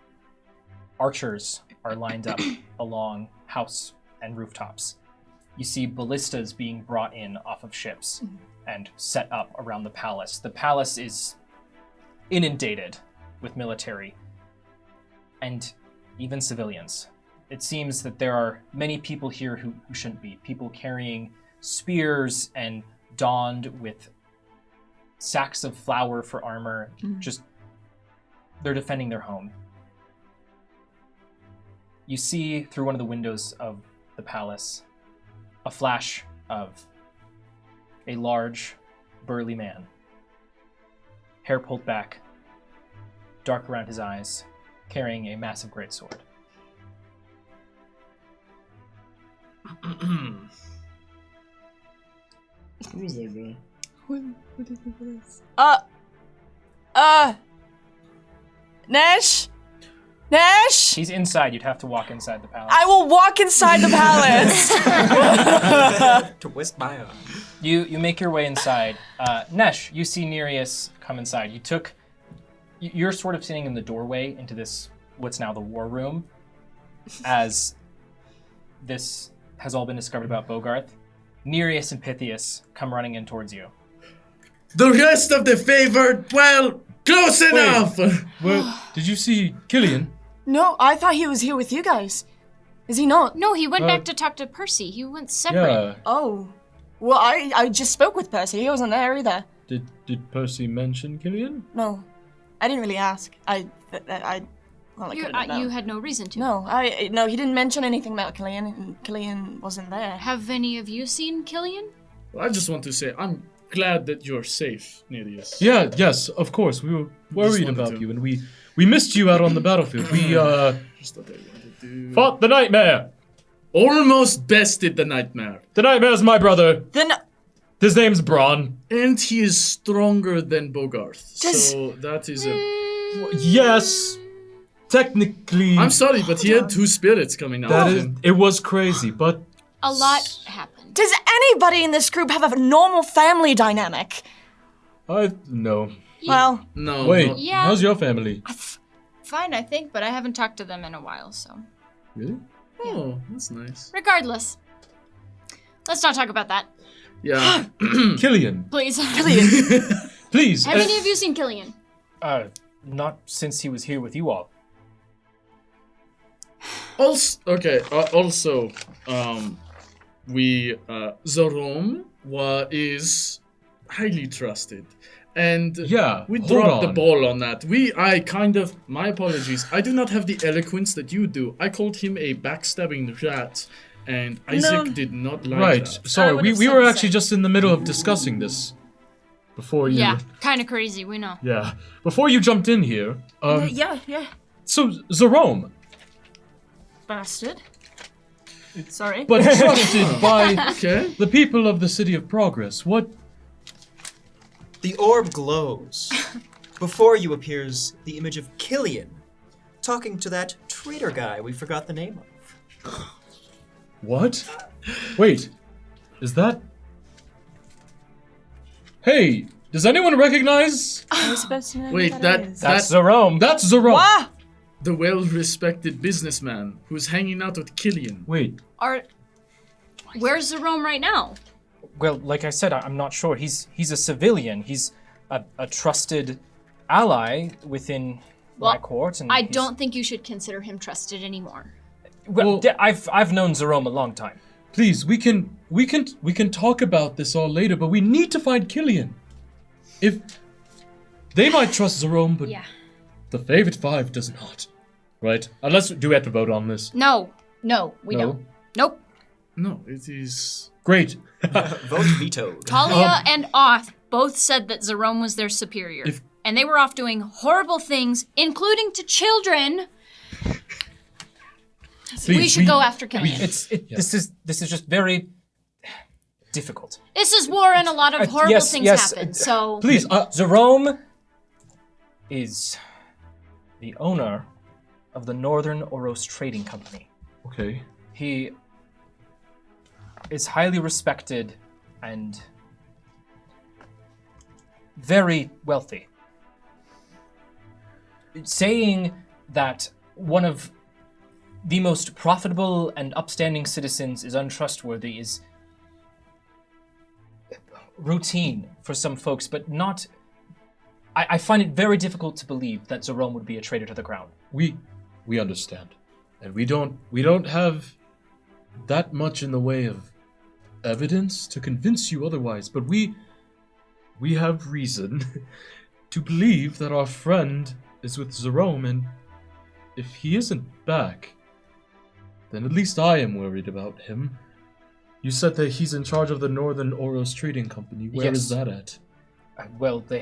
archers are lined up along house and rooftops. You see ballistas being brought in off of ships and set up around the palace. The palace is inundated with military and even civilians. It seems that there are many people here who shouldn't be. People carrying spears and donned with sacks of flour for armor. Just, they're defending their home. You see through one of the windows of the palace a flash of a large, burly man. Hair pulled back, dark around his eyes, carrying a massive greatsword.
Who is that guy?
What do you think it is? Nash? Nash?
He's inside. You'd have to walk inside the palace.
I will walk inside the palace.
Twist my arm.
You make your way inside. Nesh, you see Nereus come inside. You're sort of sitting in the doorway into this, what's now the war room, as this has all been discovered about Bogarth. Nereus and Pythias come running in towards you.
The rest of the favored, well, close enough!
Well, did you see Killian?
No, I thought he was here with you guys. Is he not?
No, he went back to talk to Percy. He went separate.
Yeah.
Oh. Well, I just spoke with Percy. He wasn't there either.
Did Percy mention Killian?
No. I didn't really ask. I couldn't know.
You had no reason to.
No, he didn't mention anything about Killian, and Killian wasn't there.
Have any of you seen Killian?
Well, I just want to say I'm glad that you're safe, Nereus.
Yeah, yes, of course. We were worried
wanted
about
to.
you, and we missed you out on the battlefield. We
Just what I wanted to.
fought the nightmare.
Almost bested the nightmare.
The nightmare's my brother.
Then
His name's Braun.
And he is stronger than Bogarth.
Does-
So that is a.
Yes, technically.
I'm sorry, but he had two spirits coming out
That
of
is.
him.
It was crazy, but
A lot happened.
does anybody in this group have a normal family dynamic?
no.
Well,
No.
Wait,
no.
Yeah.
how's your family?
Fine, I think, but I haven't talked to them in a while, so.
Really?
Oh, that's nice.
Regardless, let's not talk about that,
Yeah.
Killian,
please.
please.
Have any of you seen Killian?
Not since he was here with you all.
Also, okay. Also, Zorome is highly trusted, and
Yeah,
we
hold
dropped the
on.
ball on that. My apologies. I do not have the eloquence that you do. I called him a backstabbing rat, and Isaac did not like
Right.
that.
Sorry,
would've
we
said
were
the
actually
same.
just in the middle of discussing this before you.
Yeah, kind of crazy, we know.
Yeah. Before you jumped in here.
yeah.
So Zorome,
Bastard. Sorry.
but trusted by
Okay.
the people of the City of Progress. What?
The orb glows. Before you appears the image of Killian, talking to that traitor guy we forgot the name of.
What? Wait. Is that? Hey, does anyone recognize?
I was supposed to know
Wait,
who
that
is.
That's
that
Zorome.
That's Zorome.
Ah!
the well-respected businessman who's hanging out with Killian.
Wait.
Where's Jerome right now?
Well, like I said, I'm not sure. He's a civilian. He's a trusted ally within my
Well,
court. And
I
he's-
don't think you should consider him trusted anymore.
Well,
Well-
I've known Zorome a long time.
Please, we can talk about this all later, but we need to find Killian. If they might trust Zorome, but
Yeah.
the favorite five does not. Right? Unless do we have to vote on this?
No, we
No?
don't. Nope.
No, it is.
Great.
Vote vetoed.
Talia and Oth both said that Jerome was their superior.
If-
And they were off doing horrible things, including to children.
Please,
we should go after Killian.
This is just very difficult.
This is war and a lot of horrible
yes,
things
yes,
happen, so...
Please,
Zorome is the owner of the Northern Oros Trading Company.
okay.
He is highly respected and very wealthy. Saying that one of the most profitable and upstanding citizens is untrustworthy is routine for some folks, but not. I find it very difficult to believe that Zorome would be a traitor to the crown.
We understand. And we don't have that much in the way of evidence to convince you otherwise, but we have reason to believe that our friend is with Zorome, and if he isn't back, then at least I am worried about him. You said that he's in charge of the Northern Oros Trading Company. Where is
Yes.
that at?
Well, they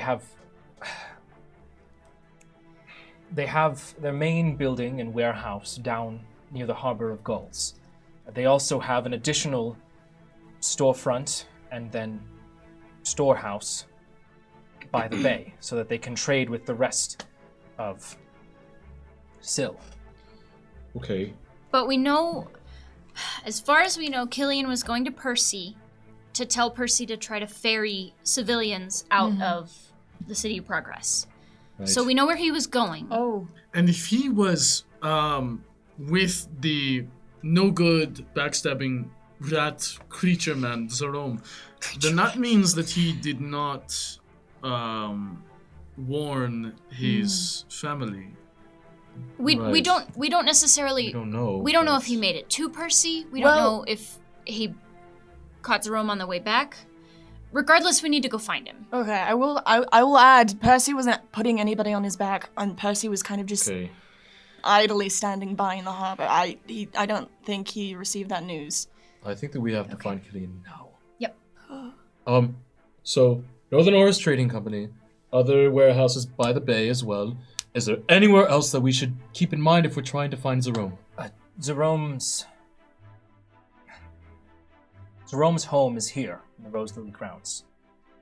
have their main building and warehouse down near the Harbor of Gulls. They also have an additional storefront and then storehouse by the bay so that they can trade with the rest of Syl.
Okay.
But we know, as far as we know, Killian was going to Percy to tell Percy to try to ferry civilians out of the City of Progress.
Right.
So we know where he was going.
Oh.
And if he was with the no good backstabbing rat creature man Zorome, then that means that he did not warn his family.
We
Right.
don't necessarily
We don't know.
we don't know if he made it to Percy. We don't know if he caught Jerome on the way back. Regardless, we need to go find him.
Okay, I will add, Percy wasn't putting anybody on his back, and Percy was kind of just
Okay.
idly standing by in the harbor. I don't think he received that news.
I think that we have to find Killian now.
Yep.
So Northern Oris Trading Company, other warehouses by the bay as well. Is there anywhere else that we should keep in mind if we're trying to find Jerome?
Zerome's home is here in the Rose Lily Grounds.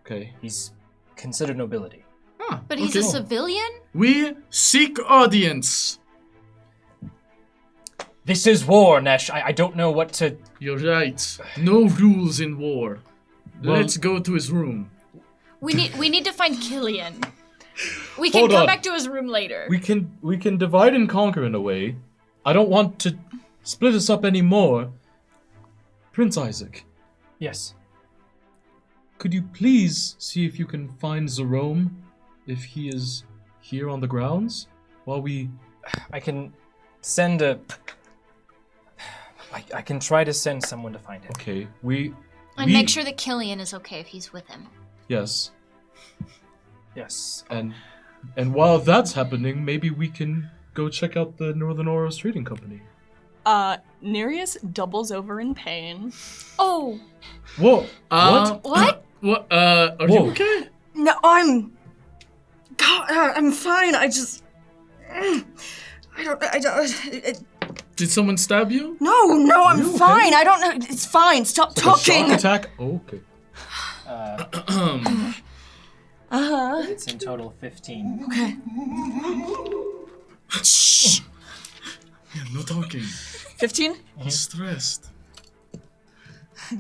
Okay.
He's considered nobility.
Ah,
But he's
okay.
a civilian?
We seek audience.
This is war, Nesh. I don't know what to...
You're right. No rules in war.
Well-
Let's go to his room.
We need to find Killian. We
Hold
can come
on.
back to his room later.
We can divide and conquer in a way. I don't want to split us up anymore. Prince Isaac,
Yes.
could you please see if you can find Jerome if he is here on the grounds while we...
I can send a... I can try to send someone to find him.
Okay,
And make sure that Killian is okay if he's with him.
Yes,
Yes.
and while that's happening, maybe we can go check out the Northern Oros Trading Company.
Nereus doubles over in pain.
Oh,
Whoa! What?
what?
What? Are
Whoa.
you okay?
No, I'm fine. I just. I don't.
Did someone stab you?
No, I'm
You okay?
fine. I don't know. It's fine. Stop
A
talking.
shock attack? Oh, okay.
It's in total 15.
Okay.
Yeah, no talking.
15?
He's stressed.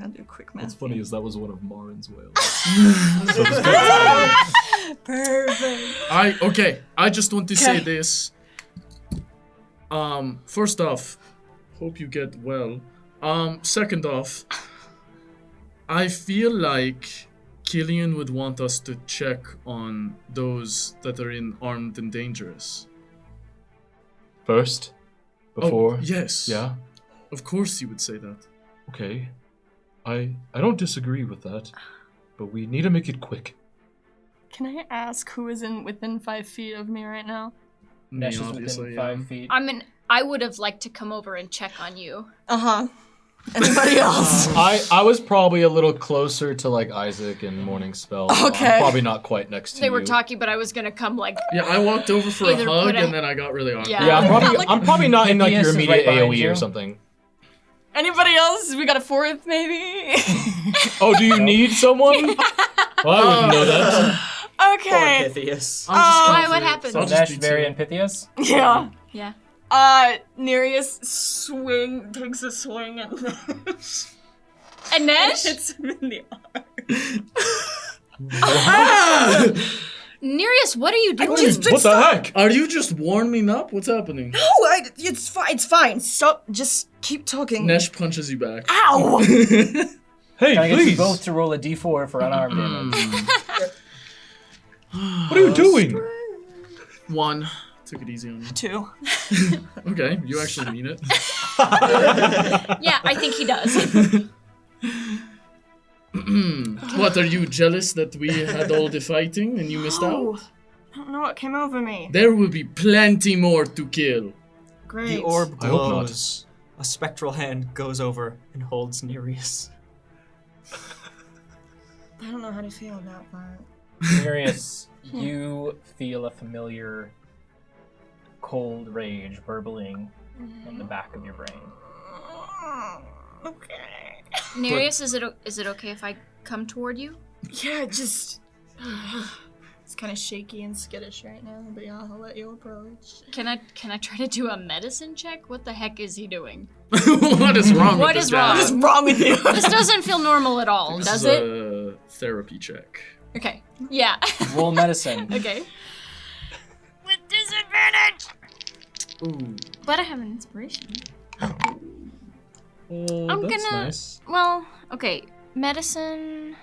I'll do a quick
What's
math.
funny is that was one of Marin's wails.
Perfect.
I just want to say
Okay.
this. First off, hope you get well. Second off, I feel like Killian would want us to check on those that are in armed and dangerous.
First? Before?
Oh, yes.
Yeah?
Of course you would say that.
Okay. I don't disagree with that, but we need to make it quick.
Can I ask who is within 5 feet of me right now?
Nesh is
Me,
within
obviously,
5 feet.
I would have liked to come over and check on you.
Anybody else?
I was probably a little closer to like Isaac and Morning Spell. so
Okay.
I'm probably not quite next to
They
you.
were talking, but I was gonna come like.
Yeah, I walked over for a
Either
hug
put a-
and then I got really awkward.
Yeah.
Yeah,
Like-
I'm probably not in like
Pythias
your
is
immediate
right behind
AoE
you.
or something.
Anybody else? We got a fourth, maybe?
Oh, do you need someone? Well, I wouldn't know that.
Poor
Okay.
Pythias.
Why? What happened?
So
I'll just
Nesh,
be
Very,
two.
and Pythias?
Yeah.
Yeah.
Nereus takes a swing and
And Nesh?
hits him in the arm.
Nereus, what are you doing?
What the heck?
Are you just warming up? What's happening?
No, it's fine. It's fine. Stop. Just keep talking.
Nesh punches you back.
Ow!
Hey,
Can I get you
please!
both to roll a d4 for unarmed damage?
What are you doing?
1. Took it easy on you.
2.
Okay, you actually mean it.
Yeah, I think he does.
What, are you jealous that we had all the fighting and you missed out?
I don't know what came over me.
There will be plenty more to kill.
Great.
The orb
I hope not.
glows. A spectral hand goes over and holds Nereus.
I don't know how to feel about that.
Nereus, you feel a familiar cold rage burbling in the back of your brain.
Okay.
Nereus, is it okay if I come toward you?
Yeah, just. It's kind of shaky and skittish right now, but yeah, I'll let you approach.
Can I try to do a medicine check? What the heck is he doing?
What is wrong
What
with
is
this guy?
wrong?
What is wrong with you?
This doesn't feel normal at all,
This
does
is
it?
a therapy check.
Okay. Yeah.
Roll medicine.
Okay. With disadvantage.
Ooh.
But I have an inspiration.
Oh,
I'm
that's
gonna-
nice.
Well, okay. Medicine.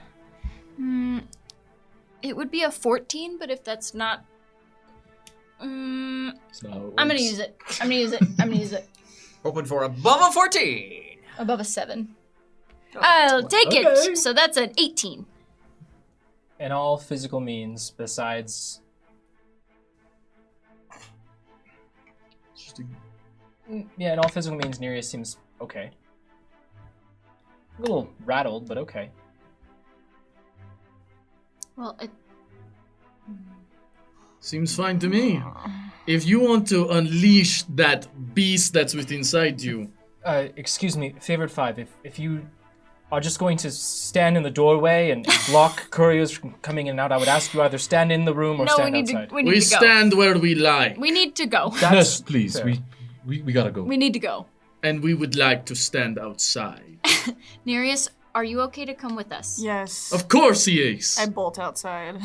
It would be a 14, but if that's not.
That's not how it
I'm gonna
works.
use it. I'm gonna use it.
Open for above a 14.
Above a 7. I'll take
Okay.
it. So that's an 18.
And all physical means besides yeah, and all physical means Nereus seems okay. A little rattled, but okay.
Well, it.
Seems fine to me. If you want to unleash that beast that's within inside you,
Excuse me, favored 5. If you are just going to stand in the doorway and block couriers from coming in and out, I would ask you either stand in the room or
No, we
stand
need
outside.
to. We need
we
to go.
stand where we lie,
We need to go.
Yes, please.
fair.
We gotta go.
We need to go.
and we would like to stand outside.
Nereus, are you okay to come with us?
Yes.
Of course he is.
I bolt outside.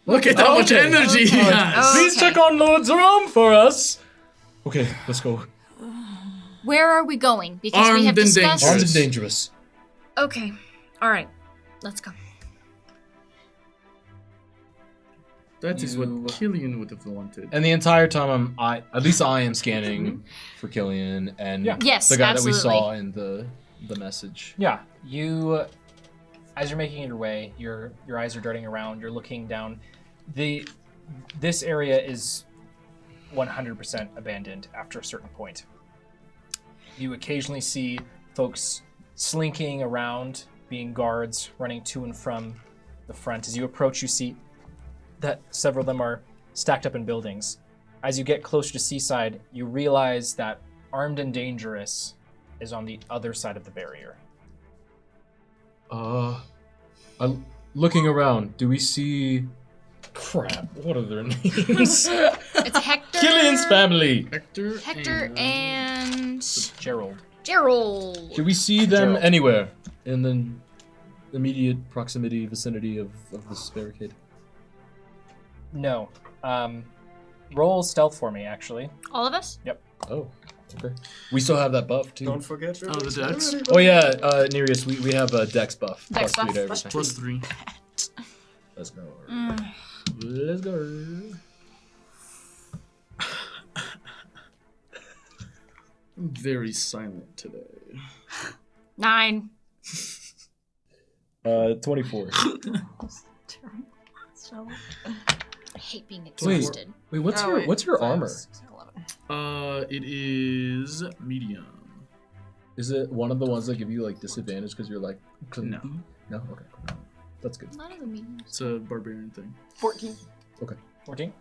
Look at how much
Okay.
energy he has.
Please
Okay.
check on Lord Zerom for us. Okay, let's go.
Where are we going? Because we
Armed
have
and
discussed.
Armed
dangerous.
and dangerous.
Okay. All right. Let's go.
That is what
You-
Killian would have wanted.
And the entire time I am scanning for Killian and
Yeah.
Yes,
the guy
absolutely.
that we saw in the message.
Yeah, you, as you're making your way, your eyes are darting around. You're looking down. This area is 100% abandoned after a certain point. You occasionally see folks slinking around, being guards, running to and from the front. As you approach, you see that several of them are stacked up in buildings. As you get closer to Seaside, you realize that Armed and Dangerous is on the other side of the barrier.
I'm looking around. Do we see? Crap. What are their names?
It's Hector.
Killian's family.
Hector,
and
Gerald.
Gerald.
Do we see them
Gerald.
anywhere in the immediate proximity, vicinity of this barricade?
No. Roll stealth for me, actually.
All of us?
Oh, okay. We still have that buff too.
Don't forget your
Oh, the dex?
Oh yeah, Nereus, we have a dex buff.
Dex
+3 to
buff.
everything.
Plus 3.
Let's go.
Mm.
Let's go.
I'm very silent today.
9.
24.
So,
I hate being exhausted.
Wait, what's
oh,
your
wait,
what's your
5,
armor?
6, 11.
It is medium.
Is it one of the ones that give you like disadvantage because you're like
No.
No? Okay. That's good.
None of the mediums.
It's a barbarian thing.
14.
14.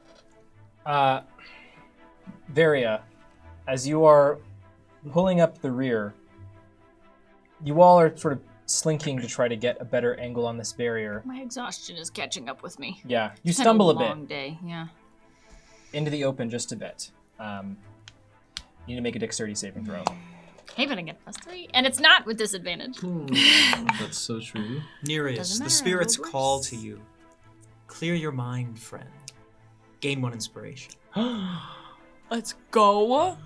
Varia, as you are pulling up the rear, you all are sort of slinking to try to get a better angle on this barrier.
My exhaustion is catching up with me.
Yeah, you
It's been
stumble a
long
bit
day, yeah.
into the open just a bit. You need to make a dexterity saving throw.
Hey, but I get +3. And it's not with disadvantage.
That's so true.
Nereus,
Doesn't
the
matter,
spirits
it'll
call
worse.
to you. Clear your mind, friend. Gain 1 inspiration.
Let's go.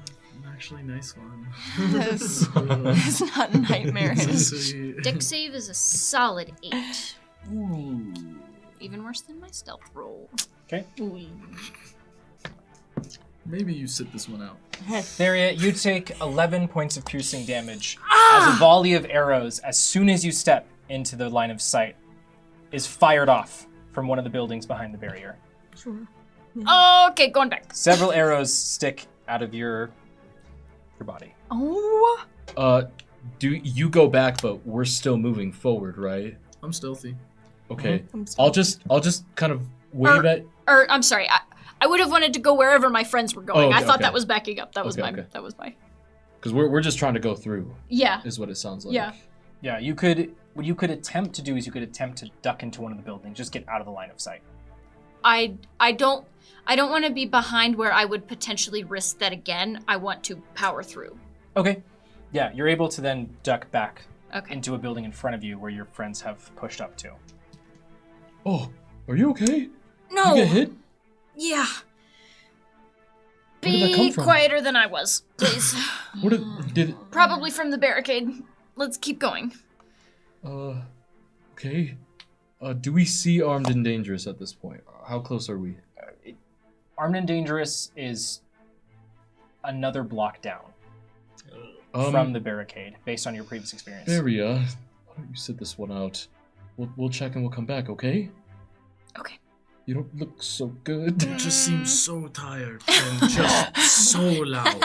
Actually, nice one.
This is not nightmares.
Sweet.
Dex save is a solid 8. Even worse than my stealth roll.
Okay.
Maybe you sit this one out.
Varia, you take 11 points of piercing damage as a volley of arrows, as soon as you step into the line of sight, is fired off from one of the buildings behind the barrier.
Okay, going back.
Several arrows stick out of your body.
Oh.
Do you go back, but we're still moving forward, right?
I'm stealthy.
Okay.
I'm
I'll just kind of wave at.
Or, I'm sorry, I would have wanted to go wherever my friends were going.
Oh, okay,
I thought
okay.
that was backing up. That was
Okay,
my.
okay.
That was my.
Because we're just trying to go through,
Yeah.
is what it sounds like.
Yeah.
Yeah, you could. What you could attempt to do is you could attempt to duck into one of the buildings, just get out of the line of sight.
I don't want to be behind where I would potentially risk that again. I want to power through.
Okay. Yeah, you're able to then duck back
Okay.
into a building in front of you where your friends have pushed up to.
Oh, are you okay?
No.
You get hit?
Yeah.
Where did that come
Be
from?
quieter than I was, please.
What did?
Probably from the barricade. Let's keep going.
Okay. Do we see Armed and Dangerous at this point? How close are we?
Armed and Dangerous is another block down from the barricade, based on your previous experience.
Varia, why don't you sit this one out? We'll check and we'll come back, okay?
Okay.
You don't look so good.
You just seem so tired and just so loud.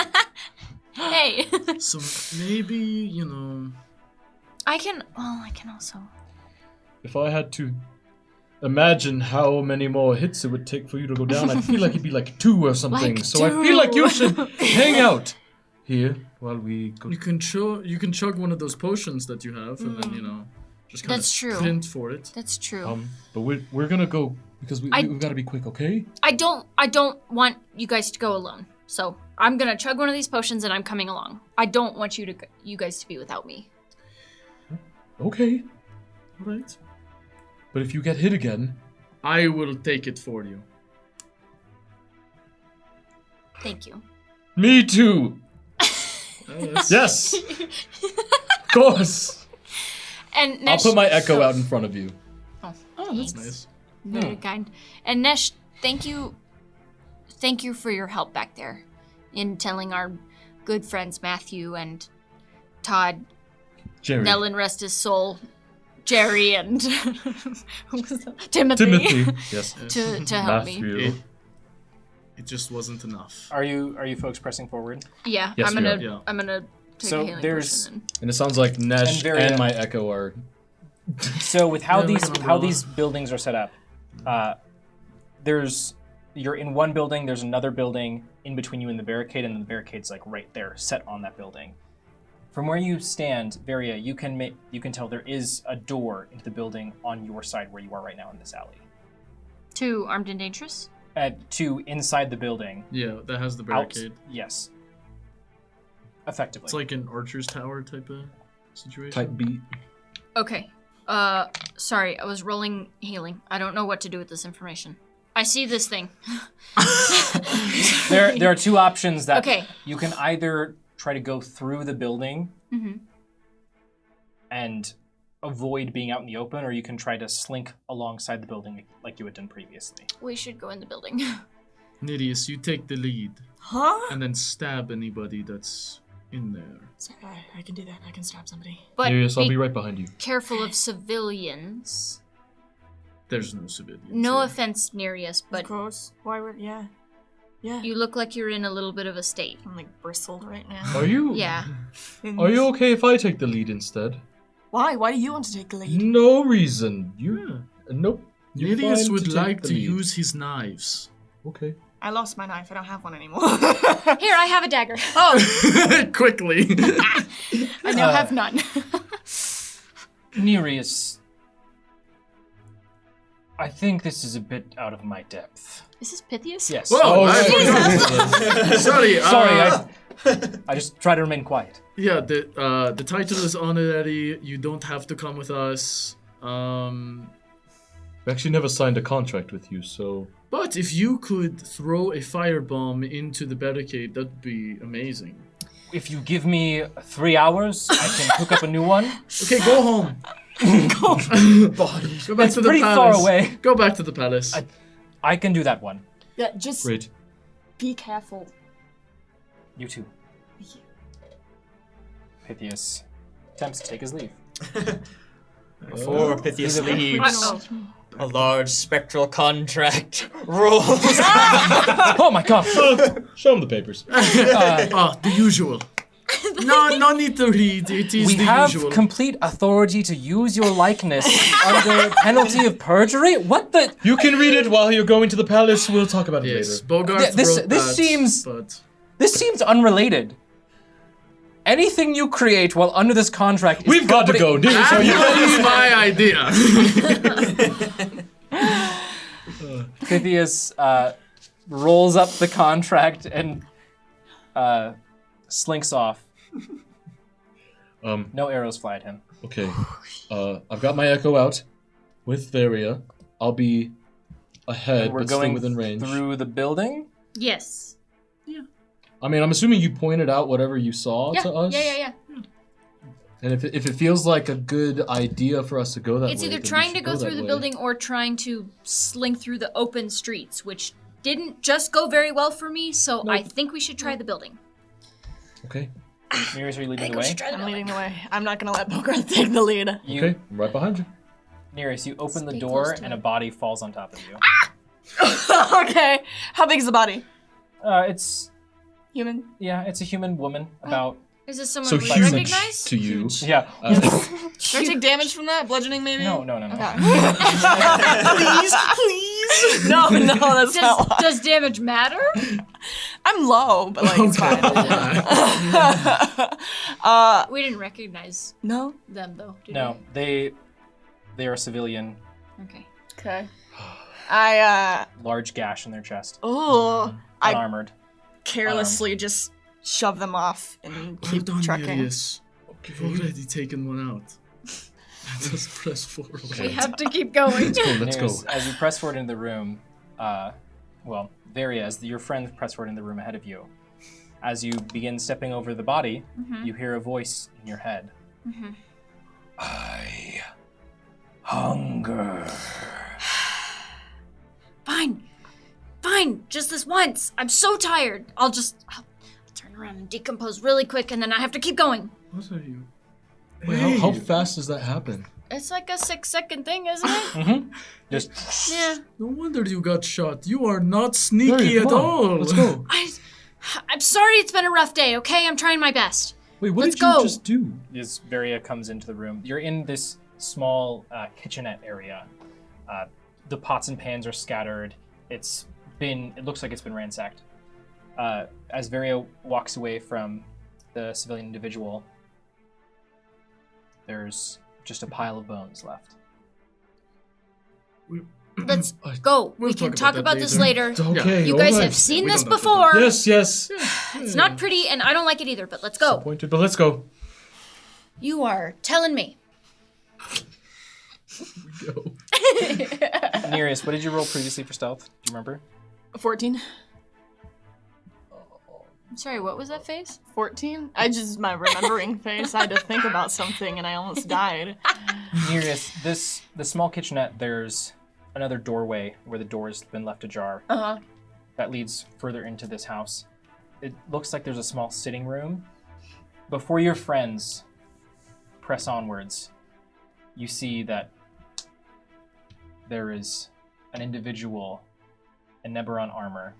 Hey.
So maybe,
I can also.
If I had to
imagine how many more hits it would take for you to go down. I feel like it'd be like 2 or something.
Like
so I feel like
2.
you should hang out here while we go.
You can chug one of those potions that you have, and then just kind
That's
of
true.
sprint for it.
That's true.
But we're gonna go because we've got to be quick, okay?
I don't want you guys to go alone. So I'm gonna chug one of these potions and I'm coming along. I don't want you guys to be without me.
Okay.
All right.
But if you get hit again,
I will take it for you.
Thank you.
me too.
Yes.
Yes. Of course.
And Nesh,
I'll put my echo out in front of you.
Oh,
That's
thanks.
nice.
Very kind. And Nesh, thank you for your help back there in telling our good friends Matthew and Todd,
Jerry.
Nellen rest his soul, Jerry and who was that? Timothy.
Timothy. Yes.
to help me.
Matthew.
It just wasn't enough.
Are you folks pressing forward?
Yeah,
Yes,
I'm
we
gonna
are.
Yeah.
I'm gonna take
So
a healing
there's-
potion
And it sounds like Nesh
And very-
and my echo are.
So with how
Yeah, like
these
an
how
umbrella.
these buildings are set up, you're in one building. There's another building in between you and the barricade, and the barricade's like right there, set on that building. From where you stand, Varia, you can tell there is a door into the building on your side where you are right now in this alley.
to Armed and Dangerous.
To inside the building,
Yeah, that has the
out.
barricade.
Yes. Effectively.
It's like an archer's tower type of situation.
Type B.
Okay. Sorry, I was rolling healing. I don't know what to do with this information. I see this thing.
There are two options that
Okay.
you can either try to go through the building
Mhm.
and avoid being out in the open, or you can try to slink alongside the building like you had done previously.
We should go in the building.
Nidius, you take the lead
Huh?
and then stab anybody that's in there.
I can do that. I can stab somebody.
But
Yes, I'll
be
be right behind you.
careful of civilians.
There's no civilians.
No
here.
offense, Nereus,
Of
but
course. Why would? Yeah. Yeah.
you look like you're in a little bit of a state.
I'm like bristled right now.
Are you?
Yeah.
Are you okay if I take the lead instead?
Why? Why do you want to take the lead?
No reason. You.
Yeah.
Nope. You're
Nidius
fine
would
take
like
the
to
lead.
use his knives.
Okay.
I lost my knife. I don't have one anymore.
Here, I have a dagger.
Oh,
Quickly.
I now have none.
Nereus, I think this is a bit out of my depth.
Is this Pythias?
Yes.
Whoa!
Oh,
I
right.
forgot. Sorry.
Sorry, I just try to remain quiet.
Yeah, the title is honorary. You don't have to come with us.
We actually never signed a contract with you, so.
But if you could throw a firebomb into the barricade, that'd be amazing.
If you give me 3 hours, I can hook up a new one.
Okay, go home. Go back
It's
to the
pretty
palace.
far away.
Go back to the palace.
I can do that one.
Yeah, just
Great.
be careful.
You too. Pythias attempts to take his leave.
Before Pythias
Either way.
leaves, a large spectral contract rolls.
Oh my god!
Show him the papers.
The usual. No need to read. It is
We
the
have
usual.
complete authority to use your likeness under penalty of perjury. What the?
You can read it while you're going to the palace. We'll talk about it
Yes,
later.
Bogart
This
wrote that,
seems-
But
This seems unrelated. Anything you create while under this contract is
We've got to
property-
go. Nereus, are you
that is my idea.
Pythias rolls up the contract and slinks off. No arrows fly at him.
Okay. I've got my echo out with Varia. I'll be ahead,
We're
but still
going
within range.
through the building.
Yes.
I mean, I'm assuming you pointed out whatever you saw
Yeah.
to us.
Yeah.
And if it feels like a good idea for us to go that
It's
way,
either
then we
trying to
should
go through
that
the
way.
building or trying to slink through the open streets, which didn't just go very well for me, so I think we should try the building.
Okay.
Nereus, are you leading the way?
I'm leading the way. I'm not gonna let Bogart take the lead.
Okay. I'm right behind you.
Nereus, you open the
Stay
door
close to
and
it.
a body falls on top of you.
Okay. How big is the body?
It's
Human?
a human woman about
Is this someone
So
we
huge
recognize?
to you.
Yeah.
Should I take damage from that? Bludgeoning, maybe?
No.
Please. No, that's not why.
Does damage matter?
I'm low, but like it's fine.
We didn't recognize
No.
them though. Did
No, they are civilian.
We? Okay.
Okay. I
Large gash in their chest.
I
Unarmored.
carelessly just shove them off and keep
Hold on,
trucking.
Marius. You've already taken one out. Just press forward.
We have to keep going.
Let's go.
As you press forward into the room, Varia, as your friend press forward in the room ahead of you, as you begin stepping over the body, you hear a voice in your head. I hunger.
Fine. Just this once. I'm so tired. I'll turn around and decompose really quick, and then I have to keep going.
What are you?
Wait, how fast does that happen?
It's like a 6-second thing, isn't it?
Just
Yeah.
No wonder you got shot. You are not sneaky
Varia,
at
come on.
all.
Let's go.
I'm sorry it's been a rough day, okay? I'm trying my best.
Wait, what
Let's
did you
go.
just do?
as Varia comes into the room, you're in this small kitchenette area. The pots and pans are scattered. It looks like it's been ransacked. As Varia walks away from the civilian individual, there's just a pile of bones left.
Let's go.
We'll
We can
talk
talk
about
about
that
this
later.
later.
Okay,
You guys
alright.
have seen
We
this
don't have to
before.
Yes.
It's not pretty, and I don't like it either, but let's go.
Disappointed, but let's go.
You are telling me.
Go.
Nereus, what did you roll previously for stealth? Do you remember?
14.
I'm sorry, what was that face?
14? My remembering face. I had to think about something and I almost died.
Nereus, the small kitchenette, there's another doorway where the door has been left ajar. That leads further into this house. It looks like there's a small sitting room. Before your friends press onwards, you see that there is an individual in Neberon armor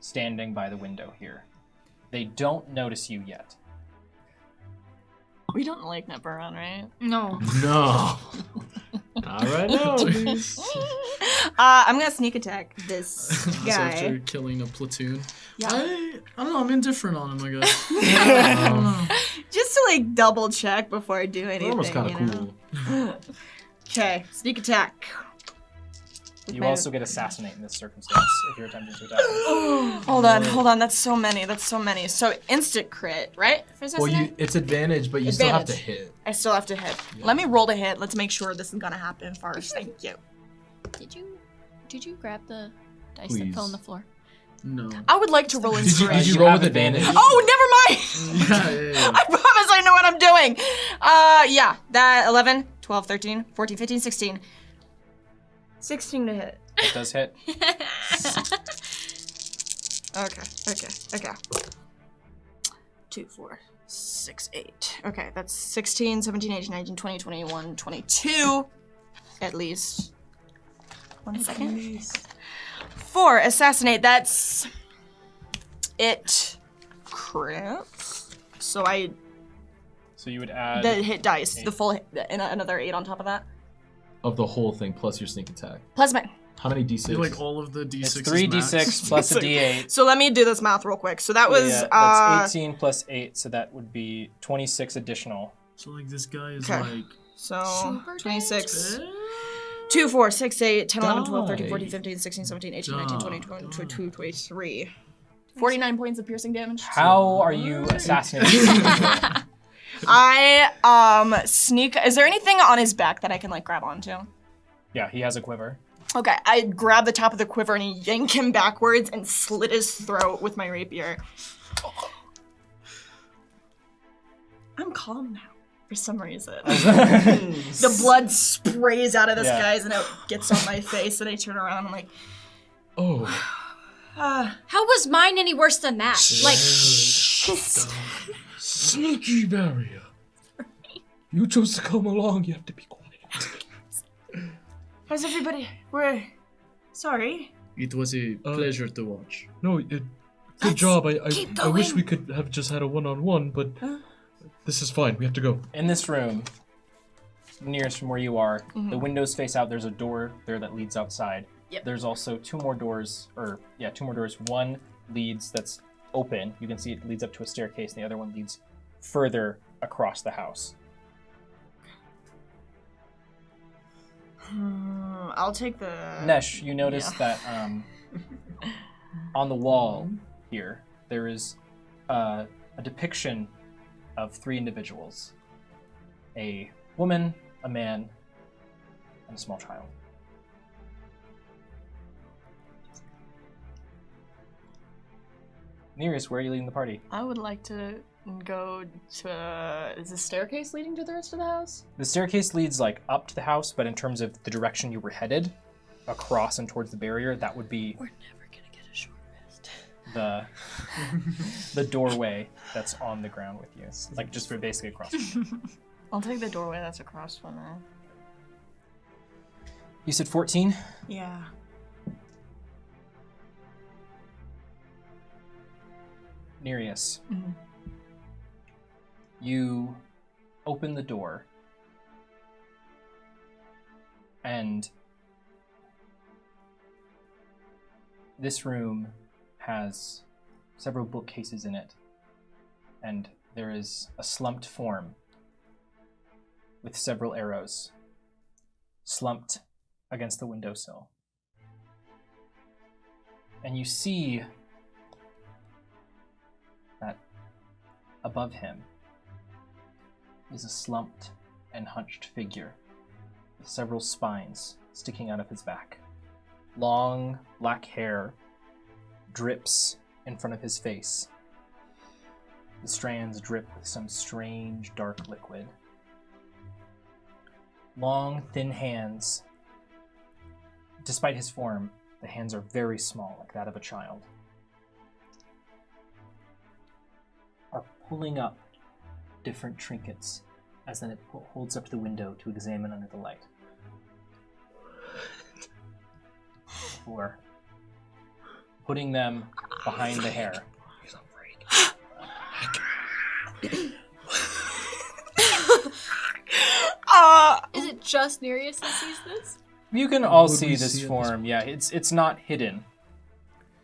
standing by the window here. They don't notice you yet.
We don't like Neberon, right?
No.
No. Not right now, please.
I'm gonna sneak attack this
So after
guy.
killing a platoon.
Yeah.
I don't know, I'm indifferent on him, I guess. I don't know.
Just to like double check before I do anything.
Armor's kind of
you know?
cool.
Okay, sneak attack.
You also get assassinate in this circumstance if you're attempting to attack them.
Hold on. That's so many. So instant crit, right? For
Well,
assassinate?
it's advantage, but you still have to
Advantage.
hit.
I still have to hit. Let me roll to hit. Let's make sure this is gonna happen first. Thank you.
Did you grab the dice that
Please.
fell on the floor?
No.
I would like to roll
Did
inspiration.
you roll
have
with advantage?
Oh, never mind.
Yeah.
I promise I know what I'm doing. Yeah, that 11, 12, 13, 14, 15, 16. 16 to hit.
It does hit.
Okay. 2, 4, 6, 8. Okay, that's 16, 17, 18, 19, 20, 21, 22. At least. 1 second. 4, assassinate. That's it. Crit. So
So you would add.
the hit dice,
8.
the full hit, and another 8 on top of that.
Of the whole thing plus your sneak attack.
Plus my.
How many d6?
You like all of the d6s
It's 3d6 plus a d8.
So let me do this math real quick. So that was
That's 18 plus 8, so that would be 26 additional.
So like this guy is
Okay.
like...
so
Super
26. 2, 4, 6, 8, 10, 11, 12, 13,
Die.
14, 15, 16, 17, 18, 19, 20, 21,
Die.
22, 23. 49 points of piercing damage.
How are you assassinating?
I sneak. Is there anything on his back that I can like grab onto?
Yeah, he has a quiver.
Okay, I grab the top of the quiver and yank him backwards and slit his throat with my rapier. I'm calm now for some reason. The blood sprays out of this
Yeah.
guy's and it gets on my face and I turn around and I'm like,
Oh.
How was mine any worse than that? Like,
Sneaky barrier. You chose to come along, you have to be quiet.
how's everybody? We're sorry.
It was a pleasure to watch.
No, Good job. I
keep
wish
going.
we could have just had a one-on-one, but this is fine. We have to go.
In this room, nearest from where you are, the windows face out. There's a door there that leads outside.
Yep.
There's also two more doors. One leads that's open. You can see it leads up to a staircase, and the other one leads further across the house.
I'll take the.
Nesh, you notice that on the wall here, there is a depiction of 3 individuals. A woman, a man, and a small child. Nereus, where are you leading the party?
I would like to go to. Is the staircase leading to the rest of the house?
The staircase leads like up to the house, but in terms of the direction you were headed, across and towards the barrier, that would be
We're never gonna get a short rest.
the doorway that's on the ground with you, like just for basically across.
I'll take the doorway that's across from there.
You said 14?
Yeah.
Nereus, you open the door, and this room has several bookcases in it, and there is a slumped form with several arrows slumped against the windowsill. And you see that above him is a slumped and hunched figure with several spines sticking out of his back. Long black hair drips in front of his face. The strands drip with some strange dark liquid. Long, thin hands. Despite his form, the hands are very small, like that of a child. Are pulling up different trinkets as then it holds up to the window to examine under the light. Before putting them behind the hair.
Is it just Nereus that sees this?
You can all
Would
see
we
this
see it
form. Yeah, it's not hidden.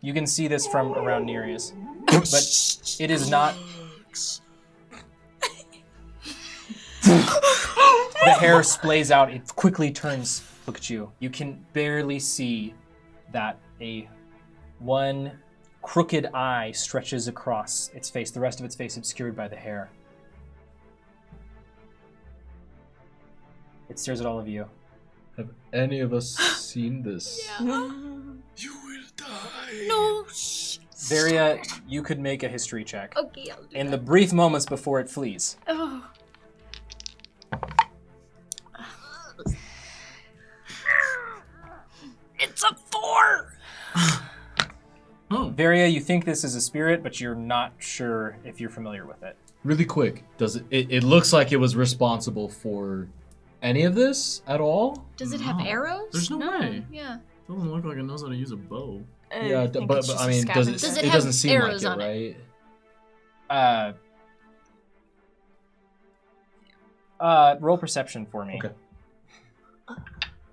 You can see this from around Nereus, but it is not. The hair splays out. It quickly turns. Look at you. You can barely see that one crooked eye stretches across its face. The rest of its face obscured by the hair. It stares at all of you.
Have any of us seen this?
You will die.
No. Shh.
Varia, you could make a history check.
Okay, I'll do
In
that.
the brief moments before it flees.
Oh. It's a 4.
Oh,
Varia, you think this is a spirit, but you're not sure if you're familiar with it.
Really quick, does it looks like it was responsible for any of this at all?
Does it have
No.
arrows?
There's no way.
Yeah.
doesn't look like it knows how to use a bow.
Yeah, but I mean, does it?
Does it
It
have
doesn't seem like
arrows
it,
on it?
right? Roll perception for me.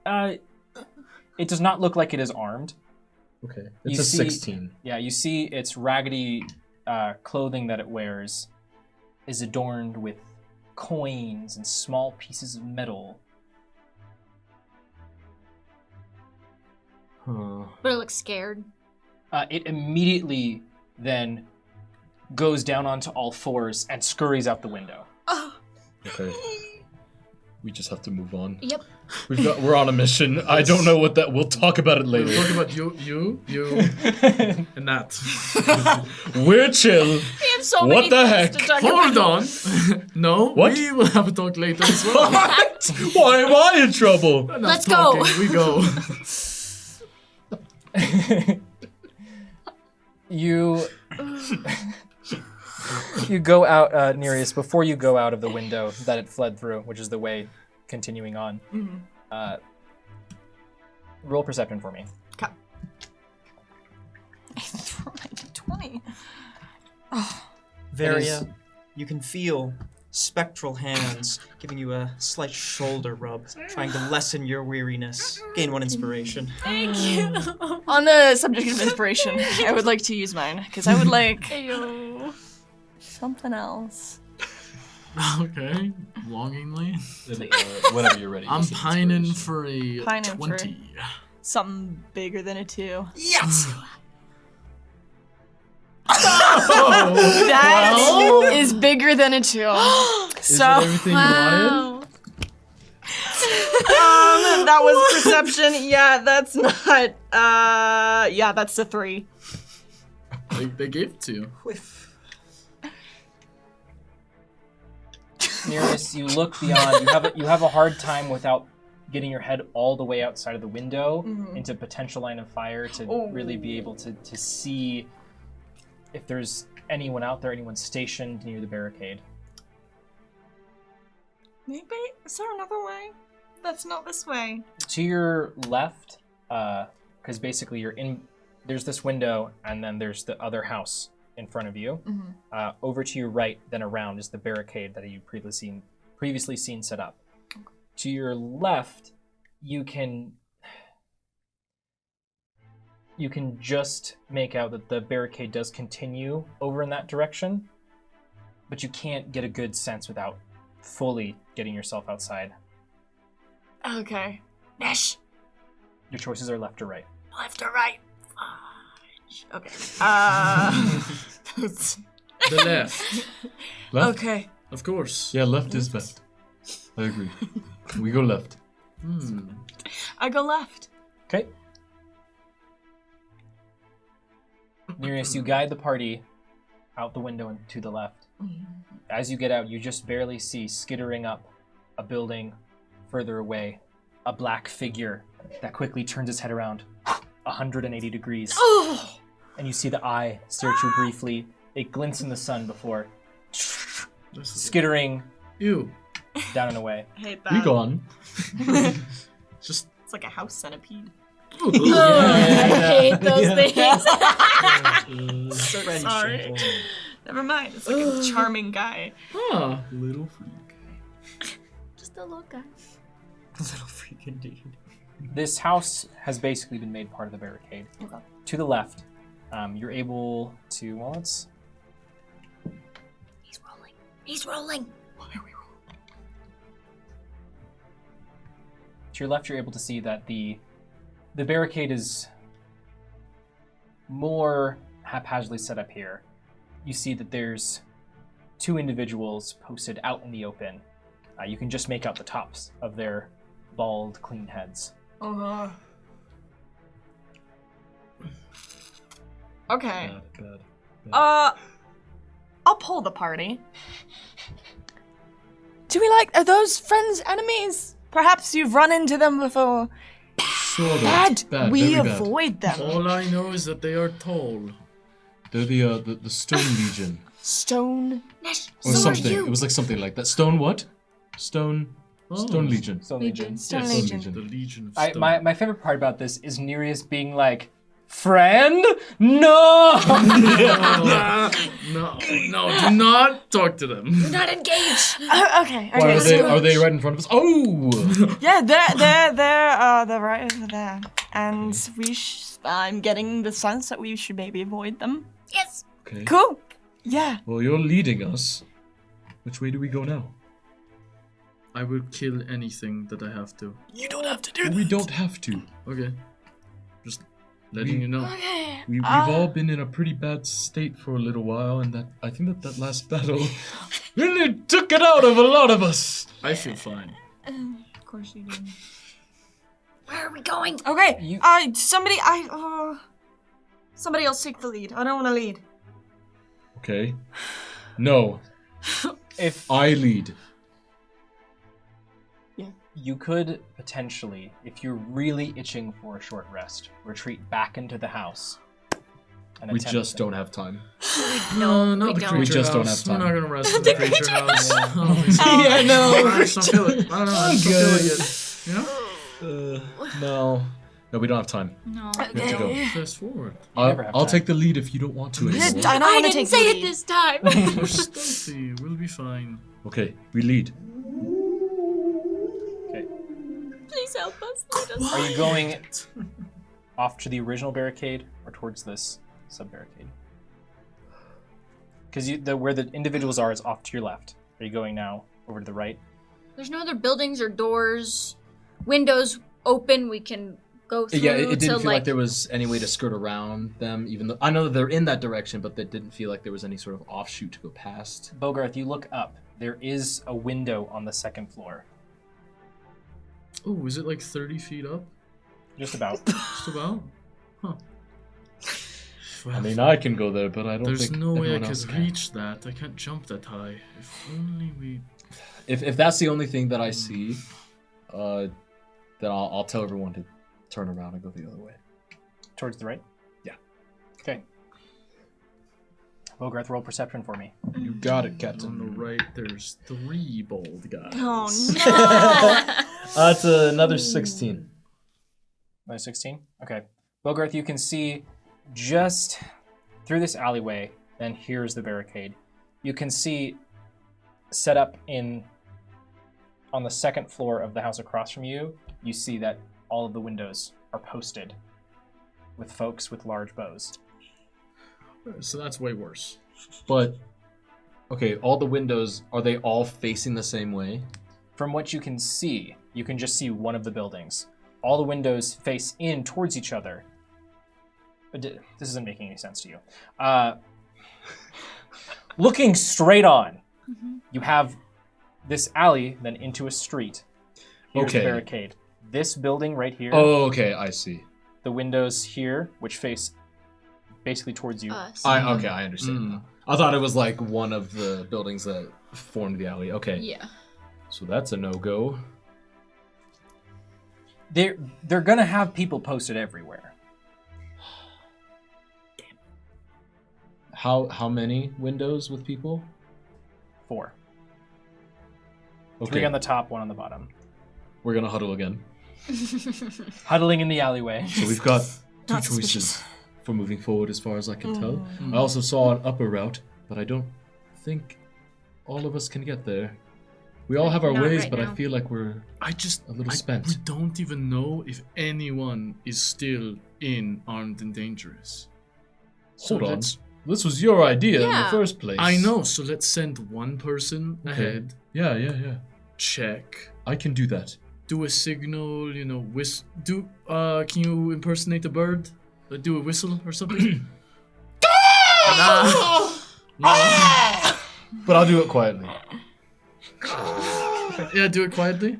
Okay.
It does not look like it is armed.
Okay.
You
It's a
see-
16.
Yeah, you see its raggedy clothing that it wears is adorned with coins and small pieces of metal.
Huh.
But it looks scared.
It immediately then goes down onto all fours and scurries out the window.
Oh.
Okay. We just have to move on.
Yep.
We're on a mission. I don't know what that. We'll talk about it
We'll
later.
talk about you, and that.
We're chill.
We have so
What
many
the
things
heck?
to talk
Hold
about.
on. No,
What?
we will have a talk later as well.
What? Why am I in trouble?
Enough
Let's go.
talking, we go.
You go out, Nereus, before you go out of the window that it fled through, which is the way continuing on. Roll perception for me.
I threw my 20.
Varia, you can feel spectral hands giving you a slight shoulder rub, trying to lessen your weariness. Gain 1 inspiration.
Thank you.
On the subject of inspiration, I would like to use mine, because I would like
Ayo.
something else.
Okay, longingly.
Whenever you're ready.
I'm
use
pining
inspiration.
for a
Pining for
20.
Something bigger than a 2.
Yes!
That is bigger than a 2.
Is it
So,
everything you wanted?
Wow.
that was perception. Yeah, that's not. Yeah, that's a 3.
They gave it to you.
Whiff.
Nearest, you look beyond. You have a hard time without getting your head all the way outside of the window into potential line of fire to really be able to see if there's anyone out there, anyone stationed near the barricade.
Maybe. Is there another way? That's not this way.
To your left, because basically you're in. There's this window, and then there's the other house in front of you. Over to your right, then around is the barricade that you previously seen set up. To your left, you can just make out that the barricade does continue over in that direction, but you can't get a good sense without fully getting yourself outside.
Okay. Nish.
Your choices are left or right.
Left or right? Okay.
The left,
Left?
Okay.
of course.
Yeah, left is best. I agree. We go left.
I go left.
Okay. Nearest, you guide the party out the window and to the left. As you get out, you just barely see skittering up a building further away, a black figure that quickly turns its head around 180 degrees. And you see the eye stare at you briefly. It glints in the sun before skittering
Ew.
down and away.
I hate
We gone.
Just.
It's like a house centipede.
I hate those things.
Sorry. Never mind. It's like a charming guy.
Huh.
Little freak.
Just a little guy.
Little freak indeed.
This house has basically been made part of the barricade.
Okay.
To the left, you're able to, well, it's...
He's rolling. He's rolling.
To your left, you're able to see that the barricade is more haphazardly set up here. You see that there's 2 individuals posted out in the open. You can just make out the tops of their bald, clean heads.
Okay.
Bad.
I'll pull the party. Are those friends enemies? Perhaps you've run into them before.
Sort of.
Bad. We
very bad.
avoid them.
All I know is that they are tall.
They're the Stone Legion.
Stone.
Or something. It was like something like that. Stone what? Stone Legion.
So Legion.
Stone
Stone
Legion.
Legion.
The Legion of Stone.
My favorite part about this is Nereus being like, friend? No!
No, do not talk to them.
Do not engage.
Okay.
Why,
Okay.
are they right in front of us? Oh!
Yeah, they're right over there, and I'm getting the sense that we should maybe avoid them.
Yes.
Okay.
Cool. Yeah.
Well, you're leading us. Which way do we go now?
I will kill anything that I have to.
You don't have to do
We don't have to.
Okay. Just letting you know.
Okay.
We've all been in a pretty bad state for a little while, and I think that last battle really took it out of a lot of us.
I feel fine.
Of course you do.
Where are we going?
Okay. Somebody else take the lead. I don't want to lead.
Okay. No,
If
I lead.
you could potentially, if you're really itching for a short rest, retreat back into the house. And
We
attempt
just
to-
don't have time.
No, not
we
the
don't.
creature
We just don't
house.
have time.
We're not gonna rest in the creature house.
Yeah, no.
I just don't feel it. I don't know. I just don't feel it yet. You know?
No.
No, we don't have time.
No.
We have to go.
Fast forward.
never have
I'll
time.
take the lead if you don't want to anymore.
I don't
I
want to
didn't
take
say
the
it
lead.
this time.
We're stealthy. We'll be fine.
Okay, we lead.
Okay.
Please help us. Lead us.
Are you going off to the original barricade or towards this sub-barricade? Because where the individuals are is off to your left. Are you going now over to the right?
There's no other buildings or doors, windows open. We can go through.
Yeah, it didn't
to,
feel like there was any way to skirt around them, even though I know that they're in that direction, but that didn't feel like there was any sort of offshoot to go past.
Bogarth, you look up. There is a window on the second floor.
Oh, is it like 30 feet up?
Just about.
Just about? Huh.
I mean, I can go there, but I don't
There's
think
no way I
everyone
can
else can.
reach that. I can't jump that high. If only we...
If that's the only thing that I see, then I'll tell everyone to turn around and go the other way.
Towards the right?
Yeah.
Okay. Bogarth, roll perception for me.
You got it,
On
Captain.
the right, there's 3 bold guys.
Oh no!
That's another 16.
Another 16? Okay. Bogarth, you can see just through this alleyway, and here's the barricade. You can see set up on the second floor of the house across from you, you see that all of the windows are posted with folks with large bows.
So that's way worse.
But, okay, all the windows, are they all facing the same way?
From what you can see, you can just see one of the buildings. All the windows face in towards each other. This isn't making any sense to you. Looking straight on, you have this alley, then into a street. Here's
Okay.
the barricade. This building right here,
Oh, okay, I see.
the windows here, which face basically towards you.
Us.
I understand now. I thought it was like one of the buildings that formed the alley. Okay.
Yeah.
So that's a no-go.
They're gonna have people posted everywhere.
How many windows with people?
4.
Okay.
3 on the top, 1 on the bottom.
We're gonna huddle again.
Huddling in the alleyway.
So we've got 2
Not
choices
suspicious.
for moving forward as far as I can tell. I also saw an upper route, but I don't think all of us can get there. We all have our
Not
ways,
right
but
now.
I feel like we're
I just...
A little
We
spent.
don't even know if anyone is still in Armed and Dangerous. So
Hold on.
let's-
This was your idea in the
Yeah.
first place.
I know, so let's send one person ahead,
Yeah.
check,
I can do that.
do a signal, you know, can you impersonate a bird? Do a whistle or something? Nah.
But I'll do it quietly.
Yeah, do it quietly.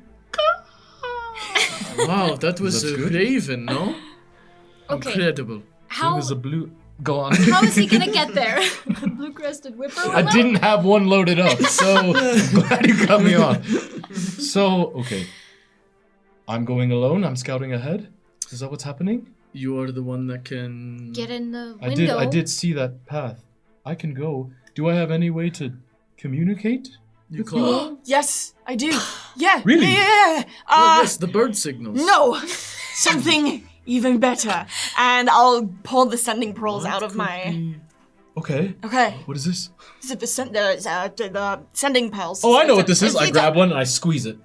Wow, that was
That's
a
good.
raven, no?
Okay.
Incredible.
It
How
was a blue. Go on.
how is he gonna get there? Blue-crested whippoorwill?
I didn't have one loaded up, so glad you cut me off. So, okay. I'm going alone. I'm scouting ahead. Is that what's happening?
You are the one that can...
Get in the window.
I did see that path. I can go. Do I have any way to communicate?
You call...
Yes, I do. Yeah.
Really?
Yeah.
yes, the bird signals.
No, something even better. And I'll pull the sending pearls out of my.
Okay.
Okay.
What is this?
Is it the sending pearls?
Oh, I know what this is.
It's
I
like
grab one and I squeeze it.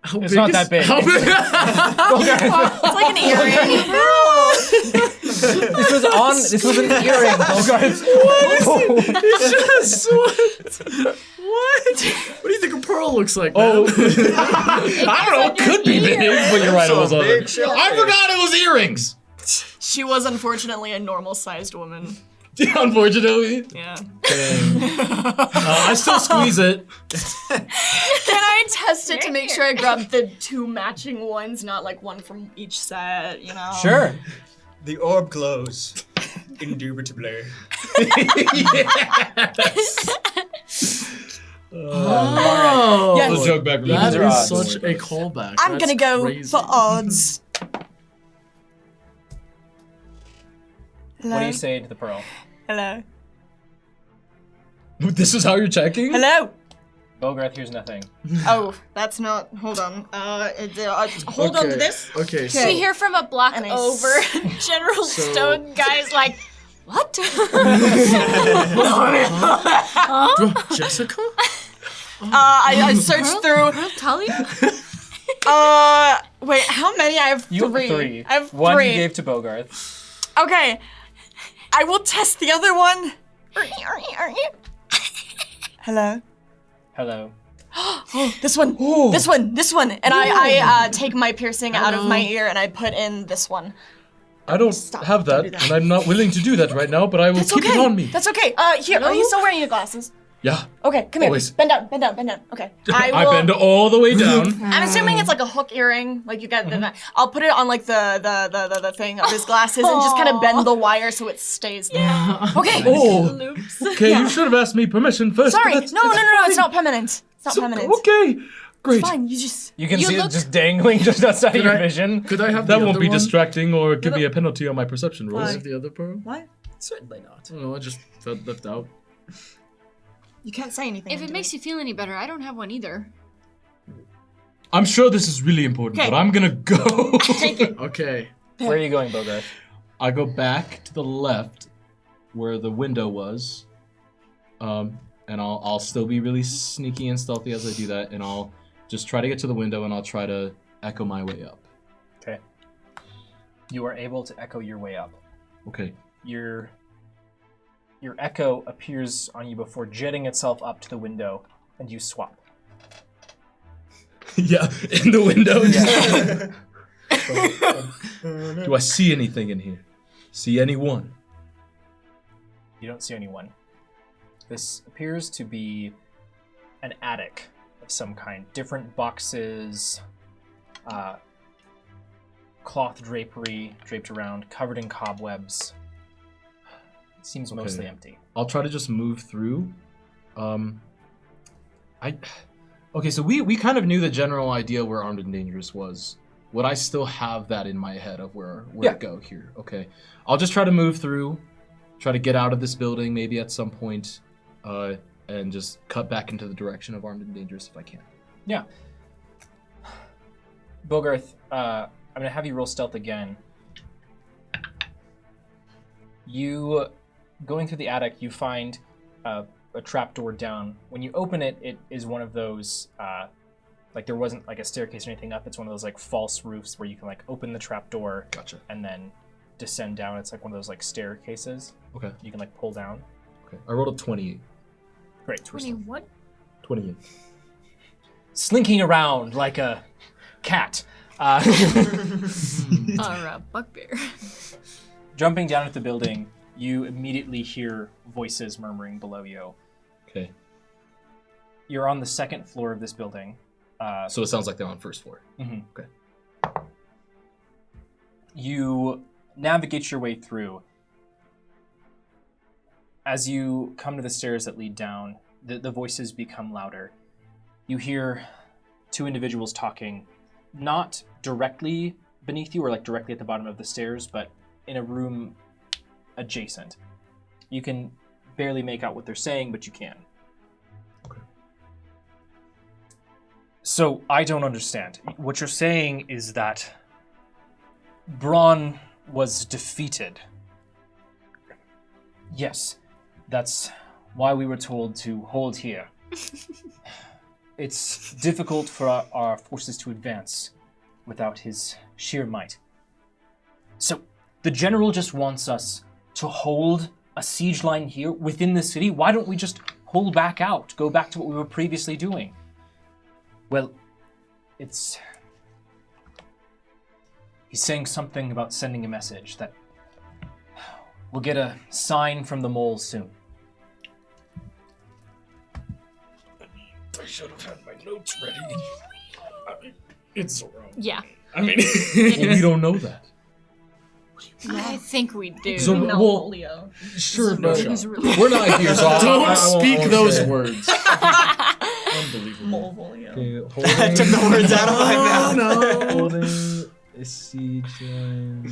How
It's
big
not
is-
that big.
How big?
It's like an earring.
This was an earring.
Just what? What do you think a pearl looks like, man?
Oh, I don't know. It could be big, but you're right. It was other. I forgot it was earrings.
She was unfortunately a normal-sized woman.
Unfortunately.
Yeah.
I still squeeze it.
Can I test it to make sure I grab the 2 matching ones, not like one from each set? You know.
Sure.
The orb glows. Indubitably.
Oh.
Yes.
Let's joke back.
That
These are
is
odds.
such a callback.
I'm
That's
gonna go
crazy.
for odds. Hello.
What do you say to the pearl?
Hello.
This is how you're checking?
Hello.
Bogarth hears nothing.
Oh, that's not. Hold on. Hold on to this.
Okay,
We hear from a block
And I
over. General
So-
Stone guy's like, what?
Jessica?
I searched through.
Girl, Talia?
Wait, how many? I have
You have
three.
three.
I have
One
three.
you gave to Bogarth.
Okay. I will test the other one. Hello.
Hello.
This one.
Oh.
This one. This one. And I take my piercing out of my ear and I put in this one.
I don't
Stop.
have
Don't
that,
do that.
and I'm not willing to do that right now, but I will
That's
keep
okay.
it on me.
That's okay. Here. Are you still wearing your glasses?
Yeah.
Okay, come here.
Always.
Bend down. Bend down. Bend down. Okay.
I bend all the way down.
I'm assuming it's like a hook earring. Like you got I'll put it on like the thing of his glasses and just kind of bend the wire so it stays there. Okay.
Oh,
Loops.
okay. You should have asked me permission first.
Sorry.
but
No,
that's
it's not permanent. It's not
so-
permanent.
Okay. Great.
Fine. You just.
You can
You
see it
look-
just dangling just outside of your
I-
vision.
Could I have
That
the
won't
other
be
one?
distracting or give me a penalty on my perception
Could I
rolls.
have the other pearl?
What?
Certainly not.
I don't know, I just felt left out.
You can't say anything.
If it makes you feel any better, I don't have one either.
I'm sure this is really important,
Okay.
but I'm gonna go.
Take it.
Okay.
Where are you going, Bogarth?
I go back to the left where the window was. And I'll still be really sneaky and stealthy as I do that, and I'll just try to get to the window and I'll try to echo my way up.
Okay. You are able to echo your way up.
Okay.
Your echo appears on you before jetting itself up to the window, and you swap.
Yeah, in the window.
Yeah.
Do I see anything in here? See anyone?
You don't see anyone. This appears to be an attic of some kind. Different boxes, cloth drapery draped around, covered in cobwebs. It seems mostly empty.
I'll try to just move through. Okay, so we kind of knew the general idea where Armed and Dangerous was. Would I still have that in my head of where
Yeah.
to go here? Okay. I'll just try to move through, try to get out of this building maybe at some point, and just cut back into the direction of Armed and Dangerous if I can.
Yeah. Bogarth, I'm going to have you roll stealth again. You, going through the attic, you find a trapdoor down. When you open it, it is one of those, like there wasn't like a staircase or anything up. It's one of those like false roofs where you can like open the trapdoor
Gotcha.
and then descend down. It's like one of those like staircases
Okay.
you can like pull down.
Okay. I rolled a 28.
Great.
21?
28.
Slinking around like a cat.
Or a bugbear.
Jumping down at the building, you immediately hear voices murmuring below you.
Okay.
You're on the second floor of this building.
So it sounds like they're on first floor.
Mhm.
Okay.
You navigate your way through. As you come to the stairs that lead down, the voices become louder. You hear two individuals talking, not directly beneath you or like directly at the bottom of the stairs, but in a room adjacent. You can barely make out what they're saying, but you can.
Okay.
So I don't understand. What you're saying is that Braun was defeated. Yes, that's why we were told to hold here. It's difficult for our forces to advance without his sheer might. So the general just wants us to hold a siege line here within the city. Why don't we just pull back out, go back to what we were previously doing? Well, he's saying something about sending a message that we'll get a sign from the mole soon.
I should have had my notes ready. I mean, it's wrong.
Yeah.
I mean,
Well, we don't know that.
I think we do.
So,
No,
well,
Julio.
sure, but
Who's really-
we're not here, so
don't speak those
words.
unbelievable.
Julio.
Okay,
Took the words out of my mouth.
No.
Holding a siege line.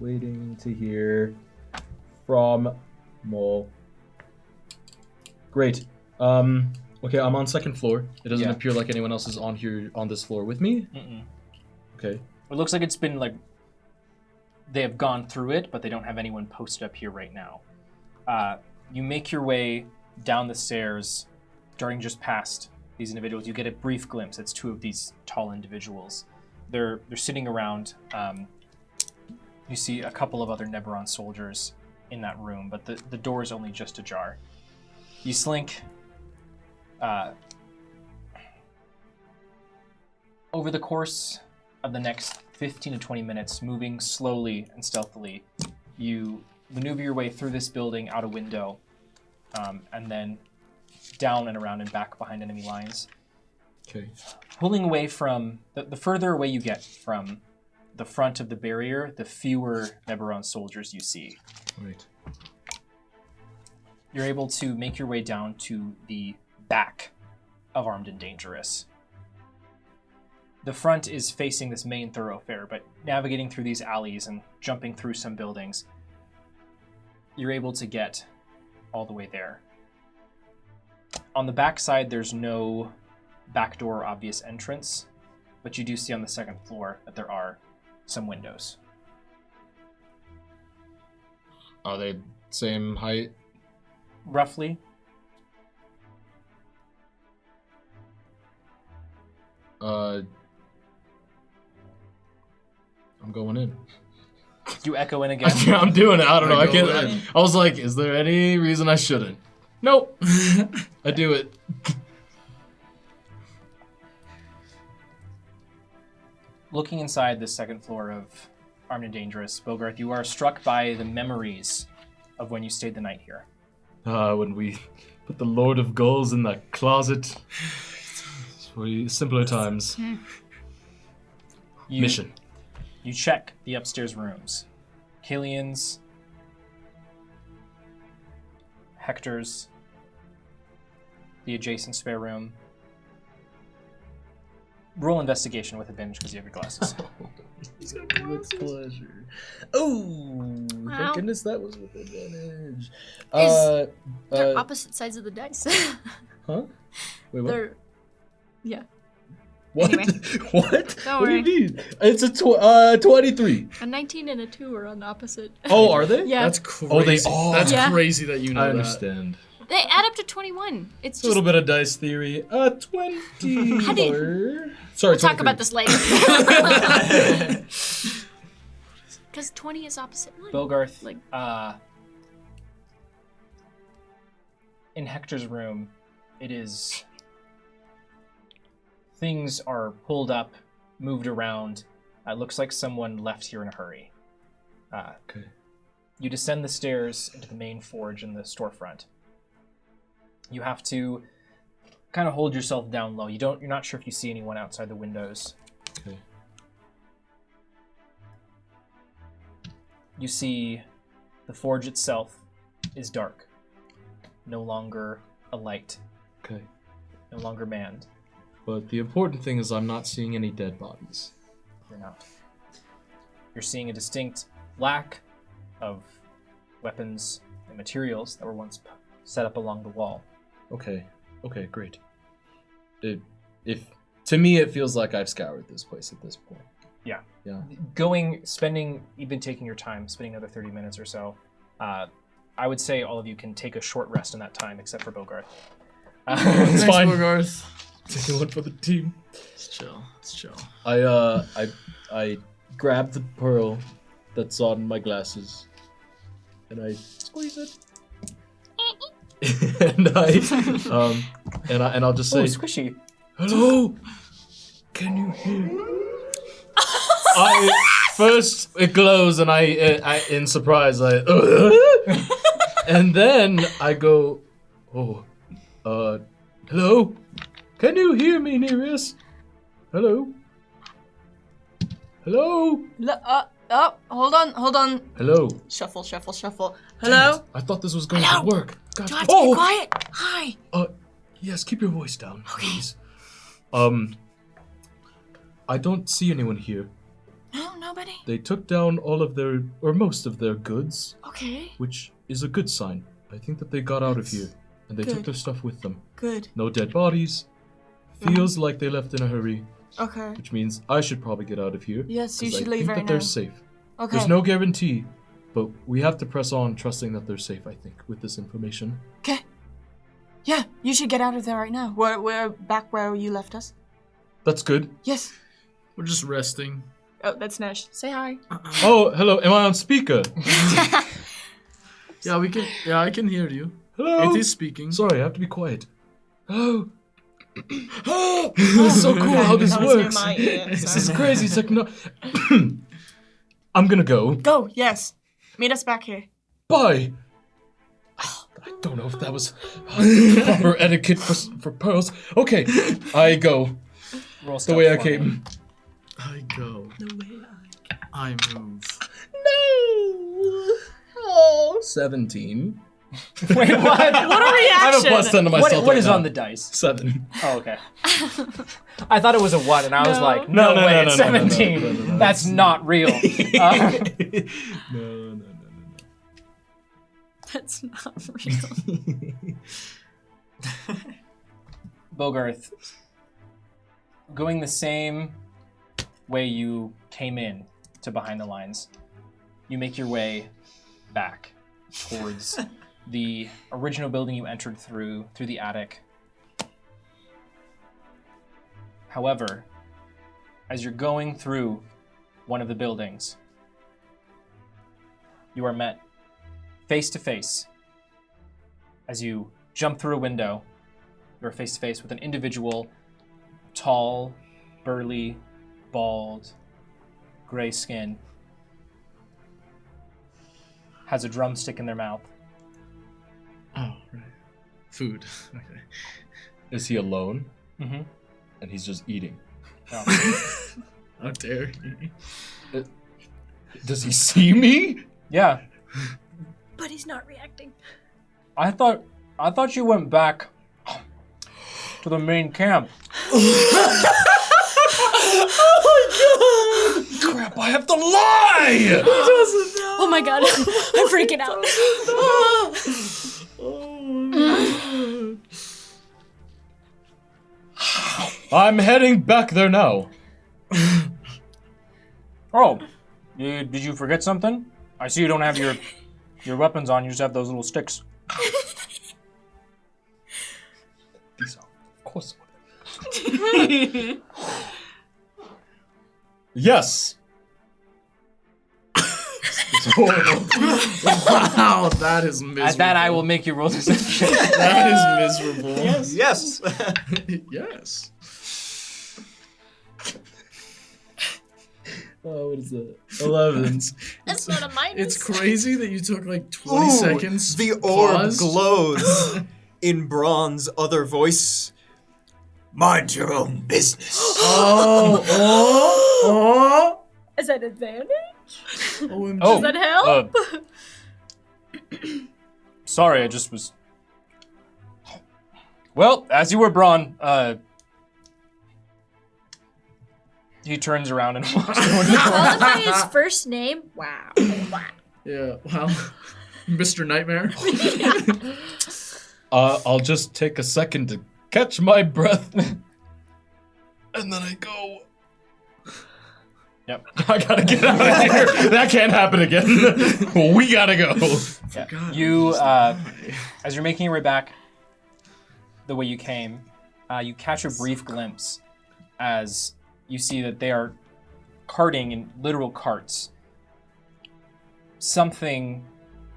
Waiting to hear from Mole. Great.
Okay, I'm on second floor. It doesn't
Yeah.
appear like anyone else is on this floor with me.
Mm-mm.
Okay.
It looks like it's been like they have gone through it, but they don't have anyone posted up here right now. You make your way down the stairs, darting just past these individuals. You get a brief glimpse. It's two of these tall individuals. They're sitting around. You see a couple of other Neberon soldiers in that room, but the door is only just ajar. You slink over the course of the next 15 to 20 minutes, moving slowly and stealthily, you maneuver your way through this building, out a window, and then down and around and back behind enemy lines.
Okay.
Pulling away from... The further away you get from the front of the barrier, the fewer Neberon soldiers you see.
Right.
You're able to make your way down to the back of Armed and Dangerous. The front is facing this main thoroughfare, but navigating through these alleys and jumping through some buildings, you're able to get all the way there. On the back side, there's no back door or obvious entrance, but you do see on the second floor that there are some windows.
Are they same height?
Roughly.
I'm going in.
You echo in again.
I'm doing it. I don't know. I
go
can't.
in.
I was like, is there any reason I shouldn't? Nope. I do it.
Looking inside the second floor of Armed and Dangerous, Bogart, you are struck by the memories of when you stayed the night here.
When we put the Lord of Gulls in that closet. Simpler times. Mission.
You check the upstairs rooms. Killian's, Hector's, the adjacent spare room. Roll investigation with advantage because you have your glasses.
With pleasure. Oh,
Wow.
thank goodness that was with advantage.
They're opposite sides of the dice.
Huh? Wait, what?
They're... Yeah.
What?
Anyway.
What?
Don't
What do
worry.
you mean? It's a 23.
A 19 and a 2 are on opposite.
Oh, are they?
Yeah.
That's crazy.
Oh, they are.
That's
Yeah.
crazy that you know
I
that.
understand.
They add up to 21. It's
It's a
just...
little bit of dice theory. 20.
How do you-
Sorry,
We'll talk
23.
about this later. Because 20 is opposite 1.
Bogarth,
Like-
in Hector's room, it is... Things are pulled up, moved around. It looks like someone left here in a hurry.
Okay.
You descend the stairs into the main forge in the storefront. You have to kind of hold yourself down low. You're not sure if you see anyone outside the windows.
Okay.
You see the forge itself is dark. No longer alight.
Okay.
No longer manned.
But the important thing is I'm not seeing any dead bodies.
You're not. You're seeing a distinct lack of weapons and materials that were once set up along the wall.
Okay. Okay, great. If to me it feels like I've scoured this place at this point.
Yeah.
Yeah.
Even taking your time, spending another 30 minutes or so, I would say all of you can take a short rest in that time, except for Bogarth.
It's
Thanks,
fine.
Bogarth.
Taking one for the team.
It's chill. It's chill.
I grab the pearl that's on my glasses, and I squeeze it. and I'll just
Oh,
say,
squishy.
"Hello, can you hear?" First it glows, and I in surprise and then I go, "Oh, hello, can you hear me, Nereus? Hello, hello,
Hold on.
hello."
Shuffle. Hello?
Damn it, I thought this was going to work. God.
Do I have to be quiet? Hi.
Yes, keep your voice down, please. I don't see anyone here.
No, nobody?
They took down all of their, or most of their goods,
Okay.
which is a good sign. I think that they got out of here.
and they took
Good.
their stuff with them.
Good.
No dead bodies. Feels like they left in a hurry,
Okay.
which means I should probably get out of here.
Yes, you
'cause
should
I
leave
think
right
that they're
now.
safe.
Okay.
There's no guarantee, but we have to press on, trusting that they're safe. I think with this information.
Okay. Yeah, you should get out of there right now. We're back where you left us.
That's good.
Yes.
We're just resting.
Oh, that's Nash. Say hi.
Oh, hello. Am I on speaker?
Yeah, we can. Yeah, I can hear you.
Hello.
It is speaking.
Sorry, I have to be quiet. Oh. This is so cool how this
That was near
works.
my ear,
This
so-
is crazy. It's like no. I'm gonna go.
Go. Yes. Meet us back here.
Bye. I don't know if that was proper etiquette for pearls. Okay, I go
Roll
the
stealth
way I
for me.
came.
I go. I move.
No. Oh, 17.
Wait, what?
What a
I have a
reaction!
plus 10 to myself.
What
right
is
now.
on the dice?
7.
Oh, okay. I thought it was a 1, and I was
No.
like, no,
No,
way,
no,
it's
no, no, no,
17.
no, no, no.
That's not real.
No.
That's not real.
Bogarth, going the same way you came in to behind the lines, you make your way back towards the original building you entered through the attic. However, as you're going through one of the buildings, you are met face to face. As you jump through a window, you're face to face with an individual, tall, burly, bald, gray skin, has a drumstick in their mouth.
Oh, right. Food. Okay.
Is he alone?
Mm-hmm.
And he's just eating.
How dare you?
Does he see me?
Yeah,
But he's not reacting.
I thought you went back to the main camp.
Crap, I have to lie!
Oh my god, I'm freaking out.
I'm heading back there now.
Oh, did you forget something? I see you don't have your weapons on. You just have those little sticks.
These are, of course. Yes. It's horrible.
Wow, that is miserable.
At that, I will make you roll deception.
That is miserable.
Yes.
Yes.
Oh, what is that? 11.
That's not a minus.
It's crazy that you took like 20
Ooh,
seconds.
The orb
pause.
glows in Braun's other voice. Mind your own business.
Is that advantage?
OMG.
Oh,
Does that help?
sorry, I just was. Well, as you were, Braun. He turns around and walks towards the door.
Call him by his first name? Wow.
Yeah, wow. Mr. Nightmare.
I'll just take a second to catch my breath. And then I go.
Yep.
I gotta get out of here. That can't happen again. We gotta go.
Yeah. You, as you're making your way back the way you came, you catch a brief glimpse as you see that they are carting in literal carts something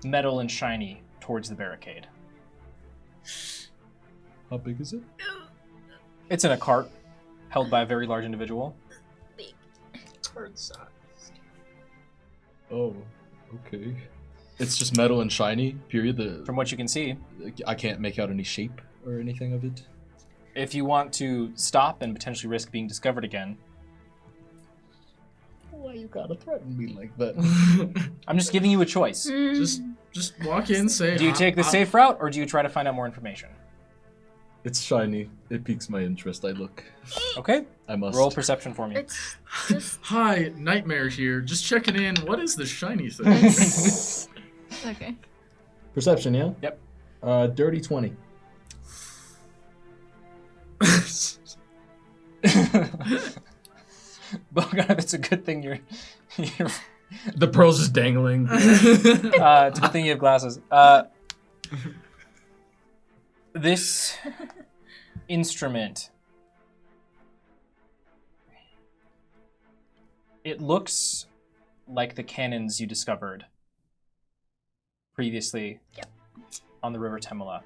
metal and shiny towards the barricade.
How big is it?
It's in a cart held by a very large individual.
Oh, okay. It's just metal and shiny, period.
From what you can see,
I can't make out any shape or anything of it.
if you want to stop and potentially risk being discovered again,
Why you gotta threaten me like that?
I'm just giving you a choice.
Just walk in, say.
Do you take the safe route, or do you try to find out more information?
It's shiny. It piques my interest. I look.
Okay,
I must.
roll perception for me.
It's just
Hi, Nightmare here. Just checking in. What is the shiny thing?
okay.
Perception, yeah?
Yep.
Dirty 20.
Bogart, it's a good thing you're
The pearl's just dangling.
it's a good thing you have glasses. This instrument, it looks like the cannons you discovered previously on the River Temala,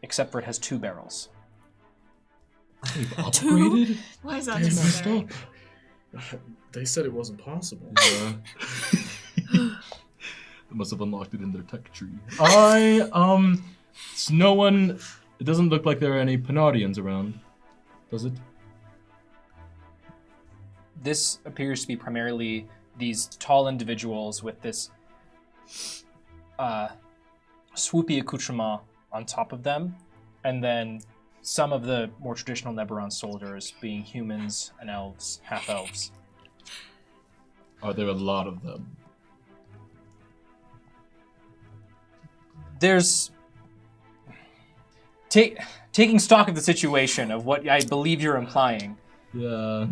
except for it has 2 barrels.
They've upgraded?
Why is that
They messed
necessary?
up.
They said it wasn't possible.
Yeah. They must have unlocked it in their tech tree. It's no one. It doesn't look like there are any Panardians around, does it?
This appears to be primarily these tall individuals with this swoopy accoutrement on top of them, and then some of the more traditional Neberon soldiers being humans and elves, half-elves.
Are there a lot of them?
There's... taking stock of the situation, of what I believe you're implying,
Yeah.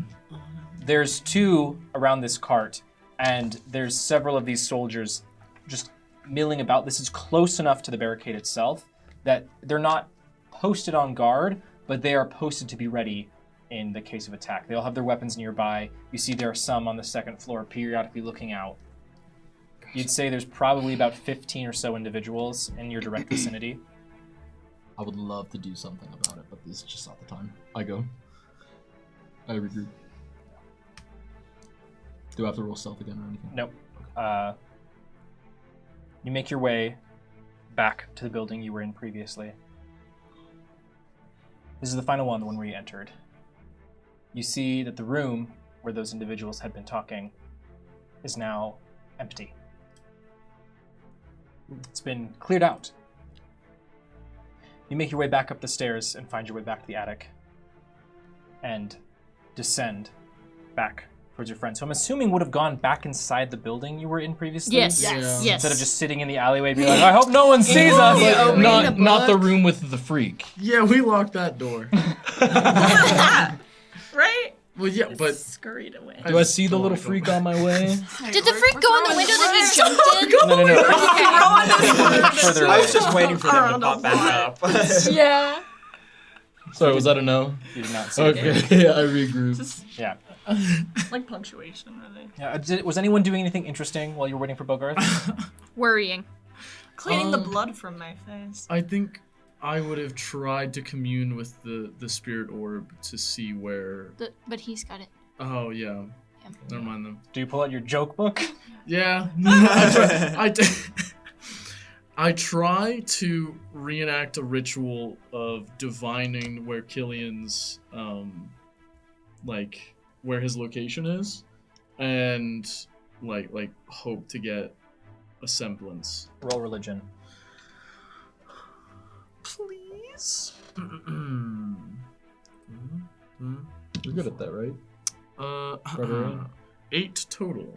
there's 2 around this cart, and there's several of these soldiers just milling about. This is close enough to the barricade itself that they're not posted on guard, but they are posted to be ready in the case of attack. They all have their weapons nearby. You see there are some on the 2nd floor periodically looking out. You'd say there's probably about 15 or so individuals in your direct vicinity.
I would love to do something about it, but this is just not the time. I go. I regroup. Do I have to roll stealth again or anything?
Nope. You make your way back to the building you were in previously. This is the final one, the one where you entered. You see that the room where those individuals had been talking is now empty. It's been cleared out. You make your way back up the stairs and find your way back to the attic and descend back towards your friends. So I'm assuming would have gone back inside the building you were in previously?
Yes.
Yes.
Yes.
Instead of just sitting in the alleyway and be like, I hope no one sees us!
Yeah.
Not the room with the freak.
Yeah, we locked that door.
Right?
Well, yeah, but
Scurried away.
Do I see the little freak on my way?
Did the freak go in the window that he jumped in?
No. Further
I
away.
was just waiting for them to pop back up.
Yeah.
Sorry, was that a no?
You did not see it.
Okay, I regroup.
Yeah.
Like punctuation, really.
Yeah. Was anyone doing anything interesting while you were waiting for Bogart?
Worrying.
Cleaning the blood from my face.
I think I would have tried to commune with the spirit orb to see where.
But he's got it.
Oh yeah.
Yeah.
Never mind them.
Do you pull out your joke book?
Yeah. I try to reenact a ritual of divining where Killian's where his location is, and like hope to get a semblance.
Roll religion.
Please.
You're good at that, right? Right.
8 total.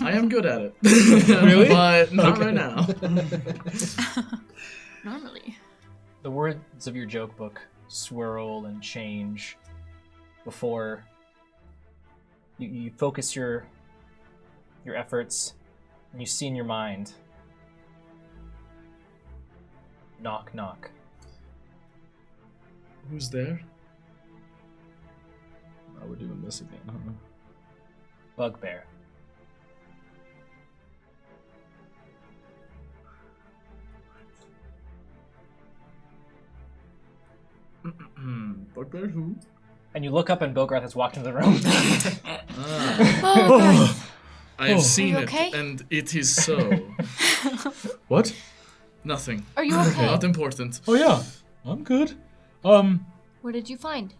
I am good at it.
Really?
But not
Okay.
right now.
Normally.
The words of your joke book swirl and change before you focus your efforts, and you see in your mind, knock, knock.
Who's there?
Oh, we're doing this again, huh?
Bugbear.
Bugbear who?
And you look up and Bogarth has walked into the room.
I have seen
Are you
it,
okay?
and it is so.
What?
Nothing.
Are you okay?
Not important.
Oh yeah, I'm good.
What did you find?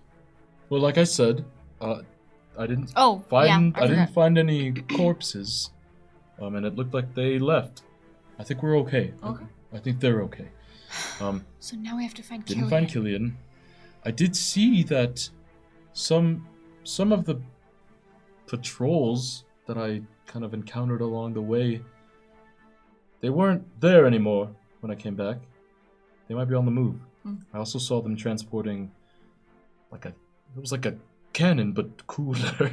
Well, like I said, I didn't
Oh,
find
yeah, I
didn't
forgot.
find any corpses. And it looked like they left. I think we're okay.
Okay.
I think they're okay.
So now we have to find
Didn't
Killian.
find Killian. I did see that some of the patrols that I kind of encountered along the way, they weren't there anymore when I came back. They might be on the move. I also saw them transporting
It was like a cannon, but cooler.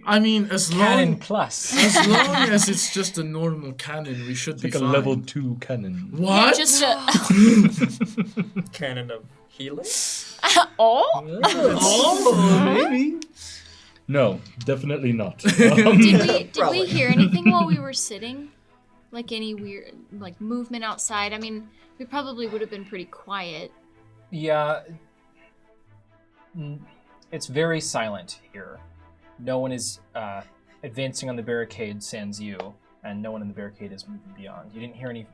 I mean, as
Cannon
long
plus.
as long as it's just a normal cannon, we should be
like a
fine.
level 2 cannon.
What?
Just a.
Cannon of healing?
Oh?
Oh,
Maybe. No, definitely not.
Did we hear anything while we were sitting? Like any weird like movement outside? I mean, we probably would have been pretty quiet.
Yeah. It's very silent here. No one is advancing on the barricade sans you, and no one in the barricade is moving beyond. You didn't hear any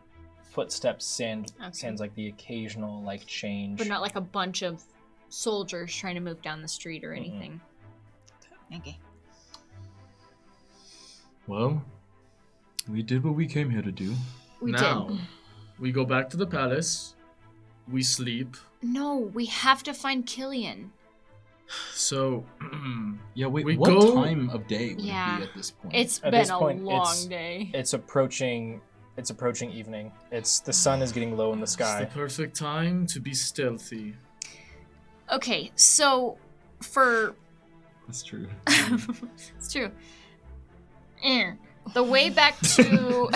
footsteps, sans like the occasional like change.
But not like a bunch of soldiers trying to move down the street or anything. Okay.
Well, we did what we came here to do.
We
now,
did.
we go back to the palace. We sleep.
No, we have to find Killian.
So,
Yeah, wait,
We
what
go-
time of day would
Yeah.
it be at this point?
It's
At
been
this
a
point,
long day.
It's approaching evening. The sun is getting low in the
it's
sky.
the perfect time to be stealthy.
Okay, so for
That's true.
it's true. The way back to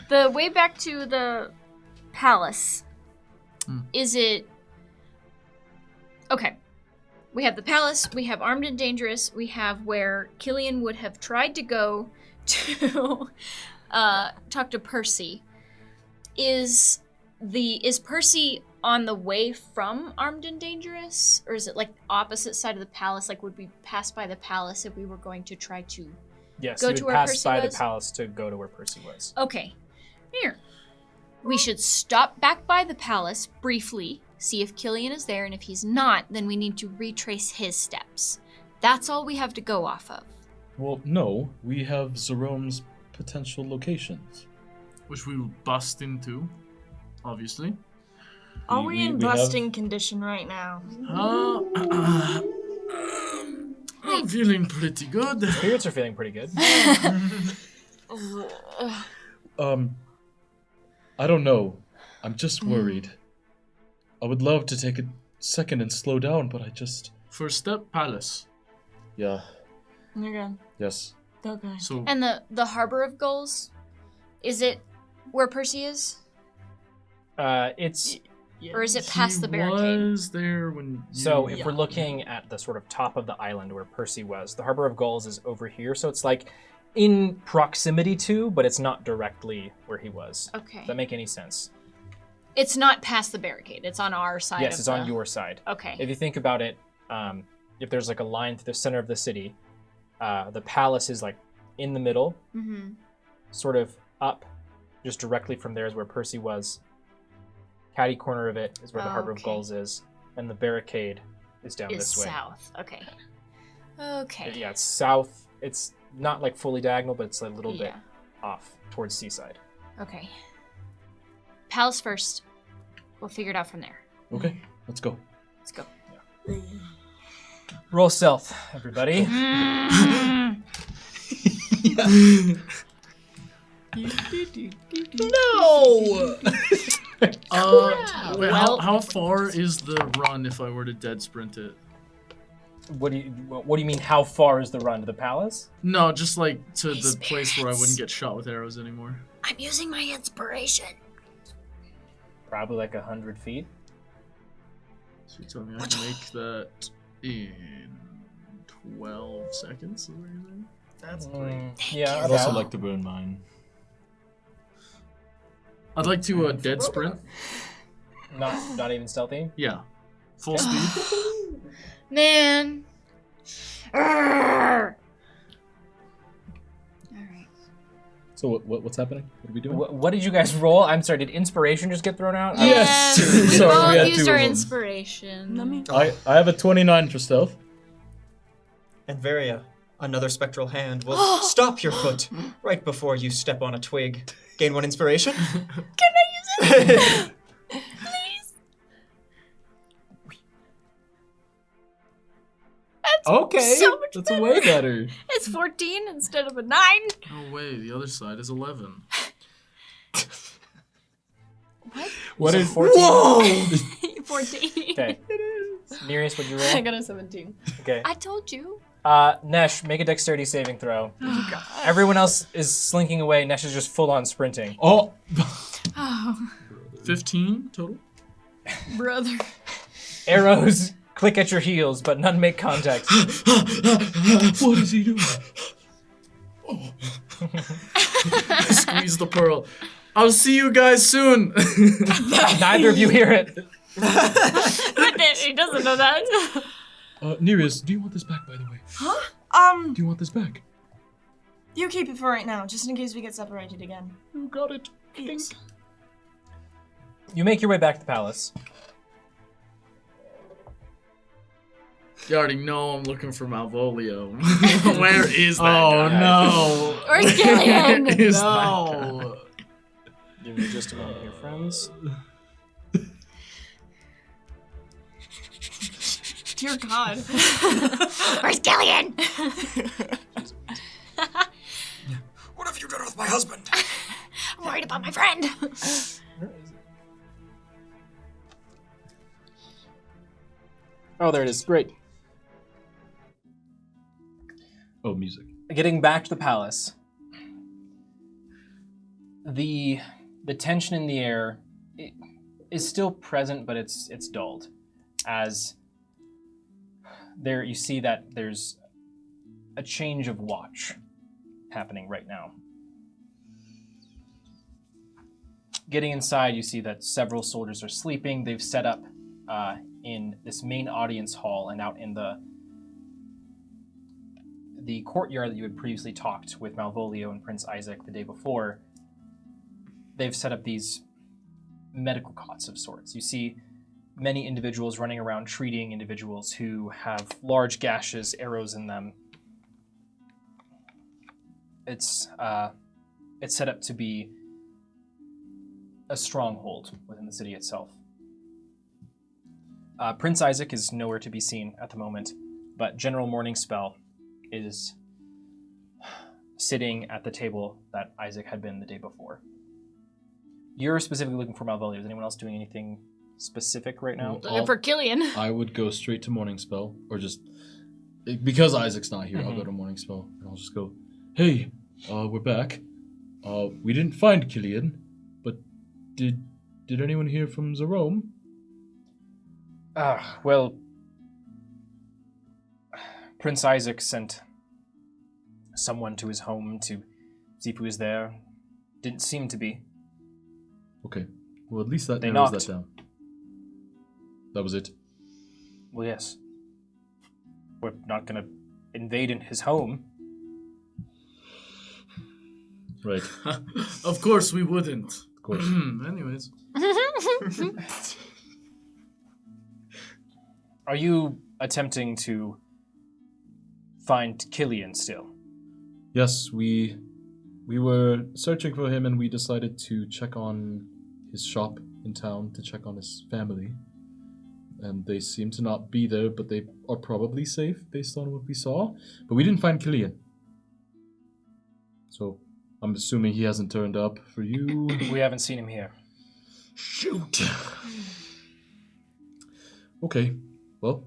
the way back to the palace. Is it okay? We have the palace. We have armed and dangerous. We have where Killian would have tried to go to talk to Percy. Is Percy on the way from armed and dangerous, or is it like opposite side of the palace? Like, would we pass by the palace if we were going to try to?
Yes,
Go
you
to
would
where
pass
Percy
by
was?
the palace to go to where Percy was.
Okay, here. We should stop back by the palace briefly, see if Killian is there, and if he's not, then we need to retrace his steps. That's all we have to go off of.
Well, no, we have Zerome's potential locations.
Which we will bust into, obviously.
Are we in
we have-
busting condition right now?
I'm feeling pretty good.
Spirits are feeling pretty good.
I don't know. I'm just worried. I would love to take a second and slow down, but I just...
First step, palace.
Yeah,
Okay.
yes.
Okay.
So,
And the Harbor of Gulls, is it where Percy is?
It's
Or is it past the barricade?
He was there when you...
so if we're looking at the sort of top of the island where Percy was, the Harbor of Gulls is over here, so it's like in proximity to, but it's not directly where he was.
Okay.
Does that make any sense?
It's not past the barricade. It's on our side.
Yes,
of
it's on your side.
Okay.
If you think about it, if there's like a line through the center of the city, the palace is like in the middle,
Mm-hmm.
sort of up, just directly from there is where Percy was. Catty corner of it is where the Harbor of
Okay.
Gulls is, and the barricade is down
Is
this way.
south. Okay. Okay.
Yeah, it's south. It's not like fully diagonal, but it's a little bit
Yeah.
off towards seaside.
Okay. Palace first. We'll figure it out from there.
Okay, let's go.
Let's go.
Roll stealth, everybody.
No!
Wait, how far is the run if I were to dead sprint it?
What do you mean? How far is the run to the palace?
No, just like to
Hey,
the place where I
spirits.
wouldn't get shot with arrows anymore.
I'm using my inspiration.
Probably like 100 feet.
So you tell me I can make that in 12 seconds? Is that what you're saying? That's great.
Yeah,
I'd also
about.
like to burn mine.
I'd like to dead sprint.
Not even stealthy.
Yeah. Full speed.
Man. Alright.
So what's happening? What are we doing?
What did you guys roll? I'm sorry. Did inspiration just get thrown out?
Yes.
We
Sorry,
both
we had
used
two
our
of them.
inspiration.
Let me.
I have a 29 for stealth.
And Varia, another spectral hand will stop your foot right before you step on a twig. Gain 1 inspiration.
Can I use it? Please.
Okay,
so much
that's way better.
It's 14 instead of a 9.
No way, the other side is 11.
What is?
14?
Whoa!
14.
Okay. Nereus, what'd you
I
roll?
got a 17.
Okay.
I told you.
Nesh, make a dexterity saving throw. Everyone else is slinking away. Nesh is just full on sprinting.
Oh,
Oh,
15 total.
brother.
Arrows click at your heels, but none make contact.
what is he doing?
Squeeze the pearl. I'll see you guys soon.
Neither of you hear it.
He doesn't know that.
Nereus, do you want this back, by the way?
Huh?
Do you want this back?
You keep it for right now, just in case we get separated again.
You got it.
Yes.
You make your way back to the palace.
You already know I'm looking for Malvolio. Where is that
Oh
guy?
no!
Where's Gillian?
Where is that
No!
Give me just a moment here, friends.
Dear God.
Where's Gillian?
What have you done with my husband?
I'm worried about my friend.
Oh, there it is. Great.
Oh, music.
Getting back to the palace. The tension in the air is still present, but it's dulled. As there you see that there's a change of watch happening right now. Getting inside, you see that several soldiers are sleeping. They've set up in this main audience hall and out in the courtyard that you had previously talked with Malvolio and Prince Isaac the day before. They've set up these medical cots of sorts. You see many individuals running around treating individuals who have large gashes, arrows in them. It's set up to be a stronghold within the city itself. Prince Isaac is nowhere to be seen at the moment, but General Morningspell is sitting at the table that Isaac had been the day before. You're specifically looking for Malvolio. Is anyone else doing anything specific right now?
Well,
For Killian.
I would go straight to Morning Spell, or just because Isaac's not here, I'll
Mhm.
go to Morning Spell and I'll just go, "Hey, we're back. We didn't find Killian, but did anyone hear from Jerome?"
Well, Prince Isaac sent someone to his home to see if he was there. Didn't seem to be.
Okay, well at least that
They
narrows
knocked.
that down. That was it.
Well, yes. We're not going to invade in his home.
Right,
Of course we wouldn't.
of course.
Anyways.
Are you attempting to find Killian still?
Yes, we were searching for him and we decided to check on his shop in town to check on his family. And they seem to not be there, but they are probably safe based on what we saw. But we didn't find Killian. So I'm assuming he hasn't turned up for you.
We haven't seen him here.
Shoot. Okay, well,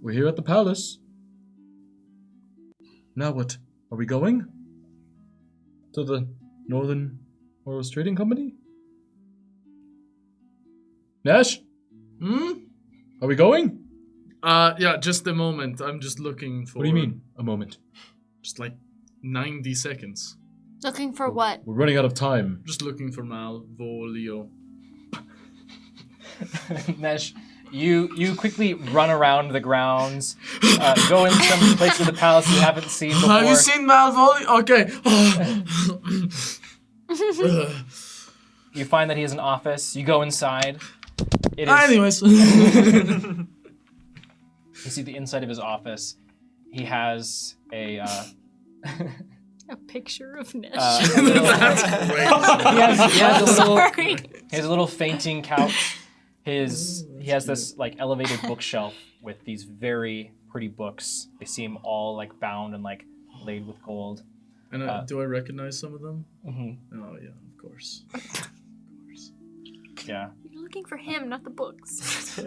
we're here at the palace. Now what? Are we going? To the Northern Oros Trading Company? Nash? Are we going?
Yeah, just a moment. I'm just looking for...
What do you mean, a moment?
Just like 90 seconds.
Looking for what?
We're running out of time.
Just looking for Malvolio.
Nesh, you quickly run around the grounds, go in some place of the palace you haven't seen before.
Have you seen Malvolio? Okay.
You find that he has an office. You go inside. It is,
Anyways.
you see the inside of his office. He has a
A picture of Nish.
a little,
That's great.
he has a little
Sorry.
he has a little fainting couch. He has this like elevated bookshelf with these very pretty books. They seem all like bound and like laid with gold.
And do I recognize some of them?
hmm
Oh, yeah, of course.
Yeah.
You're looking for him, not the books.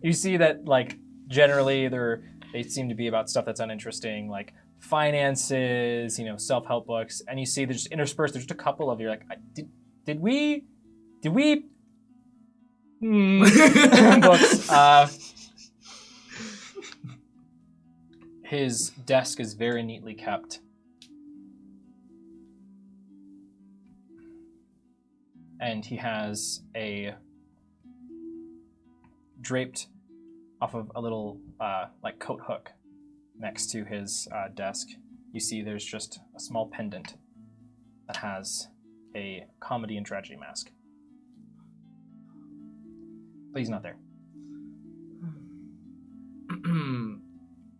You see that, like, generally they seem to be about stuff that's uninteresting, like finances, you know, self-help books, and you see there's just interspersed. There's just a couple of you like, did we books. His desk is very neatly kept. And he has a draped off of a little like coat hook next to his desk. You see there's just a small pendant that has a comedy and tragedy mask. But he's not there.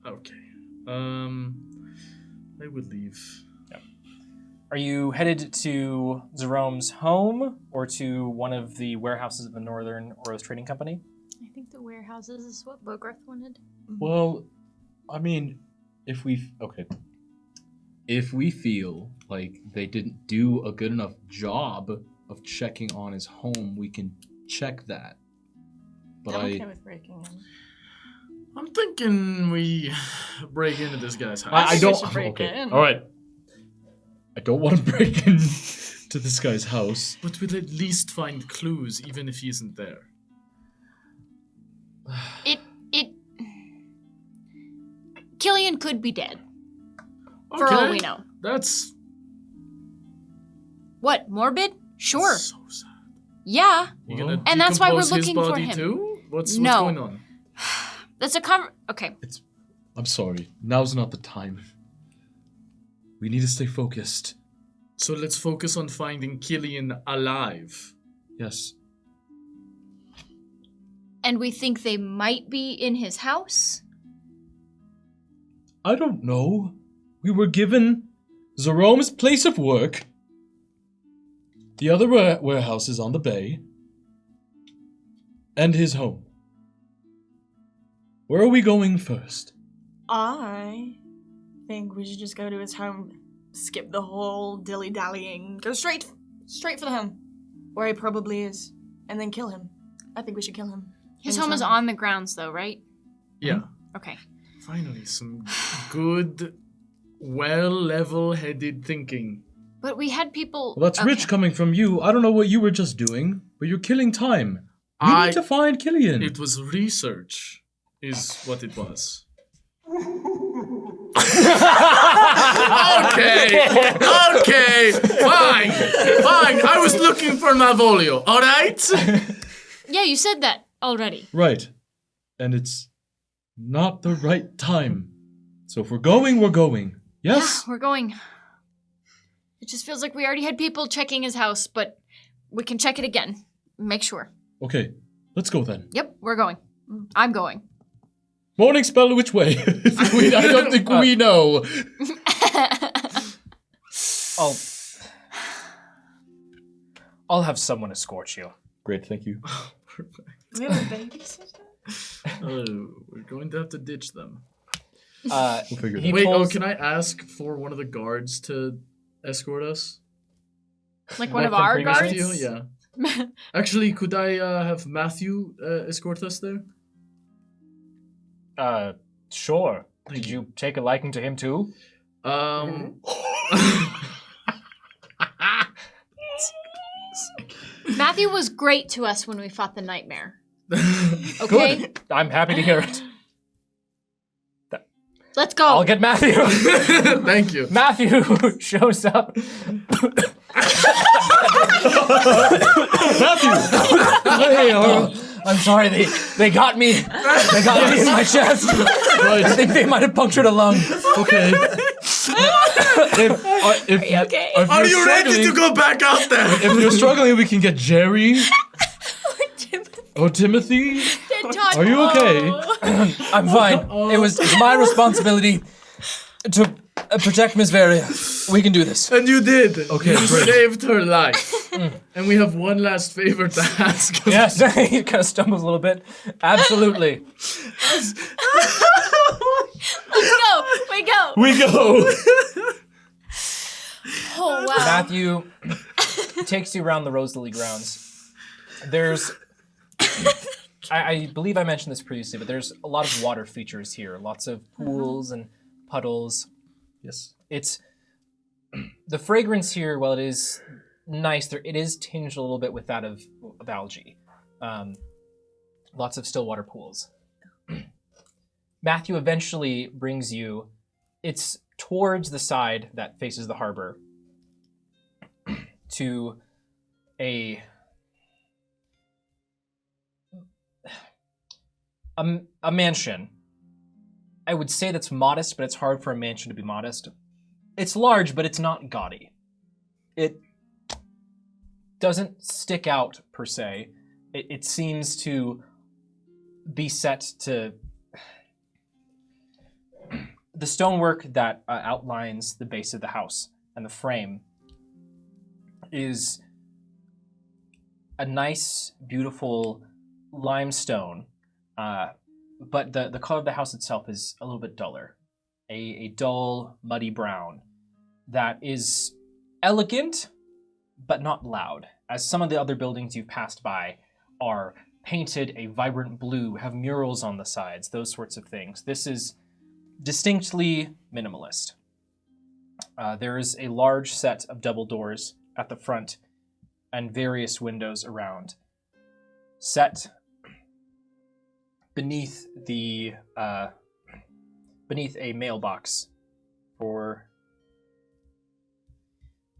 Okay. I would leave.
Yep. Are you headed to Zerome's home or to one of the warehouses of the Northern Oros Trading Company?
I think the warehouses is what Bogreth wanted.
Well, I mean, if we feel like they didn't do a good enough job of checking on his home, we can check that. But
I'm okay with breaking in.
I'm thinking we break into this guy's house.
I
think
don't.
we should break
Okay,
in.
all right. I don't want to break into this guy's house.
But we'll at least find clues, even if he isn't there.
Killian could be dead. For all we know.
That's
What, morbid? Sure.
so sad.
Yeah.
You gonna
And that's why we're
decompose his
looking for
body
him.
Too? What's
No.
going on?
That's a okay.
I'm sorry. Now's not the time. We need to stay focused.
So let's focus on finding Killian alive.
Yes.
And we think they might be in his house?
I don't know. We were given Zerome's place of work, the other warehouses on the bay, and his home. Where are we going first?
I think we should just go to his home, skip the whole dilly-dallying, go straight for the home, where he probably is, and then kill him. I think we should kill him.
His
In
home is on the grounds, though, right?
Yeah.
Okay.
Finally, some good, level-headed thinking.
But we had people.
Well, that's rich coming from you. I don't know what you were just doing, but you're killing time. We need to find Killian.
It was research, is what it was. Okay, fine. I was looking for Malvolio, all right?
Yeah, you said that already.
Right. And it's not the right time. So if we're going, we're going. Yes?
Yeah, we're going. It just feels like we already had people checking his house, but we can check it again. Make sure.
Okay, let's go then.
Yep, we're going. I'm going.
Morning spell which way? I don't think we know.
I'll have someone escort you.
Great, thank you.
Do we have a babysitter?
Oh, we're going to have to ditch them.
We'll figure it
He
out.
Wait,
pulls-
can I ask for one of the guards to escort us?
Like one of
With them
our
previously?
guards?
Matthew? Yeah. Actually, could I have Matthew escort us there?
Sure.
Thank
Did you take a liking to him too?
Matthew was great to us when we fought the nightmare. Okay?
Good. I'm happy to hear it.
Let's go.
I'll get Matthew.
Thank you.
Matthew shows up.
Hey,
I'm sorry, they got me. They got me in my chest. I think they might have punctured a lung.
okay. If
okay?
Are you ready to go back out there?
If you're struggling, we can get Jerry or Timothy. Are you okay?
I'm fine. It was my responsibility to protect Miss Varia. We can do this.
And you did.
Okay,
you
great.
saved her life. And we have one last favor to ask.
Yes, he kind of stumbles a little bit. Absolutely.
Let's go. We go.
We go.
Oh, wow.
Matthew takes you around the Rose Lily grounds. There's, I believe I mentioned this previously, but there's a lot of water features here. Lots of pools and puddles.
Yes.
It's the fragrance here. While it is nice, it is tinged a little bit with that of algae. Lots of still water pools. Matthew eventually brings you. It's towards the side that faces the harbor. To a mansion. I would say that's modest, but it's hard for a mansion to be modest. It's large, but it's not gaudy. It doesn't stick out per se. It seems to be set to the stonework that outlines the base of the house and the frame is a nice, beautiful limestone, but the color of the house itself is a little bit duller. A dull, muddy brown that is elegant, but not loud, as some of the other buildings you've passed by are painted a vibrant blue, have murals on the sides, those sorts of things. This is distinctly minimalist. There is a large set of double doors at the front and various windows around. Set beneath the beneath a mailbox for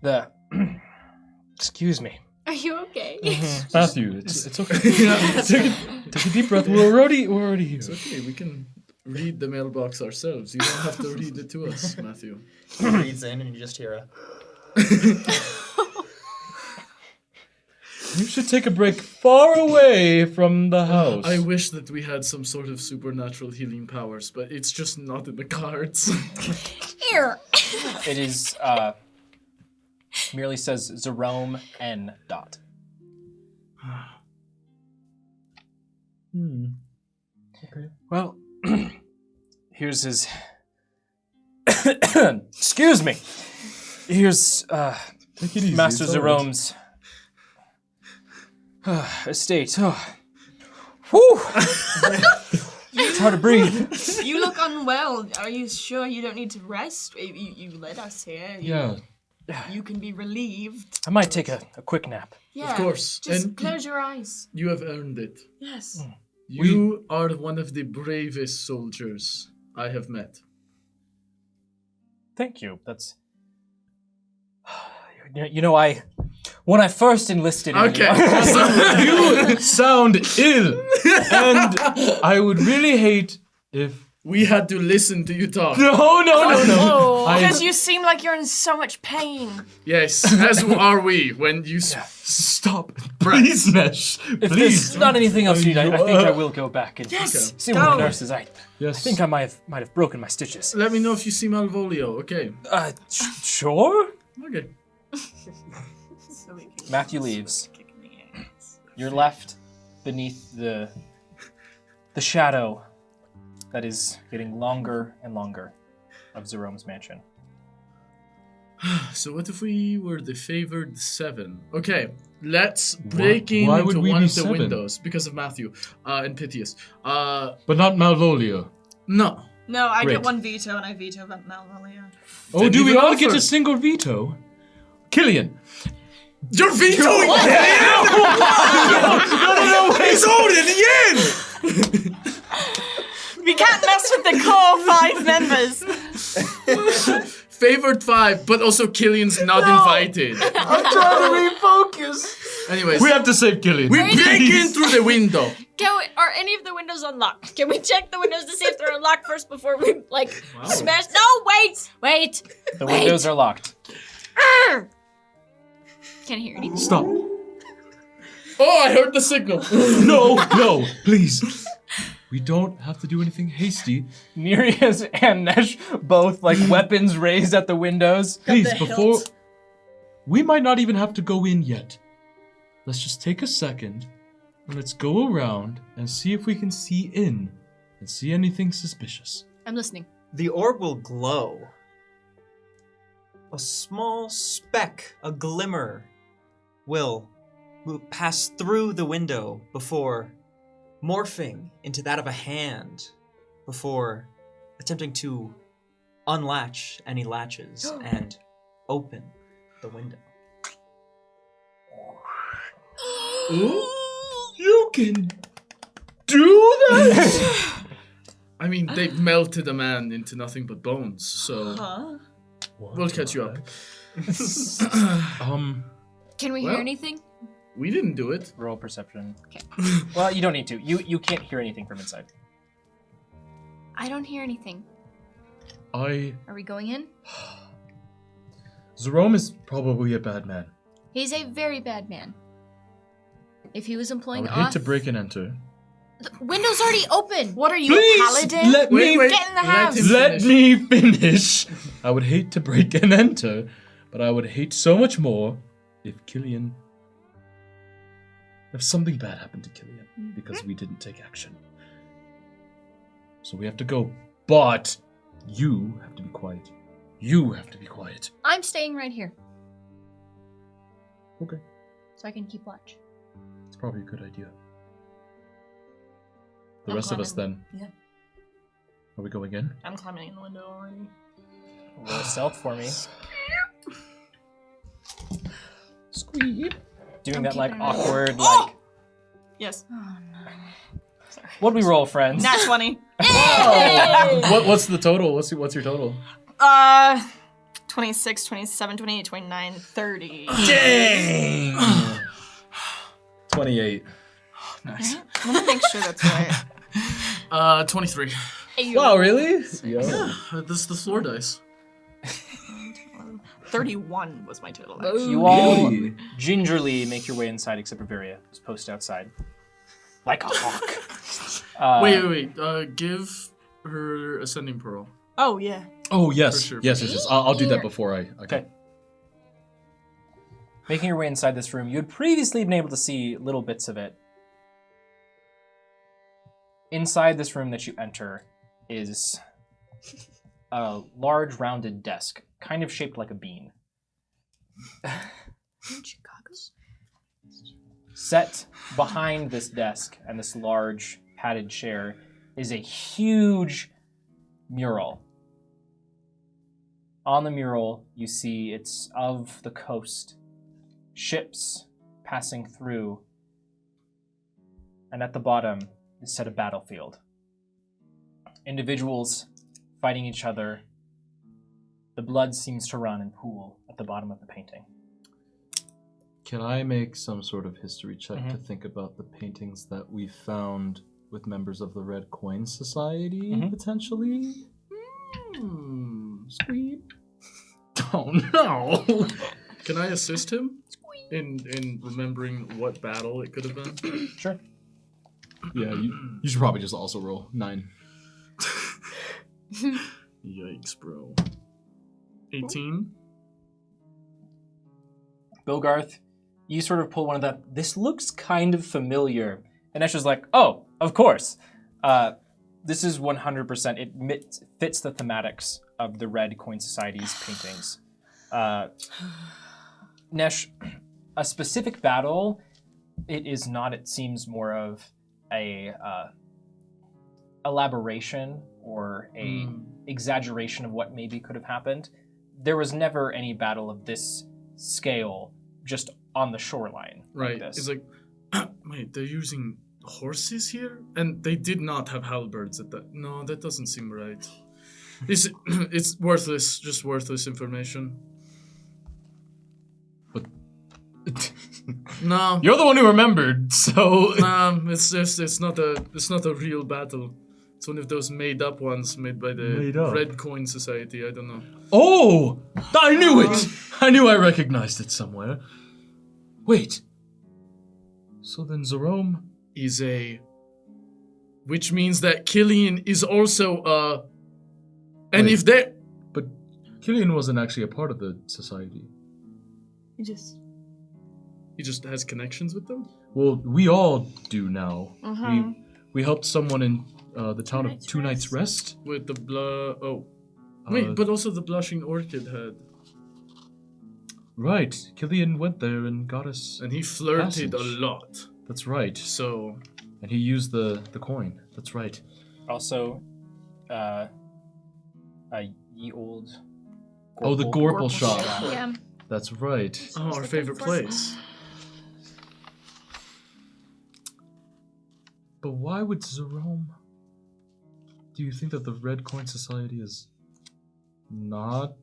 the excuse me.
Are you okay?
Matthew, it's okay. Take a deep breath. We're already here.
It's okay. We can read the mailbox ourselves. You don't have to read it to us, Matthew.
He reads in and you just hear a...
You should take a break far away from the house.
I wish that we had some sort of supernatural healing powers, but it's just not in the cards.
Here.
It is merely says Jerome N. Dot.
Okay.
Well, here's his. Excuse me. Here's
Take it easy.
Master
it's all right.
Zerome's estate. Oh. Whew. It's hard to breathe.
You look unwell. Are you sure you don't need to rest? You led us here.
Yeah.
You can be relieved.
I might take a quick nap.
Yeah.
Of course.
Just
And
close your eyes.
you have earned it.
Yes.
You are one of the bravest soldiers I have met.
Thank you. That's. You know, when I first enlisted.
Okay.
You sound ill, and I would really hate if.
We had to listen to you talk.
No.
Because you seem like you're in so much pain.
Yes, as are we when you...
Stop, please, Nesh.
If
Please.
there's not anything else you need, I think I will go back and
Yes.
see what the nurse is. I
Yes.
think I might have broken my stitches.
Let me know if you see Malvolio, okay?
Sure.
Okay.
Matthew leaves. You're left beneath the shadow that is getting longer and longer of Zerome's mansion.
So what if we were the favored 7? Okay, let's break
Why would
into
we
one
be
of the
7?
windows because of Matthew and Pythias.
But not Malvolio.
No.
No, I
Great.
get one veto and I veto Malvolio.
Oh,
Then
do we
even
all
offer.
get a single veto? Killian.
You're vetoing Killian? No, he's already in!
We can't mess with the core 5 members.
Favored 5, but also Killian's not invited.
I'm trying to refocus.
Anyways,
We have to save Killian.
we break in through the window.
Are any of the windows unlocked? Can we check the windows to see if they're unlocked first before we smash? No, wait.
The windows are locked.
Can't hear anything.
Stop.
Oh, I heard the signal.
No, please. We don't have to do anything hasty.
Nereus and Nesh both weapons raised at the windows.
Please,
the
before...
hilt.
We might not even have to go in yet. Let's just take a second, and let's go around and see if we can see in and see anything suspicious.
I'm listening.
The orb will glow. A small speck, a glimmer, will pass through the window before morphing into that of a hand, before attempting to unlatch any latches and open the window.
You can do that?
I mean, they melted a man into nothing but bones, so we'll catch you up.
Can we hear anything?
We didn't do it.
Roll perception.
Okay.
Well, you don't need to. You can't hear anything from inside.
I don't hear anything.
I...
Are we going in?
Jerome is probably a bad man.
He's a very bad man. If he was
I
employing
would
us...
hate to break and enter.
The window's already open!
What are you,
Please,
a paladin?
let me...
Get in the house!
Let me finish. I would hate to break and enter, but I would hate so much more if Killian... If something bad happened to Killian because we didn't take action. So we have to go. But you have to be quiet. You have to be quiet.
I'm staying right here.
Okay.
So I can keep watch.
It's probably a good idea. The
I'm
rest of us
climbing.
then.
Yeah.
Are we going in?
I'm climbing in the window already.
Roll stealth for me.
Squeak.
Doing
I'm
that like
keeping an eye.
awkward
Oh!
like.
Yes.
Oh no.
What'd we roll, friends?
Nat 20.
What's the total? What's your total?
26, 27, 28, 29, 30.
Dang! 28.
Nice.
I'm gonna make sure that's right.
23.
Wow, really? Yo.
This is the floor dice.
31 was my total.
Boom.
Actually.
You all
Really?
gingerly make your way inside, except for Varia, who's posted outside. Like a hawk.
Wait. Give her Ascending Pearl.
Oh, yeah.
Oh, yes.
For sure.
Yes. I'll do that
Here.
before I...
Okay. Making your way inside this room, you had previously been able to see little bits of it. Inside this room that you enter is a large rounded desk, kind of shaped like a bean.
In Chicago?
Set behind this desk and this large padded chair is a huge mural. On the mural, you see it's of the coast, ships passing through, and at the bottom is set a battlefield. Individuals fighting each other. The blood seems to run and pool at the bottom of the painting.
Can I make some sort of history check
Mhm.
to think about the paintings that we found with members of the Red Coin Society,
Mhm.
potentially?
Squeak. Oh no!
Can I assist him in remembering what battle it could have been?
Sure.
Yeah, you should probably just also roll 9.
Yikes, bro. 18.
Bilgarth, you sort of pull one of that. This looks kind of familiar. And Esha's like, oh, of course. This is 100%. It fits the thematics of the Red Coin Society's paintings. Nesh, a specific battle, it is not. It seems more of a elaboration or a exaggeration of what maybe could have happened. There was never any battle of this scale just on the shoreline.
Right.
Like this.
It's like, wait, they're using horses here? And they did not have halberds at that. No, that doesn't seem right. It's worthless, just worthless information.
But
No.
you're the one who remembered, so
It's not a real battle. It's one of those made up ones made by
Made
the
up.
Red Coin Society. I don't know.
Oh! I knew it! I knew I recognized it somewhere. Wait. So then Jerome...
Is a, which means that Killian is also a, and
Wait.
if they,
But Killian wasn't actually a part of the society.
You just.
he just has connections with them.
Well, we all do now.
Mhm.
We helped someone in the town of
Night's
Two Nights Rest.
With the wait,
Uh,
but also the blushing orchid had.
Right. Killian went there and got us.
And he flirted
Passage.
a lot.
That's right.
So,
And he used the coin. That's right.
Also, ye old.
Oh, the Gorple shop.
Yeah.
That's right.
oh, our favorite place.
But why would Jerome? Do you think that the Red Coin Society is not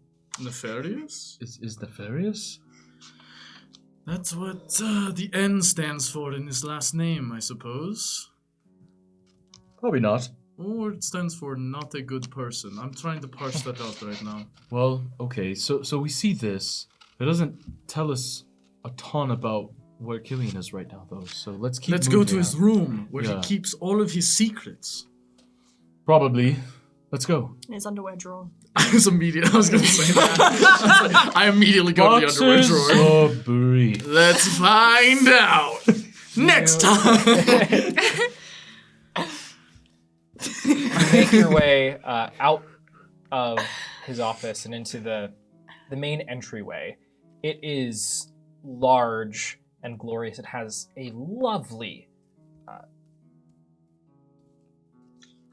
Nefarious?
is nefarious?
That's what the N stands for in his last name, I suppose.
Probably not.
Or it stands for not a good person. I'm trying to parse that out right now.
Well, okay. So we see this. It doesn't tell us a ton about where Killian is right now, though. So let's keep.
Let's go
moving.
to his room where
Yeah.
he keeps all of his secrets.
Probably. Let's go.
In his underwear drawer.
I was going to say that. I immediately go to the underwear drawer.
Oh, brief.
Let's find out. Next time.
You make your way out of his office and into the main entryway. It is large and glorious. It has a lovely,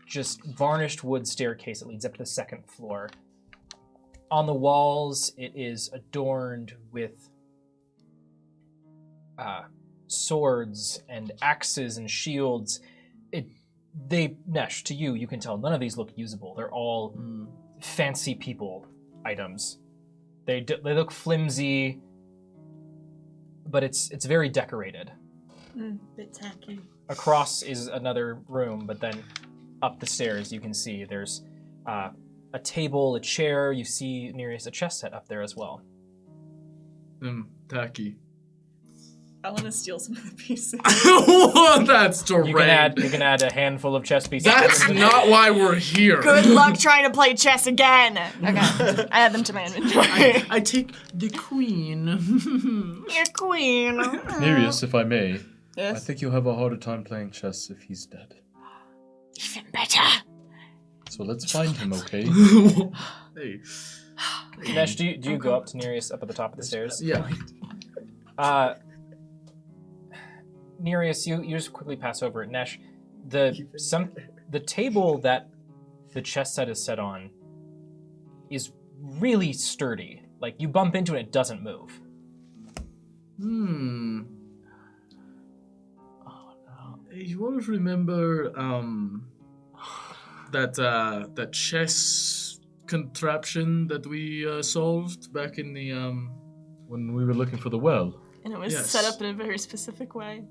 just varnished wood staircase that leads up to the second floor. On the walls, it is adorned with swords and axes and shields. Nesh, to you, you can tell none of these look usable. They're all fancy people items. They look flimsy, but it's very decorated.
Bit tacky.
Across is another room, but then up the stairs you can see there's a table, a chair. You see nearest a chess set up there as well.
Tacky.
I want to steal some of the pieces.
That's direct.
You can add a handful of chess pieces.
That's not why we're here.
Good luck trying to play chess again. Okay, I add them to my inventory.
I take the queen.
Your queen.
Nereus, if I may,
Yes.
I think you'll have a harder time playing chess if he's dead.
Even better.
So let's find him, okay?
Hey.
Nesh, do you go up to Nereus up at the top of the stairs?
Yeah.
Nereus, you just quickly pass over it. Nesh, the table that the chess set is set on is really sturdy. Like, you bump into it, it doesn't move.
Oh no. You always remember that chess contraption that we solved back in the
When we were looking for the well.
And it was
Yes.
set up in a very specific way.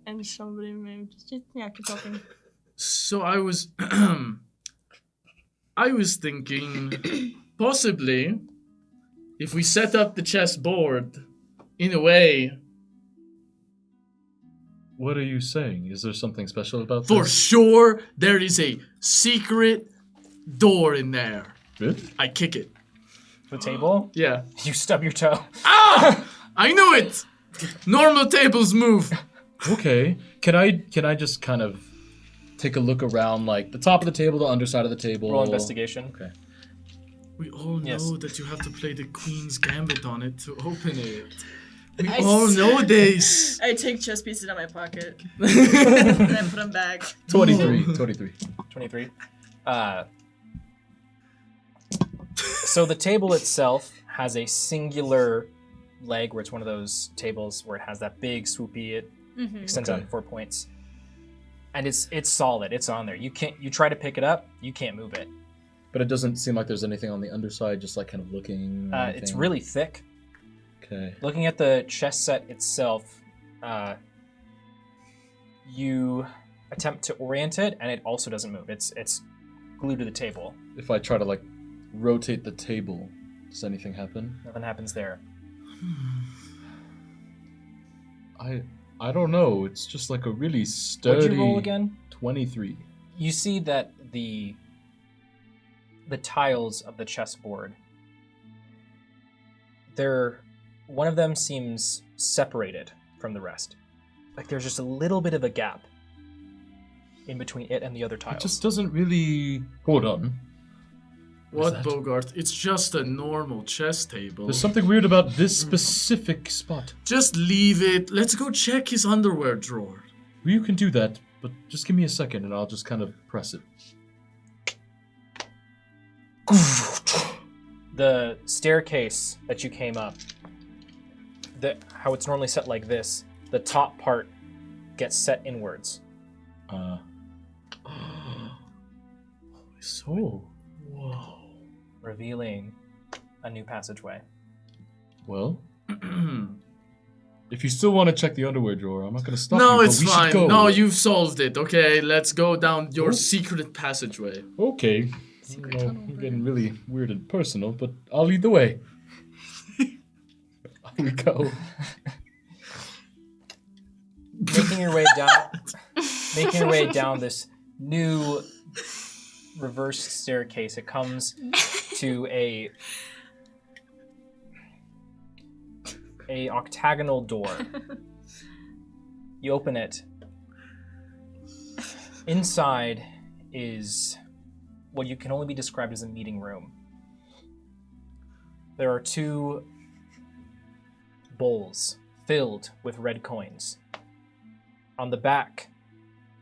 And somebody moved. Just, yeah, keep talking.
So I was thinking possibly if we set up the chessboard in a way.
What are you saying? Is there something special about
For
this?
sure, there is a secret door in there.
Good.
I kick it.
The table?
Yeah.
You stub your toe.
Ah! I knew it! Normal tables move.
Okay. Can I just kind of take a look around, like the top of the table, the underside of the table?
Roll investigation.
Okay.
We all know
Yes.
that you have to play the Queen's Gambit on it to open it. We
I
all
s-
know this.
I take chess pieces out of my pocket. and I put them back.
23.
23. So the table itself has a singular leg where it's one of those tables where it has that big swoopy, it extends out
Okay.
4 points. And it's solid, it's on there. You try to pick it up, you can't move it.
But it doesn't seem like there's anything on the underside, just like kind of looking. or
It's
anything?
really thick.
Okay.
Looking at the chess set itself, you attempt to orient it, and it also doesn't move. It's glued to the table.
If I try to like rotate the table, does anything happen?
Nothing happens there.
I don't know. It's just like a really sturdy.
What'd you roll again?
23.
You see that the tiles of the chessboard, one of them seems separated from the rest. Like there's just a little bit of a gap in between it and the other tiles.
It just doesn't really. Hold on.
What,
that?
Bogart? It's just a normal chess table.
There's something weird about this specific spot.
Just leave it. Let's go check his underwear drawer.
Well, you can do that, but just give me a second and I'll just kind of press it.
The staircase that you came up, how it's normally set like this, the top part gets set inwards.
So,
Revealing a new passageway.
well, if you still want to check the underwear drawer, I'm not going to stop
No,
you,
it's
but we should
fine.
go.
No, you've solved it. Okay, let's go down your secret passageway.
Okay. You know, I'm getting really weird and personal, but I'll lead the way. On we go.
Making your way down this new reversed staircase, it comes to a octagonal door. You open it. Inside is what you can only be described as a meeting room. There are 2 bowls filled with red coins. On the back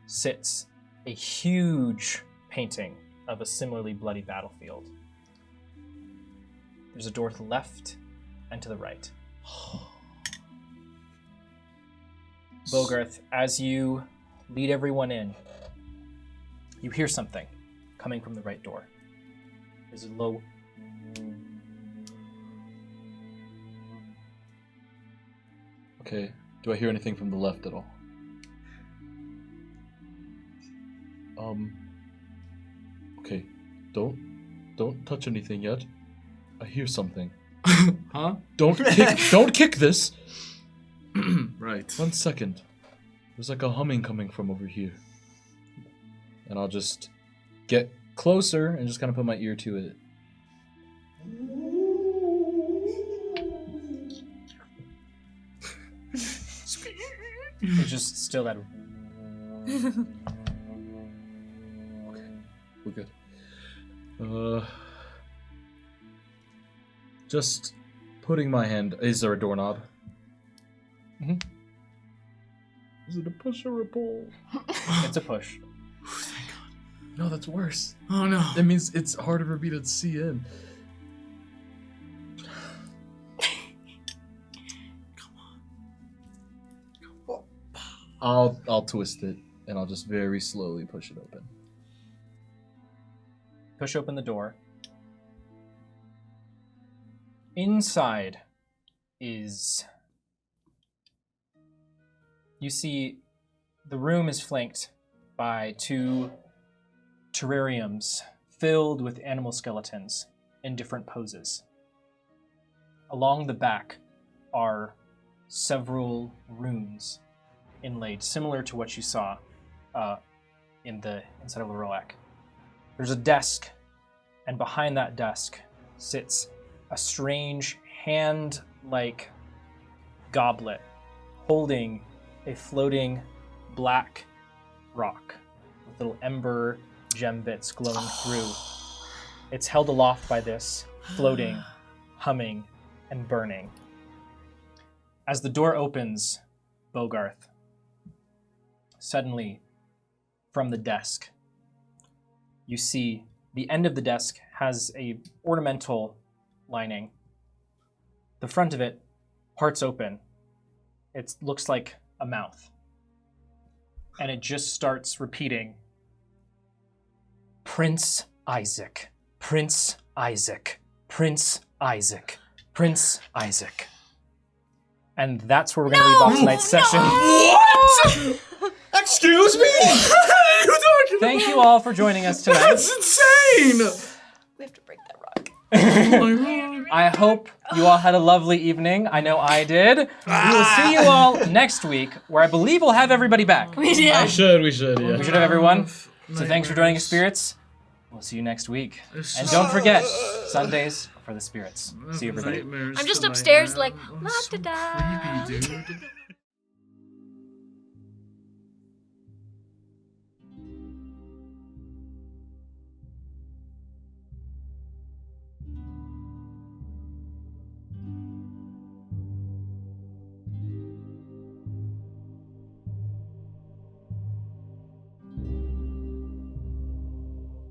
sits a huge painting of a similarly bloody battlefield. There's a door to the left and to the right. Bogarth, as you lead everyone in, you hear something coming from the right door. There's a low...
Okay. Do I hear anything from the left at all? Okay. Don't touch anything yet. I hear something.
Huh?
Don't kick this.
Right.
1 second. There's like a humming coming from over here. And I'll just get closer and just kind of put my ear to it.
It's just still that...
We're good. Just putting my hand. Is there a doorknob?
Mm-hmm.
Is it a push or a pull?
It's a push.
No, that's worse.
Oh no.
That means it's harder for me to see in. I'll twist it and I'll just very slowly push it open.
Push open the door. Inside is... You see the room is flanked by 2 terrariums filled with animal skeletons in different poses. Along the back are several runes inlaid, similar to what you saw in the inside of Lorelak. There's a desk, and behind that desk sits a strange hand-like goblet holding a floating black rock with little ember gem bits glowing through. It's held aloft by this, floating, humming, and burning. As the door opens, Bogarth, suddenly, from the desk, you see the end of the desk has a ornamental lining. The front of it parts open. It looks like a mouth. And it just starts repeating, Prince Isaac, Prince Isaac, Prince Isaac, Prince Isaac. And that's where we're going to leave off tonight's session.
What? Excuse me? What are you talking
Thank
about?
you all for joining us tonight.
That's insane!
We have to break that rock.
Oh my god.
I hope you all had a lovely evening. I know I did. We will see you all next week, where I believe we'll have everybody back.
We did.
We should, yeah.
We should have everyone. So thanks for joining us, Spirits. We'll see you next week. And don't forget, Sundays are for the spirits. See you, everybody.
I'm just upstairs like, la-da-da.
Creepy, dude.